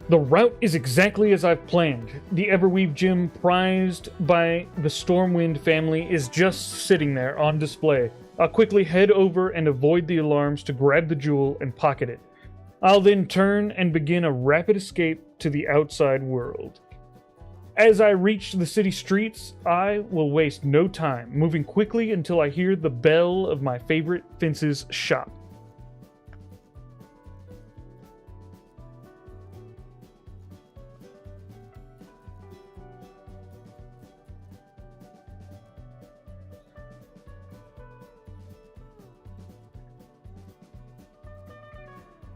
The route is exactly as I've planned. The Everweave gem prized by the Stormwind family is just sitting there on display. I'll quickly head over and avoid the alarms to grab the jewel and pocket it. I'll then turn and begin a rapid escape to the outside world. As I reach the city streets, I will waste no time, moving quickly until I hear the bell of my favorite fence's shop.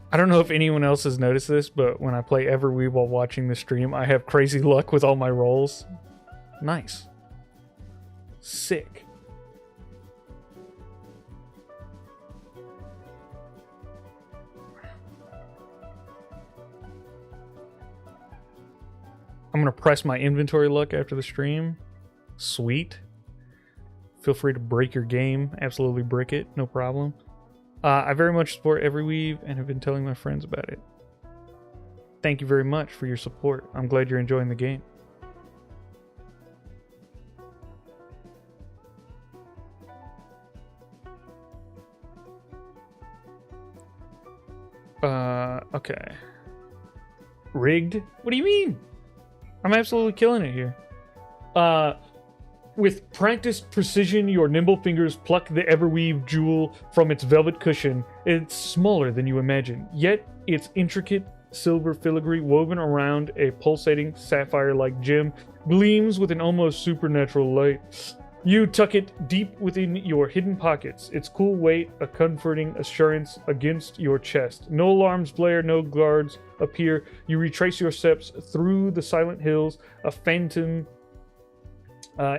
I don't know if anyone else has noticed this, but when I play Everweave while watching the stream, I have crazy luck with all my rolls. Nice. Sick. I'm gonna press my inventory luck after the stream. Sweet. Feel free to break your game. Absolutely brick it. No problem. I very much support Everweave and have been telling my friends about it. Thank you very much for your support. I'm glad you're enjoying the game. Okay. Rigged? What do you mean? I'm absolutely killing it here. With practiced precision, your nimble fingers pluck the Everweave jewel from its velvet cushion. It's smaller than you imagine, yet its intricate silver filigree woven around a pulsating sapphire-like gem gleams with an almost supernatural light. You tuck it deep within your hidden pockets, its cool weight a comforting assurance against your chest. No alarms blare, no guards appear. You retrace your steps through the silent hills, a phantom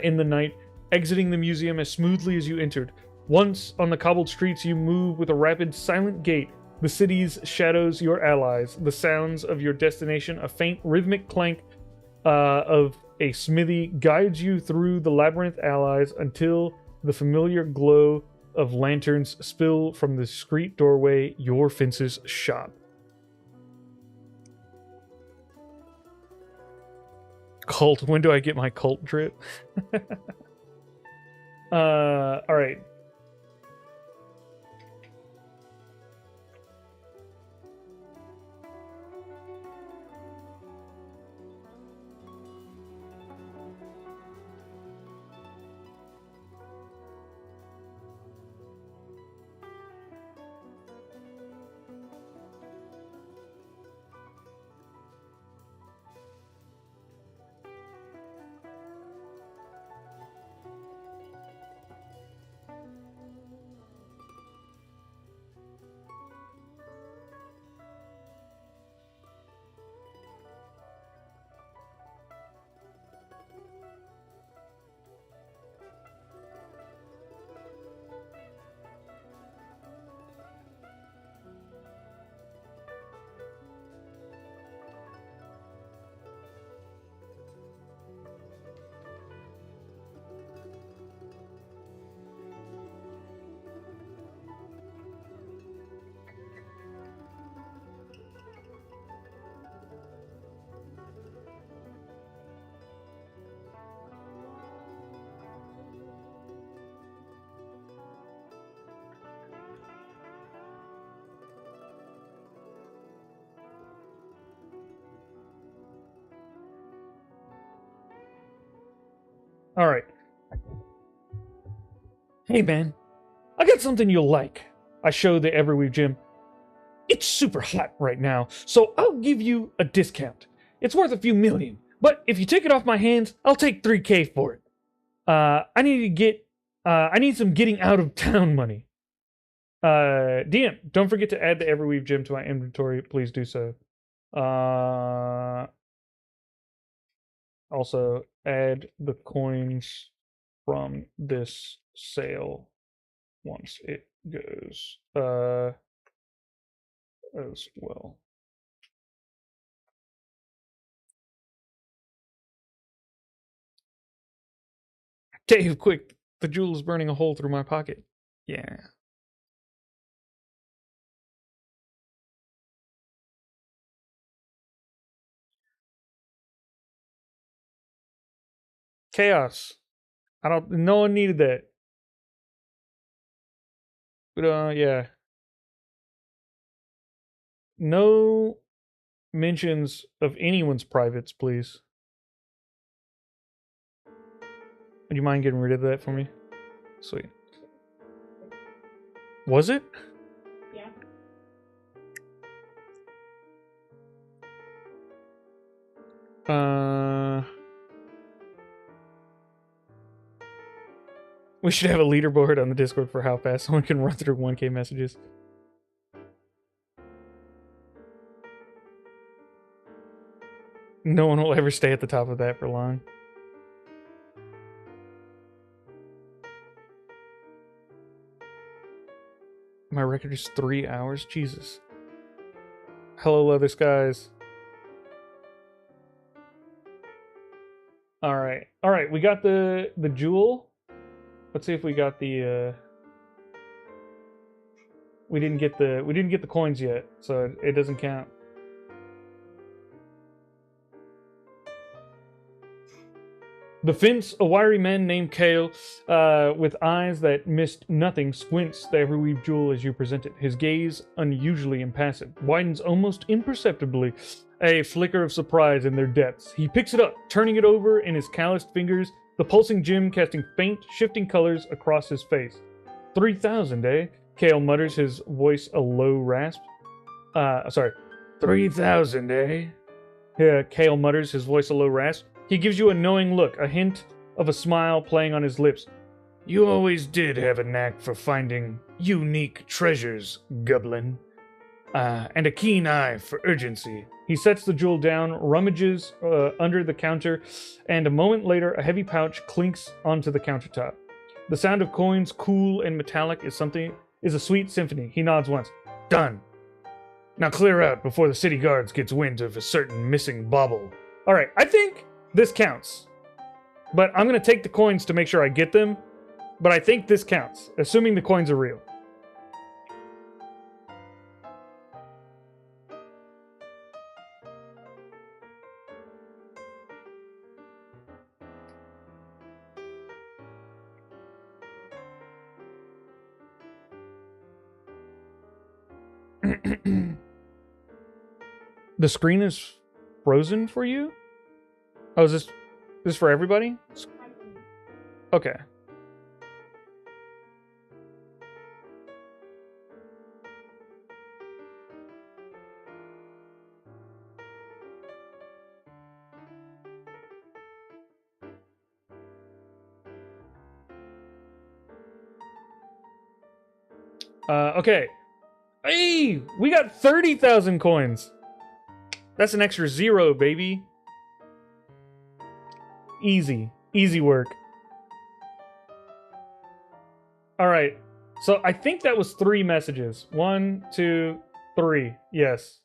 in the night, exiting the museum as smoothly as you entered. Once on the cobbled streets, you move with a rapid, silent gait. The city's shadows, your allies. The sounds of your destination, a faint, rhythmic clank of a smithy guides you through the labyrinth allies until the familiar glow of lanterns spill from the discreet doorway, your fence's shop. Cult. When do I get my cult drip? All right. All right. Hey, man. I got something you'll like. I show the Everweave gem. It's super hot right now, so I'll give you a discount. It's worth a few million, but if you take it off my hands, I'll take 3K for it. I need some getting out of town money. DM, don't forget to add the Everweave gem to my inventory. Please do so. Also, add the coins from this sale once it goes as well. Dave, quick! The jewel is burning a hole through my pocket. Yeah. Chaos. No one needed that. But, yeah. No mentions of anyone's privates, please. Would you mind getting rid of that for me? Sweet. Was it? Yeah. We should have a leaderboard on the Discord for how fast someone can run through 1K messages. No one will ever stay at the top of that for long. My record is 3 hours? Jesus. Hello, Leather Skies. All right. We got the jewel. Let's see if we got the. We didn't get the coins yet, so it doesn't count. The fence, a wiry man named Kale, with eyes that missed nothing, squints the everweave jewel as you present it. His gaze, unusually impassive, widens almost imperceptibly, a flicker of surprise in their depths. He picks it up, turning it over in his calloused fingers, the pulsing gem casting faint, shifting colors across his face. 3,000, eh? Kale mutters, his voice a low rasp. 3,000, eh? Yeah, Kale mutters, his voice a low rasp. He gives you a knowing look, a hint of a smile playing on his lips. You always did have a knack for finding unique treasures, goblin. And a keen eye for urgency. He sets the jewel down, rummages under the counter, and a moment later, a heavy pouch clinks onto the countertop. The sound of coins, cool and metallic, is a sweet symphony. He nods once. Done. Now clear out before the city guards gets wind of a certain missing bauble. All right, I think this counts. But I'm going to take the coins to make sure I get them. But I think this counts, assuming the coins are real. The screen is frozen for you? Oh, is this for everybody? Okay. Okay. Hey, we got 30,000 coins. That's an extra 0, baby. Easy work. All right. So I think that was 3 messages. 1, 2, 3. Yes.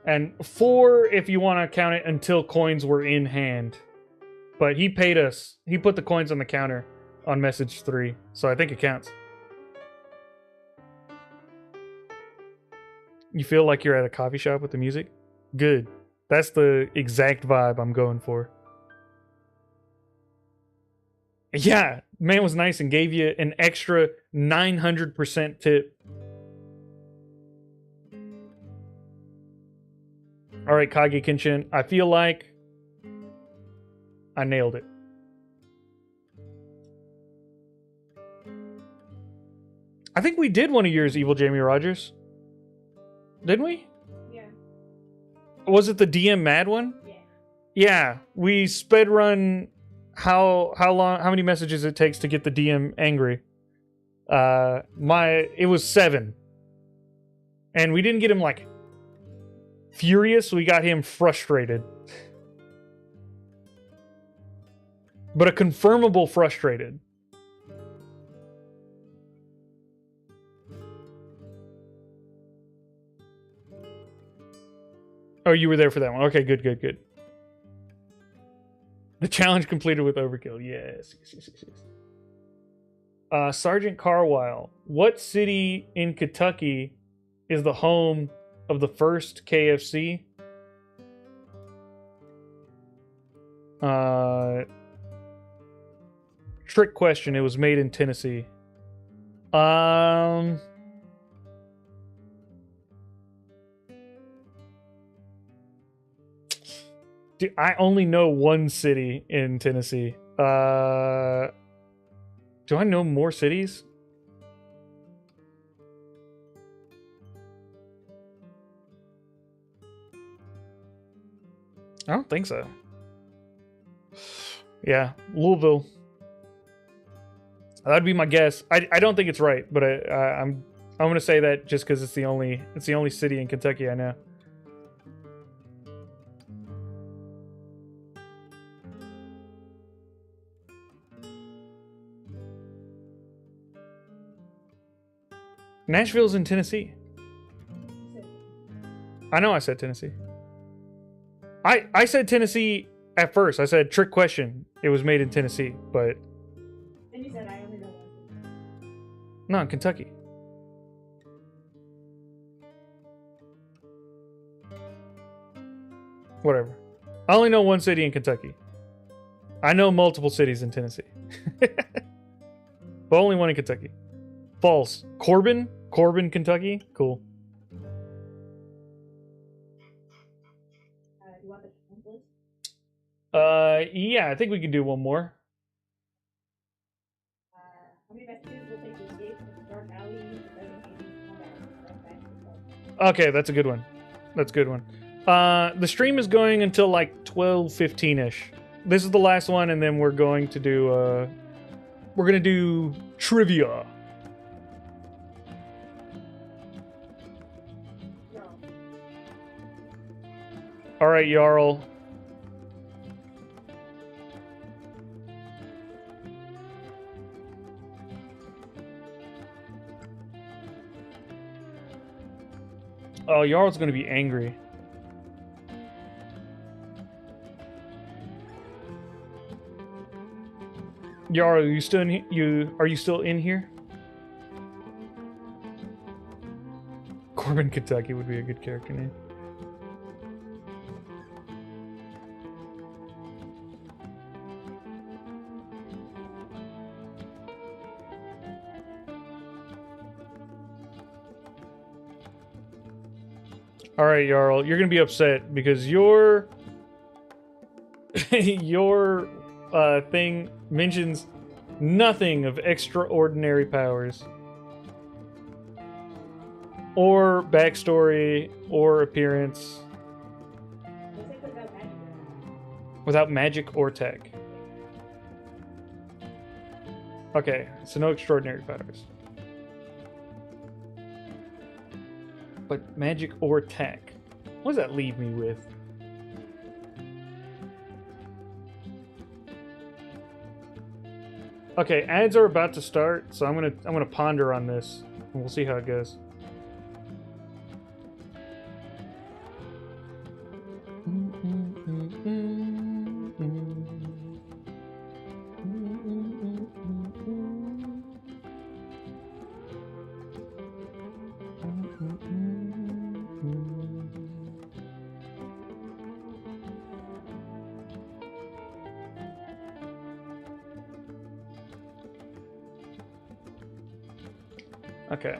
And 4 if you want to count it until coins were in hand. But he paid us. He put the coins on the counter on message 3. So I think it counts. You feel like you're at a coffee shop with the music? Good. That's the exact vibe I'm going for. Yeah, man was nice and gave you an extra 900% tip. All right, Kage Kenshin, I feel like I nailed it. I think we did one of yours, Evil Jamie Rogers. Didn't we? Yeah. Was it the DM Mad one? Yeah. Yeah, we sped run how many messages it takes to get the DM angry. It was 7. And we didn't get him like furious, we got him frustrated. But a confirmable frustrated. Oh, you were there for that one. Okay, good. The challenge completed with overkill. Yes. Sergeant Carwile. What city in Kentucky is the home of the first KFC? Trick question. It was made in Tennessee. Dude, I only know one city in Tennessee. Do I know more cities? I don't think so. Yeah, Louisville. That'd be my guess. I don't think it's right, but I'm gonna say that just because it's the only city in Kentucky I know. Nashville's in Tennessee. I know I said Tennessee. I said Tennessee at first. I said trick question. It was made in Tennessee, but Then you said I only know one. no, in Kentucky. Whatever. I only know one city in Kentucky. I know multiple cities in Tennessee. But only one in Kentucky. False. Corbin? Corbin, Kentucky? Cool. You want the trend list? Yeah, I think we can do one more. How many messages will take to escape from the dark alley in 780 combat? Okay, that's a good one. That's a good one. The stream is going until like 12:15ish. This is the last one, and then we're going to do trivia. No. All right, Jarl. Oh, Jarl's gonna be angry. Jarl, are you still in are you still in here? Corbin, Kentucky would be a good character name. All right, Jarl, you're gonna be upset because your thing mentions nothing of extraordinary powers, or backstory, or appearance, Let's say without magic. without magic or tech. Okay, so no extraordinary powers. But magic or tech. What does that leave me with? Okay, ads are about to start, so I'm gonna ponder on this, and we'll see how it goes. Okay.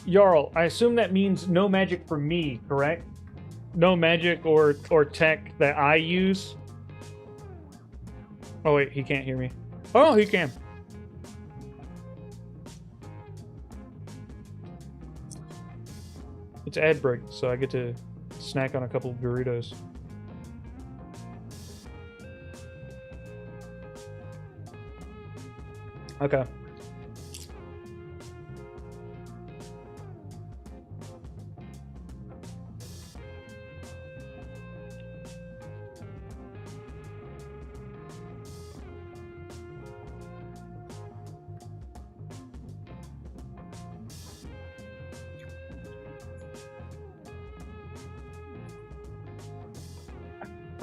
Jarl, I assume that means no magic for me, correct? No magic or tech that I use? Oh wait, he can't hear me. Oh, he can. It's ad break, so I get to snack on a couple of burritos. Okay.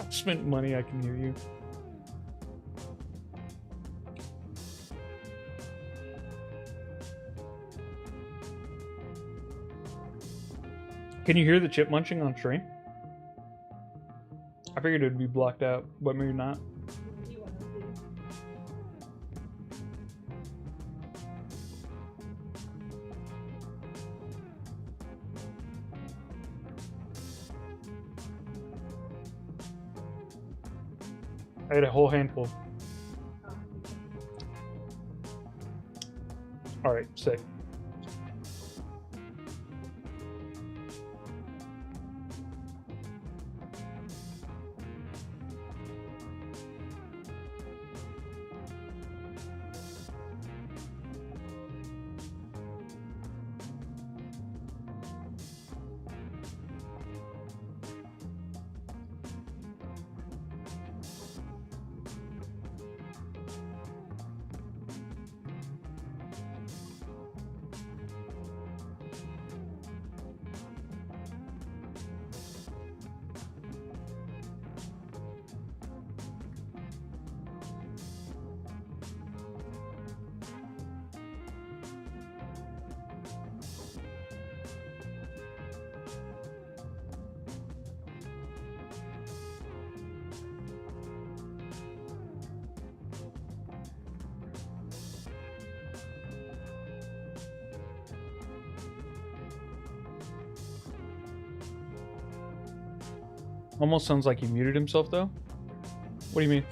I've spent money, I can hear you. Can you hear the chip munching on stream? I figured it would be blocked out, but maybe not. You want to do? I had a whole handful. Alright, sick. Almost sounds like he muted himself, though. What do you mean?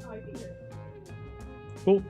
Oh, I see it. Cool.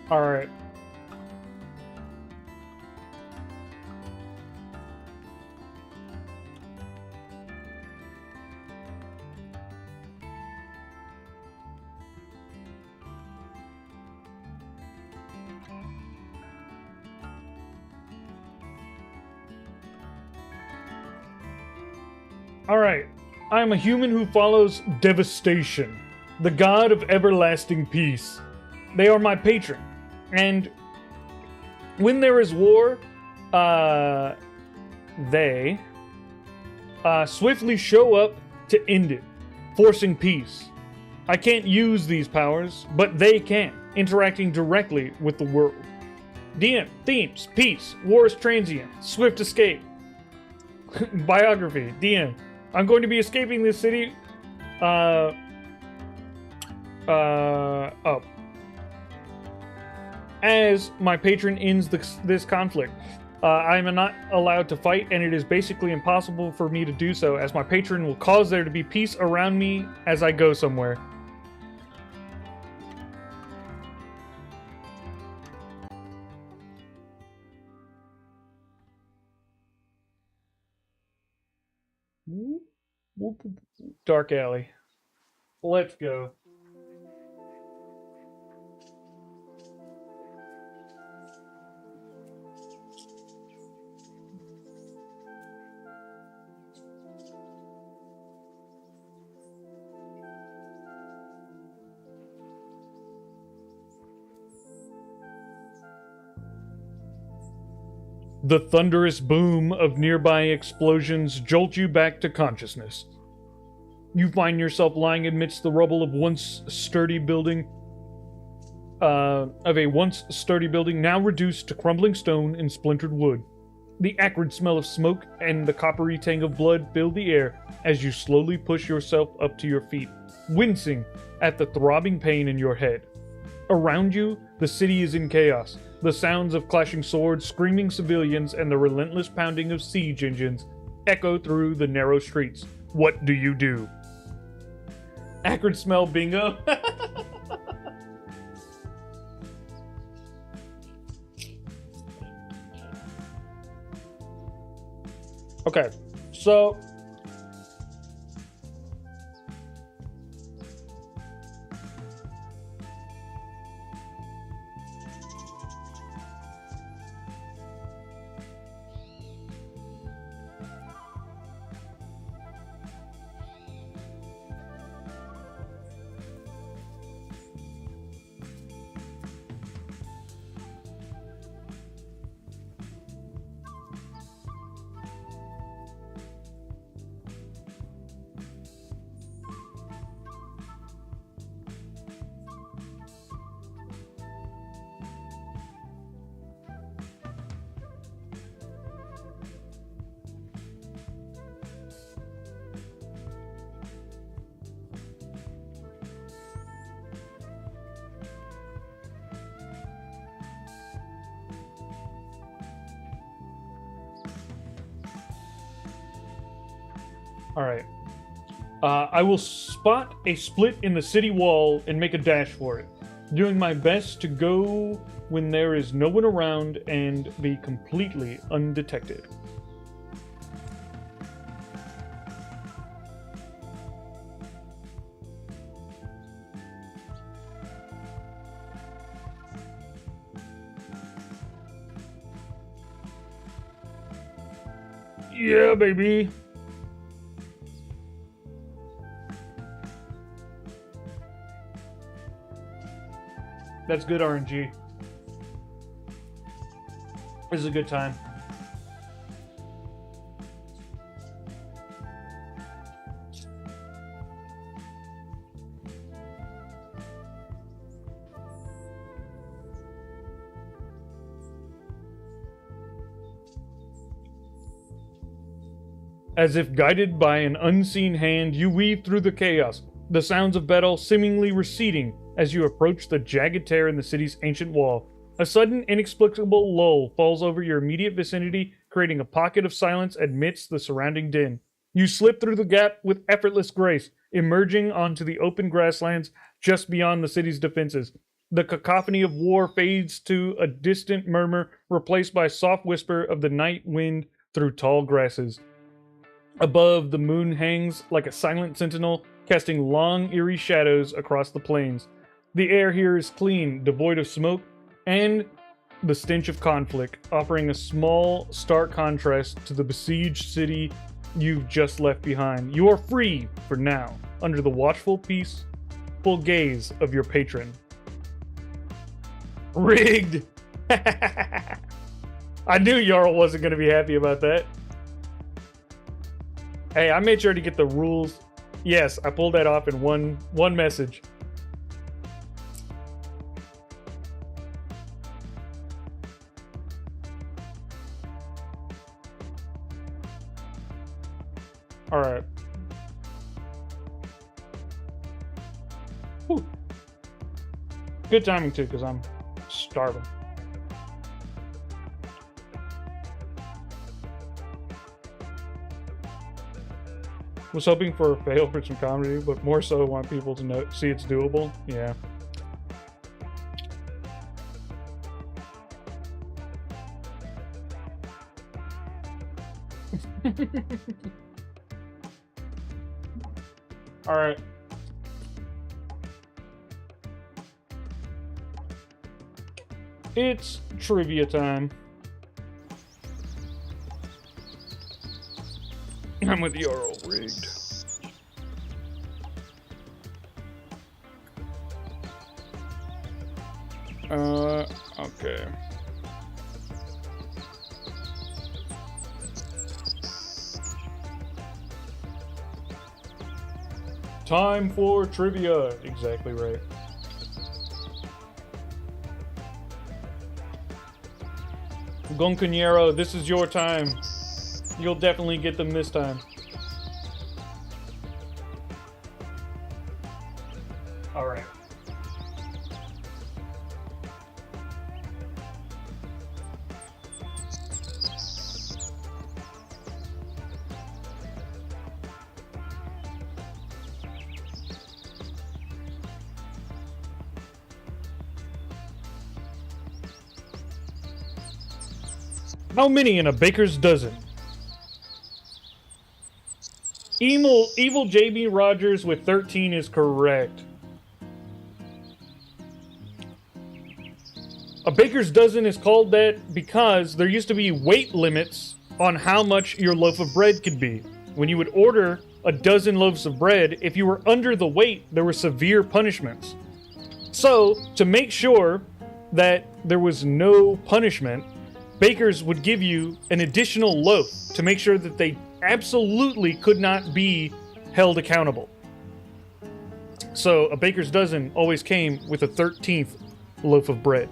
All right. All right. I am a human who follows devastation, the god of everlasting peace. They are my patron, and when there is war, they swiftly show up to end it, forcing peace. I can't use these powers, but they can, interacting directly with the world. DM, themes, peace, war is transient, swift escape. Biography, DM. I'm going to be escaping this city. Oh. As my patron ends this conflict, I am not allowed to fight, and it is basically impossible for me to do so, as my patron will cause there to be peace around me as I go somewhere. Dark alley. Let's go. The thunderous boom of nearby explosions jolt you back to consciousness. You find yourself lying amidst the rubble of a once sturdy building, now reduced to crumbling stone and splintered wood. The acrid smell of smoke and the coppery tang of blood fill the air as you slowly push yourself up to your feet, wincing at the throbbing pain in your head. Around you, the city is in chaos. The sounds of clashing swords, screaming civilians, and the relentless pounding of siege engines echo through the narrow streets. What do you do? Acrid smell bingo. Okay, so Alright. I will spot a split in the city wall and make a dash for it, doing my best to go when there is no one around and be completely undetected. Yeah, baby. That's good RNG. This is a good time. As if guided by an unseen hand, you weave through the chaos, the sounds of battle seemingly receding as you approach the jagged tear in the city's ancient wall. A sudden, inexplicable lull falls over your immediate vicinity, creating a pocket of silence amidst the surrounding din. You slip through the gap with effortless grace, emerging onto the open grasslands just beyond the city's defenses. The cacophony of war fades to a distant murmur, replaced by soft whisper of the night wind through tall grasses. Above, the moon hangs like a silent sentinel, casting long, eerie shadows across the plains. The air here is clean, devoid of smoke, and the stench of conflict, offering a small, stark contrast to the besieged city you've just left behind. You are free, for now, under the watchful, peaceful gaze of your patron. Rigged! I knew Jarl wasn't going to be happy about that. Hey, I made sure to get the rules. Yes, I pulled that off in one message. All right. Whew. Good timing too, because I'm starving. Was hoping for a fail for some comedy, but more so want people to see it's doable. Yeah. All right. It's trivia time. I'm with Jarl rigged. Okay. Time for trivia. Exactly right. Goncanero, this is your time. You'll definitely get them this time. Alright. How many in a baker's dozen? Evil JB Rogers with 13 is correct. A baker's dozen is called that because there used to be weight limits on how much your loaf of bread could be. When you would order a dozen loaves of bread, if you were under the weight, there were severe punishments. So, to make sure that there was no punishment, bakers would give you an additional loaf to make sure that they absolutely could not be held accountable. So a baker's dozen always came with a 13th loaf of bread.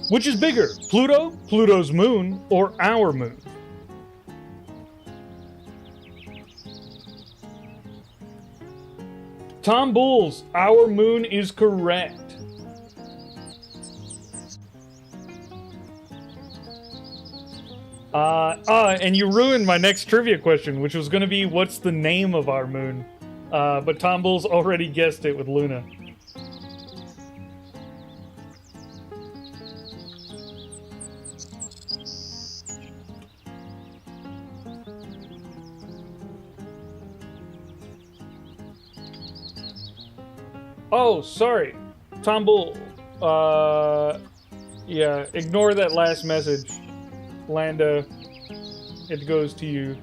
Which is bigger, Pluto, Pluto's moon, or our moon? Tom Bulls, our moon is correct. And you ruined my next trivia question, which was going to be, what's the name of our moon? But Tom Bulls already guessed it with Luna. Oh, sorry. Tom Bull. Yeah, ignore that last message. Landa, it goes to you.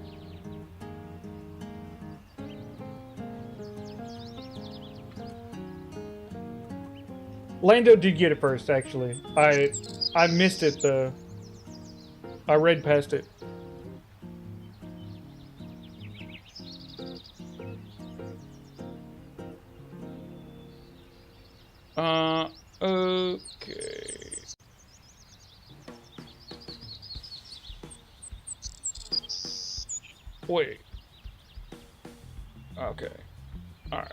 Lando did get it first, actually. I missed it, though. I read past it. Okay. Wait. Okay. Alright.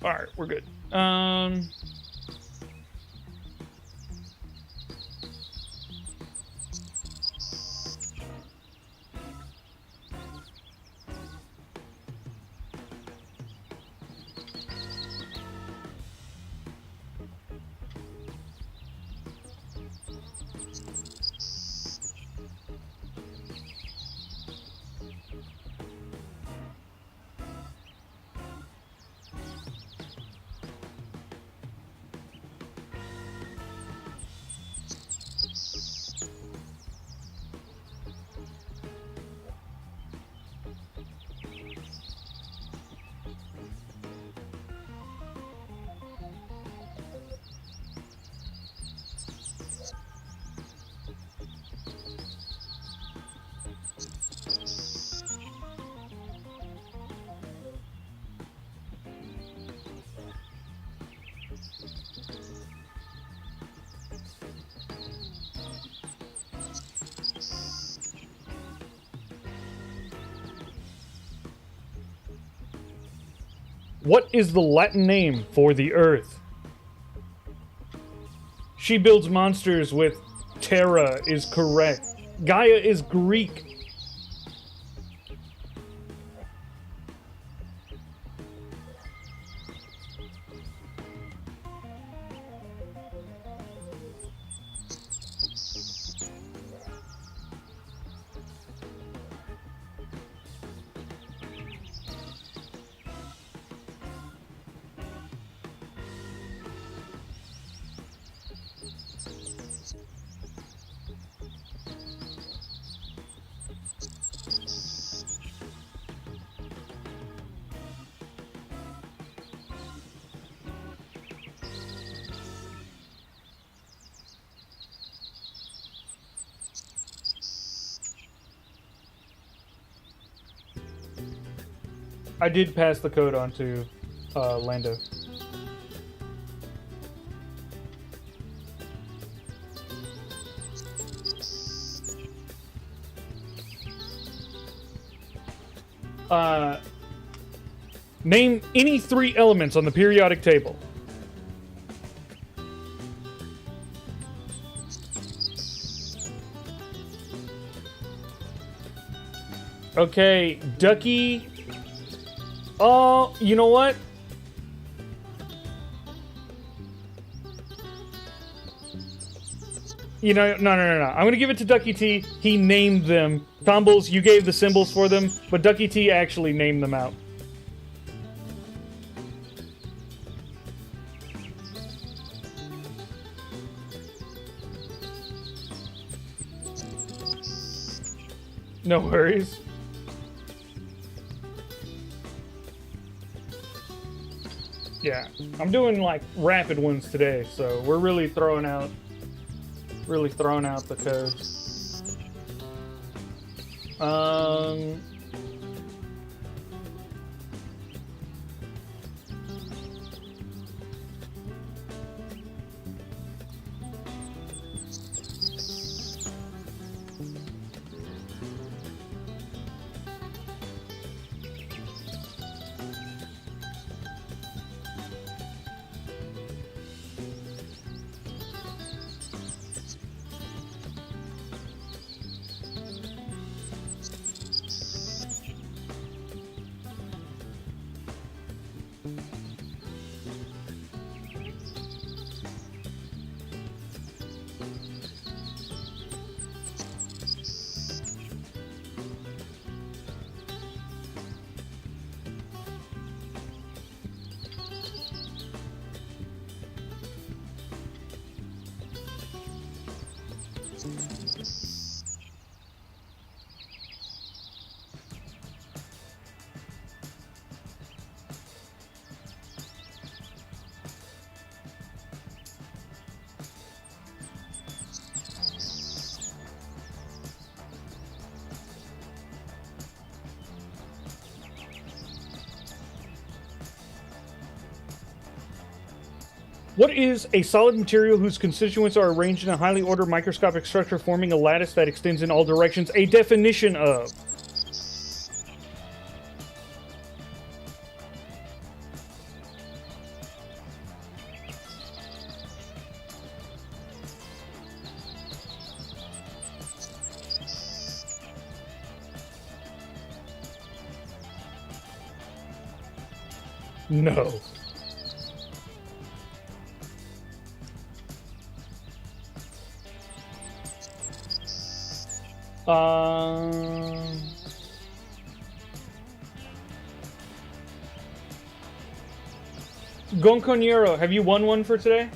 Alright, we're good. What is the Latin name for the Earth? She builds monsters with Terra is correct. Gaia is Greek. I did pass the code on to Lando. Name any 3 elements on the periodic table. Okay, Ducky. Oh, you know what? You know, no. I'm gonna give it to Ducky T. He named them. Tombles, you gave the symbols for them, but Ducky T actually named them out. No worries. Yeah, I'm doing like rapid ones today, so we're really throwing out the codes. What is a solid material whose constituents are arranged in a highly ordered microscopic structure forming a lattice that extends in all directions? A definition of. No. Gonconero, have you won one for today?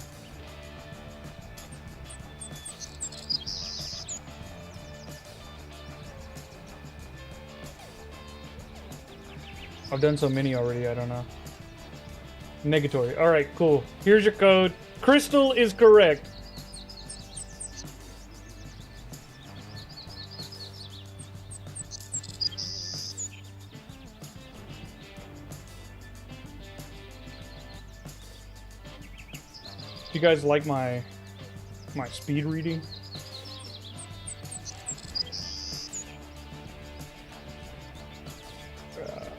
I've done so many already, I don't know. Negatory. Alright, cool. Here's your code. Crystal is correct. Do you guys like my speed reading?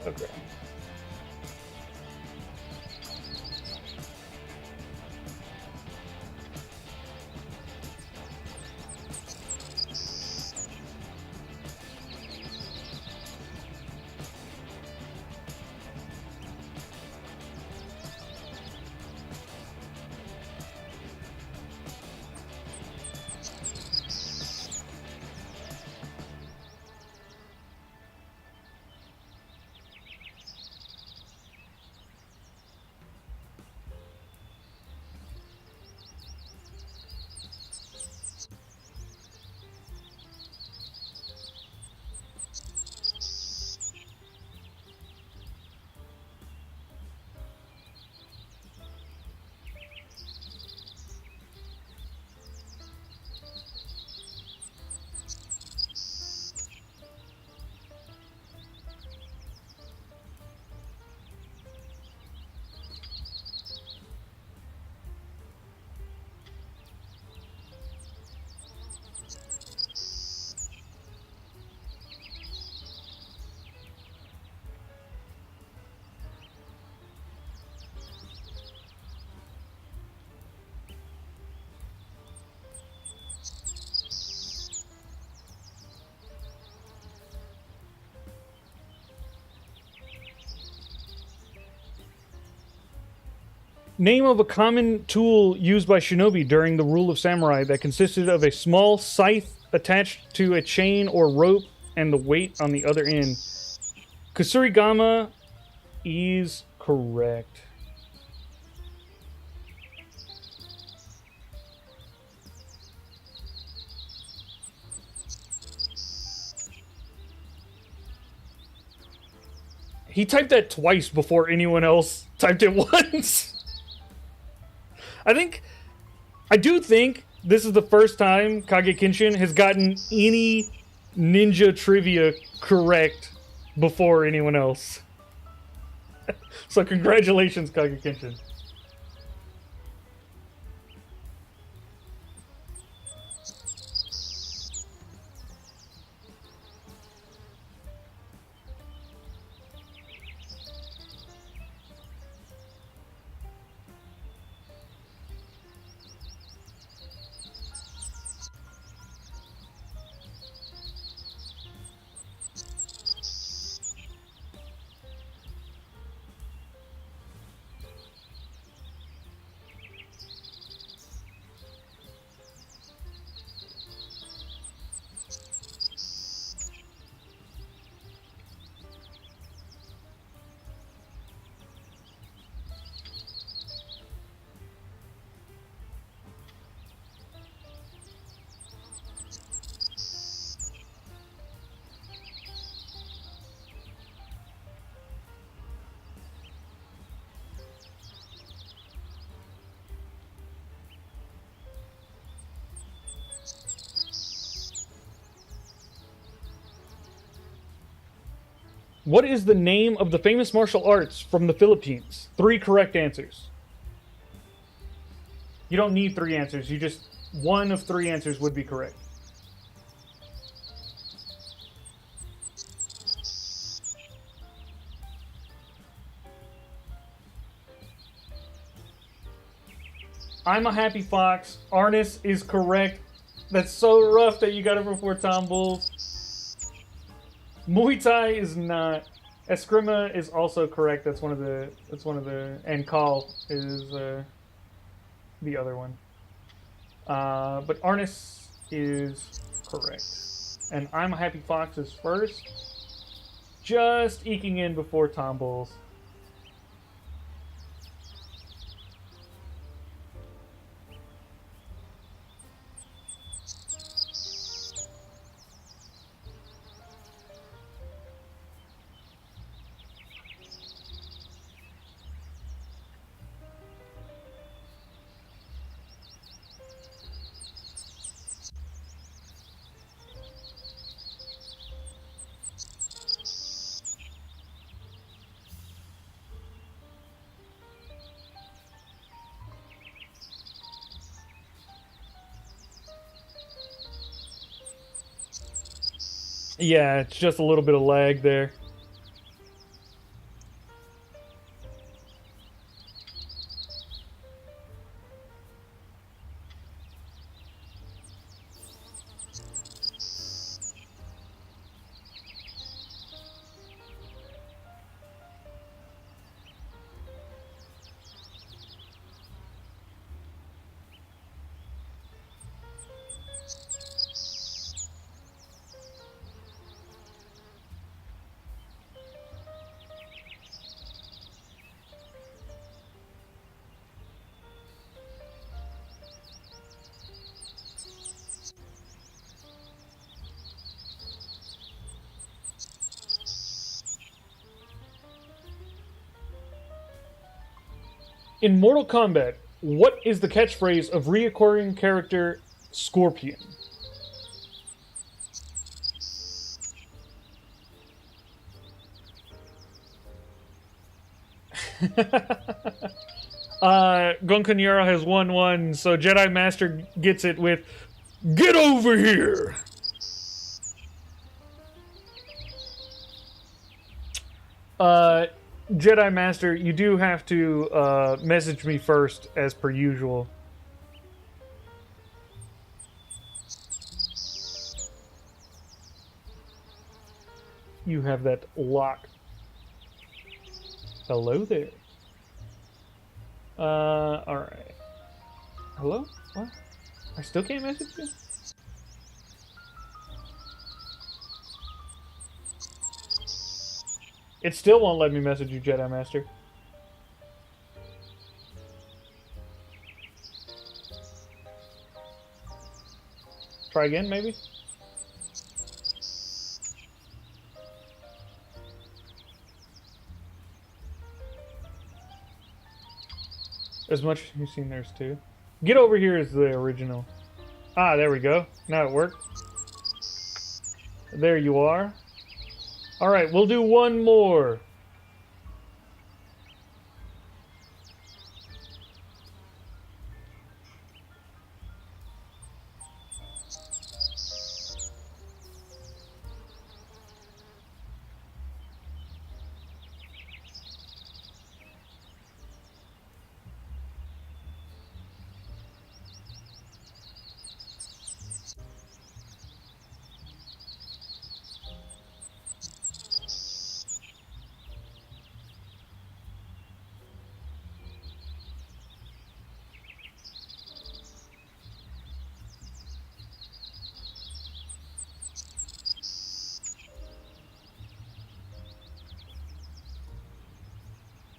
Okay. Name of a common tool used by shinobi during the rule of samurai that consisted of a small scythe attached to a chain or rope and the weight on the other end. Kusurigama is correct. He typed that twice before anyone else typed it once. I do think this is the first time Kage Kenshin has gotten any ninja trivia correct before anyone else. So congratulations, Kage Kenshin. What is the name of the famous martial arts from the Philippines? 3 correct answers. You don't need 3 answers. You just... one of 3 answers would be correct. I'm a happy fox. Arnis is correct. That's so rough that you got it before Tom Bulls. Muay Thai is not. Eskrima is also correct. That's one of the. And Call is the other one. But Arnis is correct. And I'm a happy fox is first. Just eking in before Tom Bulls. Yeah, it's just a little bit of lag there. In Mortal Kombat, what is the catchphrase of reoccurring character Scorpion? Gunkunyara has 1-1, so Jedi Master gets it with "Get over here!" Jedi Master, you do have to message me first, as per usual. You have that locked. Hello there. Alright. Hello? What? I still can't message you? It still won't let me message you, Jedi Master. Try again, maybe? As much as you've seen theirs too. Get over here is the original. Ah, there we go. Now it worked. There you are. Alright, we'll do one more.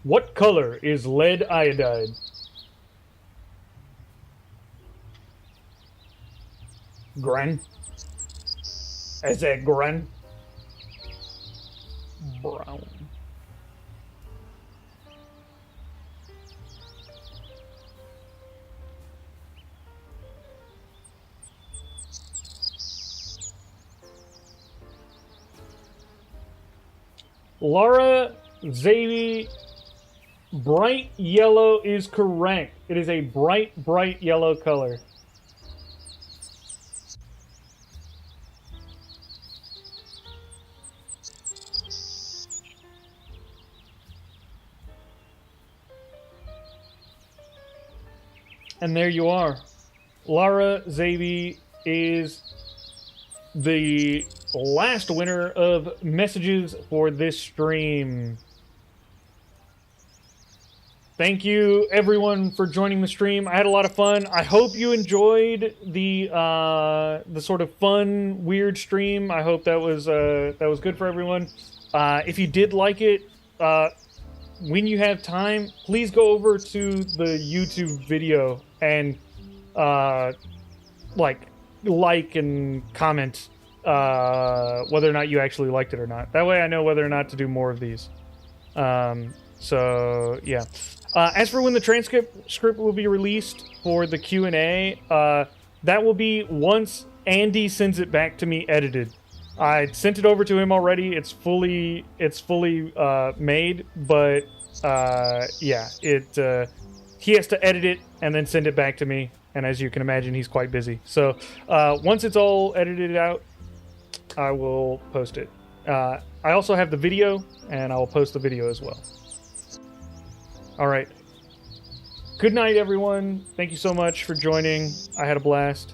What color is lead iodide? Gran. Is it gran? Brown. Lara, Zavi, bright yellow is correct. It is a bright, bright yellow color. And there you are. Lara Zavi is the last winner of messages for this stream. Thank you everyone for joining the stream. I had a lot of fun. I hope you enjoyed the sort of fun, weird stream. I hope that was good for everyone. If you did like it, when you have time, please go over to the YouTube video and like and comment whether or not you actually liked it or not. That way I know whether or not to do more of these. So yeah. As for when the transcript will be released for the Q&A, that will be once Andy sends it back to me edited. I sent it over to him already. It's fully made, but yeah, he has to edit it and then send it back to me. And as you can imagine, he's quite busy. So once it's all edited out, I will post it. I also have the video, and I will post the video as well. All right. Good night, everyone. Thank you so much for joining. I had a blast.